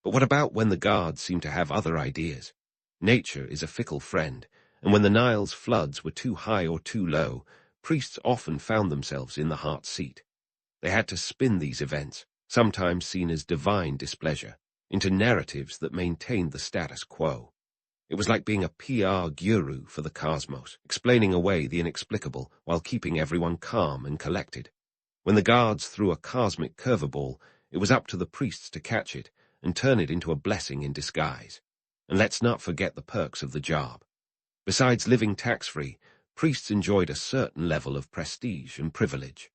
A: But what about when the gods seemed to have other ideas? Nature is a fickle friend, and when the Nile's floods were too high or too low, priests often found themselves in the heart seat. They had to spin these events, sometimes seen as divine displeasure, into narratives that maintained the status quo. It was like being a PR guru for the cosmos, explaining away the inexplicable while keeping everyone calm and collected. When the gods threw a cosmic curveball, it was up to the priests to catch it and turn it into a blessing in disguise. And let's not forget the perks of the job. Besides living tax-free, priests enjoyed a certain level of prestige and privilege.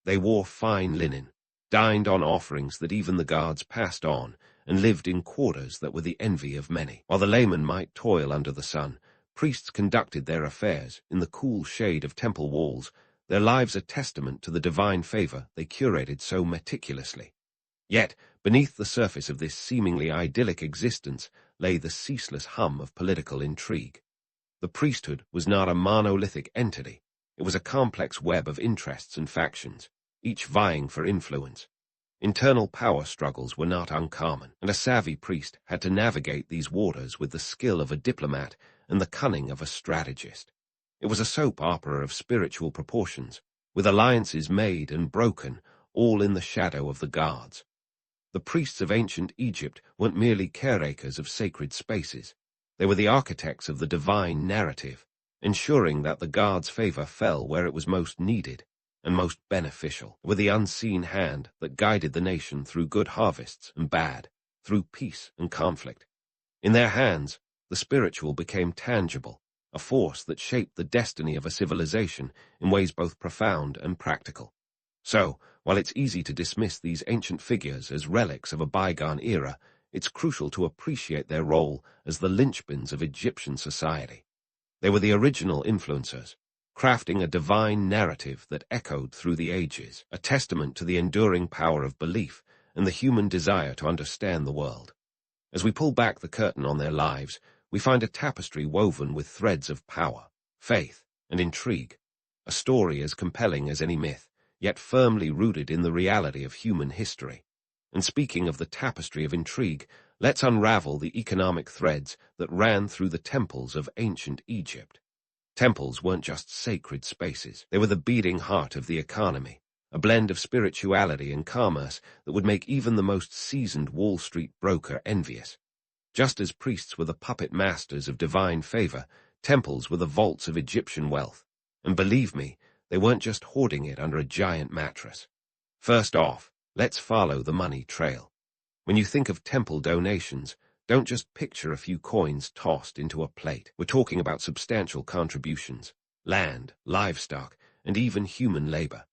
A: They wore fine linen, dined on offerings that even the gods passed on, and lived in quarters that were the envy of many. While the layman might toil under the sun, priests conducted their affairs in the cool shade of temple walls, their lives a testament to the divine favor they curated so meticulously. Yet, beneath the surface of this seemingly idyllic existence lay the ceaseless hum of political intrigue. The priesthood was not a monolithic entity. It was a complex web of interests and factions, each vying for influence. Internal power struggles were not uncommon, and a savvy priest had to navigate these waters with the skill of a diplomat and the cunning of a strategist. It was a soap opera of spiritual proportions, with alliances made and broken, all in the shadow of the gods. The priests of ancient Egypt weren't merely caretakers of sacred spaces. They were the architects of the divine narrative, ensuring that the gods' favor fell where it was most needed and most beneficial, were the unseen hand that guided the nation through good harvests and bad, through peace and conflict. In their hands, the spiritual became tangible, a force that shaped the destiny of a civilization in ways both profound and practical. So, while it's easy to dismiss these ancient figures as relics of a bygone era, it's crucial to appreciate their role as the linchpins of Egyptian society. They were the original influencers, crafting a divine narrative that echoed through the ages, a testament to the enduring power of belief and the human desire to understand the world. As we pull back the curtain on their lives, we find a tapestry woven with threads of power, faith, and intrigue, a story as compelling as any myth, yet firmly rooted in the reality of human history. And speaking of the tapestry of intrigue, let's unravel the economic threads that ran through the temples of ancient Egypt. Temples weren't just sacred spaces. They were the beating heart of the economy, a blend of spirituality and commerce that would make even the most seasoned Wall Street broker envious. Just as priests were the puppet masters of divine favor, temples were the vaults of Egyptian wealth. And believe me, they weren't just hoarding it under a giant mattress. First off, let's follow the money trail. When you think of temple donations, don't just picture a few coins tossed into a plate. We're talking about substantial contributions, land, livestock, and even human labor.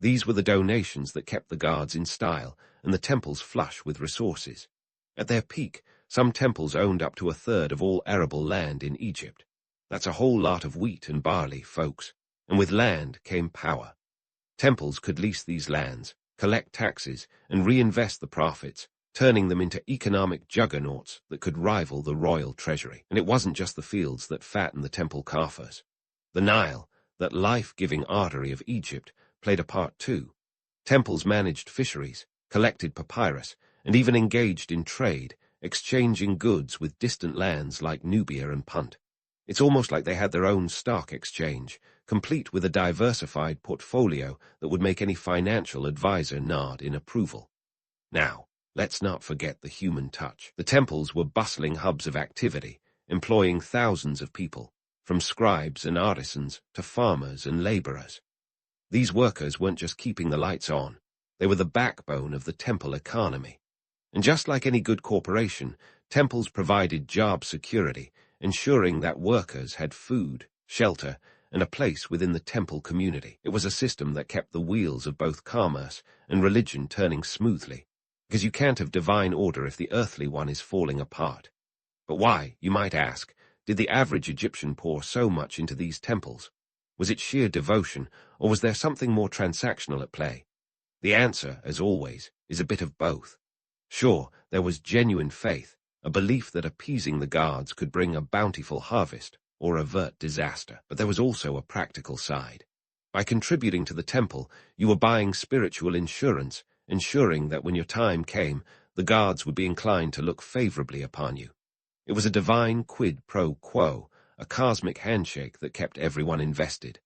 A: These were the donations that kept the gods in style and the temples flush with resources. At their peak, some temples owned up to a third of all arable land in Egypt. That's a whole lot of wheat and barley, folks. And with land came power. Temples could lease these lands, collect taxes, and reinvest the profits, turning them into economic juggernauts that could rival the royal treasury. And it wasn't just the fields that fattened the temple coffers. The Nile, that life-giving artery of Egypt, played a part too. Temples managed fisheries, collected papyrus, and even engaged in trade, exchanging goods with distant lands like Nubia and Punt. It's almost like they had their own stock exchange, complete with a diversified portfolio that would make any financial advisor nod in approval. Now, let's not forget the human touch. The temples were bustling hubs of activity, employing thousands of people, from scribes and artisans to farmers and laborers. These workers weren't just keeping the lights on, they were the backbone of the temple economy. And just like any good corporation, temples provided job security, ensuring that workers had food, shelter, and a place within the temple community. It was a system that kept the wheels of both commerce and religion turning smoothly, because you can't have divine order if the earthly one is falling apart. But why, you might ask, did the average Egyptian pour so much into these temples? Was it sheer devotion, or was there something more transactional at play? The answer, as always, is a bit of both. Sure, there was genuine faith, a belief that appeasing the gods could bring a bountiful harvest or avert disaster. But there was also a practical side. By contributing to the temple, you were buying spiritual insurance, ensuring that when your time came, the gods would be inclined to look favorably upon you. It was a divine quid pro quo, a cosmic handshake that kept everyone invested.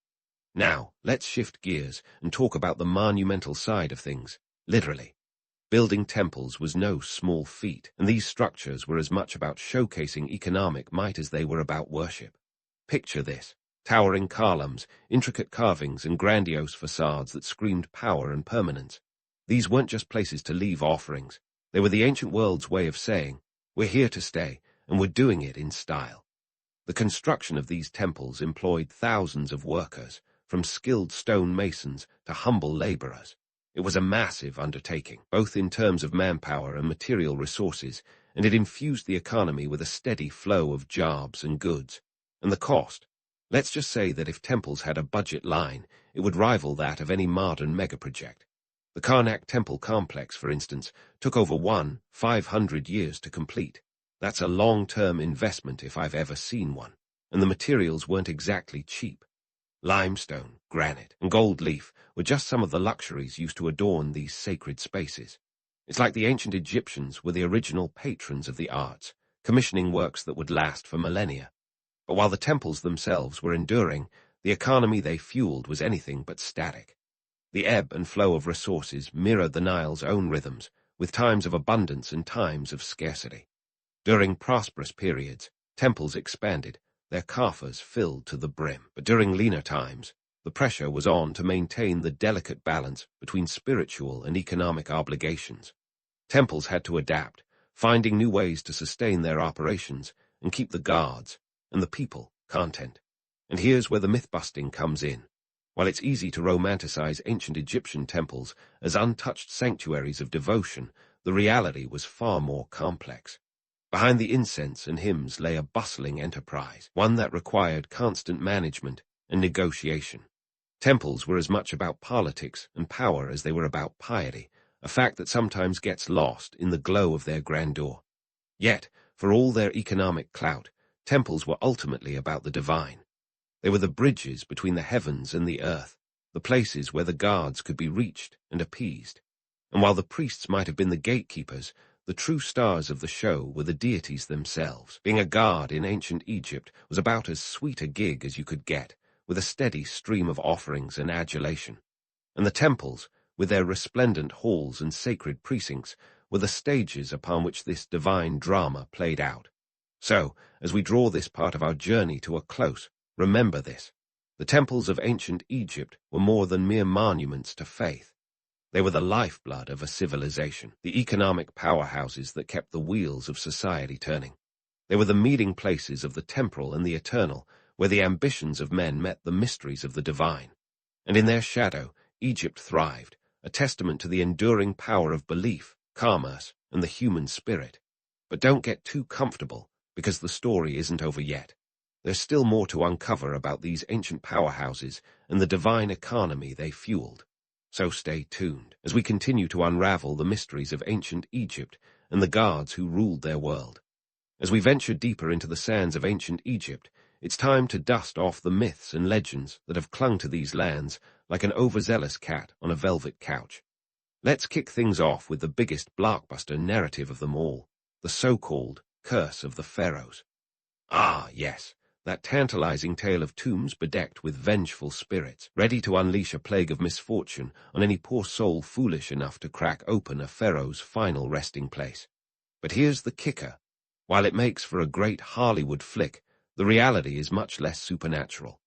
A: Now, let's shift gears and talk about the monumental side of things, literally. Building temples was no small feat, and these structures were as much about showcasing economic might as they were about worship. Picture this: towering columns, intricate carvings, and grandiose facades that screamed power and permanence. These weren't just places to leave offerings. They were the ancient world's way of saying, we're here to stay, and we're doing it in style. The construction of these temples employed thousands of workers, from skilled stone masons to humble laborers. It was a massive undertaking, both in terms of manpower and material resources, and it infused the economy with a steady flow of jobs and goods. And the cost? Let's just say that if temples had a budget line, it would rival that of any modern megaproject. The Karnak temple complex, for instance, took over 500 years to complete. That's a long-term investment if I've ever seen one, and the materials weren't exactly cheap. Limestone, granite, and gold leaf were just some of the luxuries used to adorn these sacred spaces. It's like the ancient Egyptians were the original patrons of the arts, commissioning works that would last for millennia. But while the temples themselves were enduring, the economy they fueled was anything but static. The ebb and flow of resources mirrored the Nile's own rhythms, with times of abundance and times of scarcity. During prosperous periods, temples expanded, their coffers filled to the brim. But during leaner times, the pressure was on to maintain the delicate balance between spiritual and economic obligations. Temples had to adapt, finding new ways to sustain their operations and keep the gods and the people content. And here's where the myth-busting comes in. While it's easy to romanticize ancient Egyptian temples as untouched sanctuaries of devotion, the reality was far more complex. Behind the incense and hymns lay a bustling enterprise, one that required constant management and negotiation. Temples were as much about politics and power as they were about piety, a fact that sometimes gets lost in the glow of their grandeur. Yet, for all their economic clout, temples were ultimately about the divine. They were the bridges between the heavens and the earth, the places where the gods could be reached and appeased. And while the priests might have been the gatekeepers, the true stars of the show were the deities themselves. Being a god in ancient Egypt was about as sweet a gig as you could get, with a steady stream of offerings and adulation. And the temples, with their resplendent halls and sacred precincts, were the stages upon which this divine drama played out. So, as we draw this part of our journey to a close, remember this: the temples of ancient Egypt were more than mere monuments to faith. They were the lifeblood of a civilization, the economic powerhouses that kept the wheels of society turning. They were the meeting places of the temporal and the eternal, where the ambitions of men met the mysteries of the divine. And in their shadow, Egypt thrived, a testament to the enduring power of belief, commerce, and the human spirit. But don't get too comfortable, because the story isn't over yet. There's still more to uncover about these ancient powerhouses and the divine economy they fueled. So stay tuned as we continue to unravel the mysteries of ancient Egypt and the gods who ruled their world. As we venture deeper into the sands of ancient Egypt, it's time to dust off the myths and legends that have clung to these lands like an overzealous cat on a velvet couch. Let's kick things off with the biggest blockbuster narrative of them all, the so-called Curse of the Pharaohs. Ah, yes, that tantalizing tale of tombs bedecked with vengeful spirits, ready to unleash a plague of misfortune on any poor soul foolish enough to crack open a pharaoh's final resting place. But here's the kicker. While it makes for a great Hollywood flick, the reality is much less supernatural.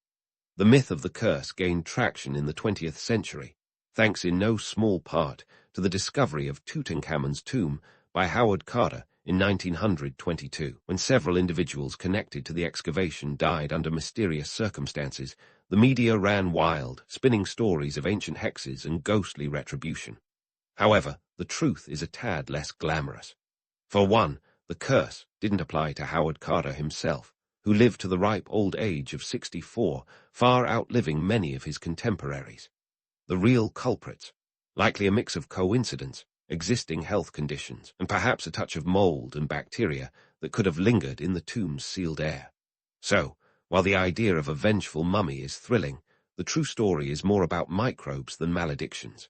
A: The myth of the curse gained traction in the 20th century, thanks in no small part to the discovery of Tutankhamun's tomb by Howard Carter in 1922. When several individuals connected to the excavation died under mysterious circumstances, the media ran wild, spinning stories of ancient hexes and ghostly retribution. However, the truth is a tad less glamorous. For one, the curse didn't apply to Howard Carter himself, who lived to the ripe old age of 64, far outliving many of his contemporaries. The real culprits, likely a mix of coincidence, existing health conditions, and perhaps a touch of mold and bacteria that could have lingered in the tomb's sealed air. So, while the idea of a vengeful mummy is thrilling, the true story is more about microbes than maledictions.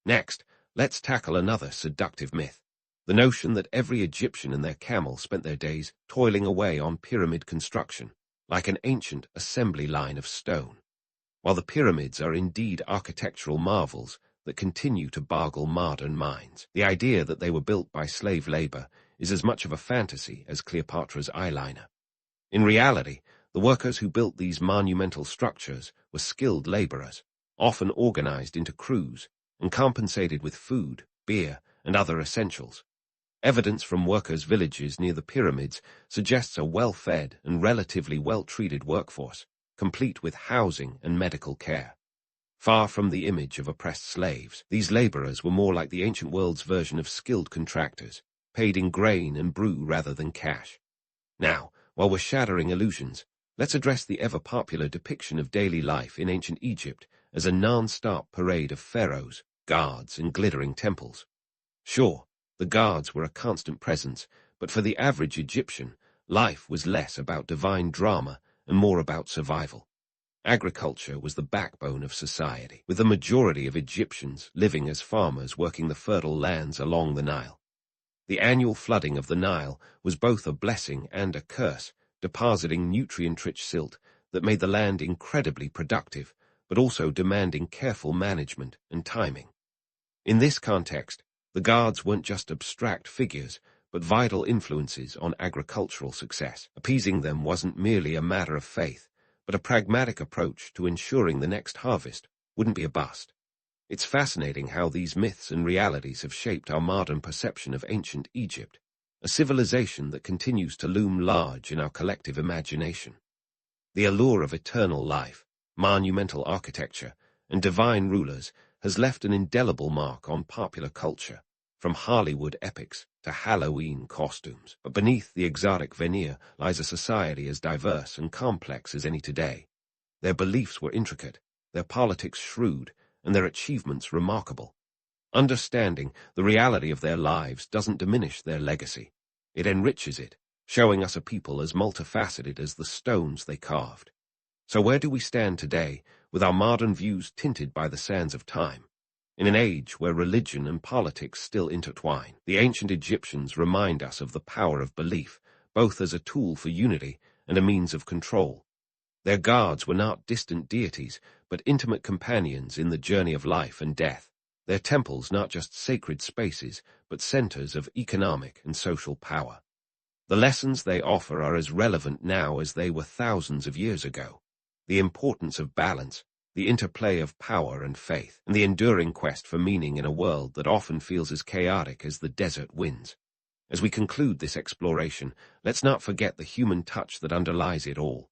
A: Next, let's tackle another seductive myth. The notion that every Egyptian and their camel spent their days toiling away on pyramid construction, like an ancient assembly line of stone. While the pyramids are indeed architectural marvels that continue to boggle modern minds, the idea that they were built by slave labor is as much of a fantasy as Cleopatra's eyeliner. In reality, the workers who built these monumental structures were skilled laborers, often organized into crews and compensated with food, beer, and other essentials. Evidence from workers' villages near the pyramids suggests a well-fed and relatively well-treated workforce, complete with housing and medical care. Far from the image of oppressed slaves, these laborers were more like the ancient world's version of skilled contractors, paid in grain and brew rather than cash. Now, while we're shattering illusions, let's address the ever-popular depiction of daily life in ancient Egypt as a non-stop parade of pharaohs, guards, and glittering temples. Sure, the guards were a constant presence, but for the average Egyptian, life was less about divine drama and more about survival. Agriculture was the backbone of society, with the majority of Egyptians living as farmers working the fertile lands along the Nile. The annual flooding of the Nile was both a blessing and a curse, depositing nutrient-rich silt that made the land incredibly productive, but also demanding careful management and timing. In this context, the guards weren't just abstract figures, but vital influences on agricultural success. Appeasing them wasn't merely a matter of faith, but a pragmatic approach to ensuring the next harvest wouldn't be a bust. It's fascinating how these myths and realities have shaped our modern perception of ancient Egypt, a civilization that continues to loom large in our collective imagination. The allure of eternal life, monumental architecture, and divine rulers has left an indelible mark on popular culture, from Hollywood epics to Halloween costumes. But beneath the exotic veneer lies a society as diverse and complex as any today. Their beliefs were intricate, their politics shrewd, and their achievements remarkable. Understanding the reality of their lives doesn't diminish their legacy. It enriches it, showing us a people as multifaceted as the stones they carved. So where do we stand today, with our modern views tinted by the sands of time? In an age where religion and politics still intertwine, the ancient Egyptians remind us of the power of belief, both as a tool for unity and a means of control. Their gods were not distant deities, but intimate companions in the journey of life and death. Their temples not just sacred spaces, but centers of economic and social power. The lessons they offer are as relevant now as they were thousands of years ago. The importance of balance, the interplay of power and faith, and the enduring quest for meaning in a world that often feels as chaotic as the desert winds. As we conclude this exploration, let's not forget the human touch that underlies it all.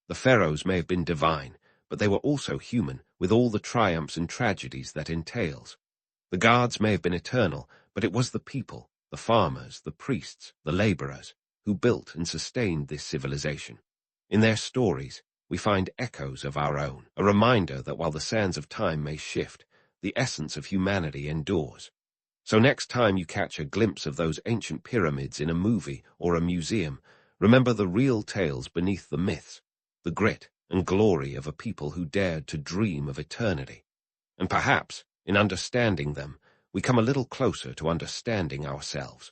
A: The pharaohs may have been divine, but they were also human, with all the triumphs and tragedies that entails. The gods may have been eternal, but it was the people, the farmers, the priests, the laborers, who built and sustained this civilization. In their stories, we find echoes of our own, a reminder that while the sands of time may shift, the essence of humanity endures. So next time you catch a glimpse of those ancient pyramids in a movie or a museum, remember the real tales beneath the myths, the grit and glory of a people who dared to dream of eternity. And perhaps, in understanding them, we come a little closer to understanding ourselves.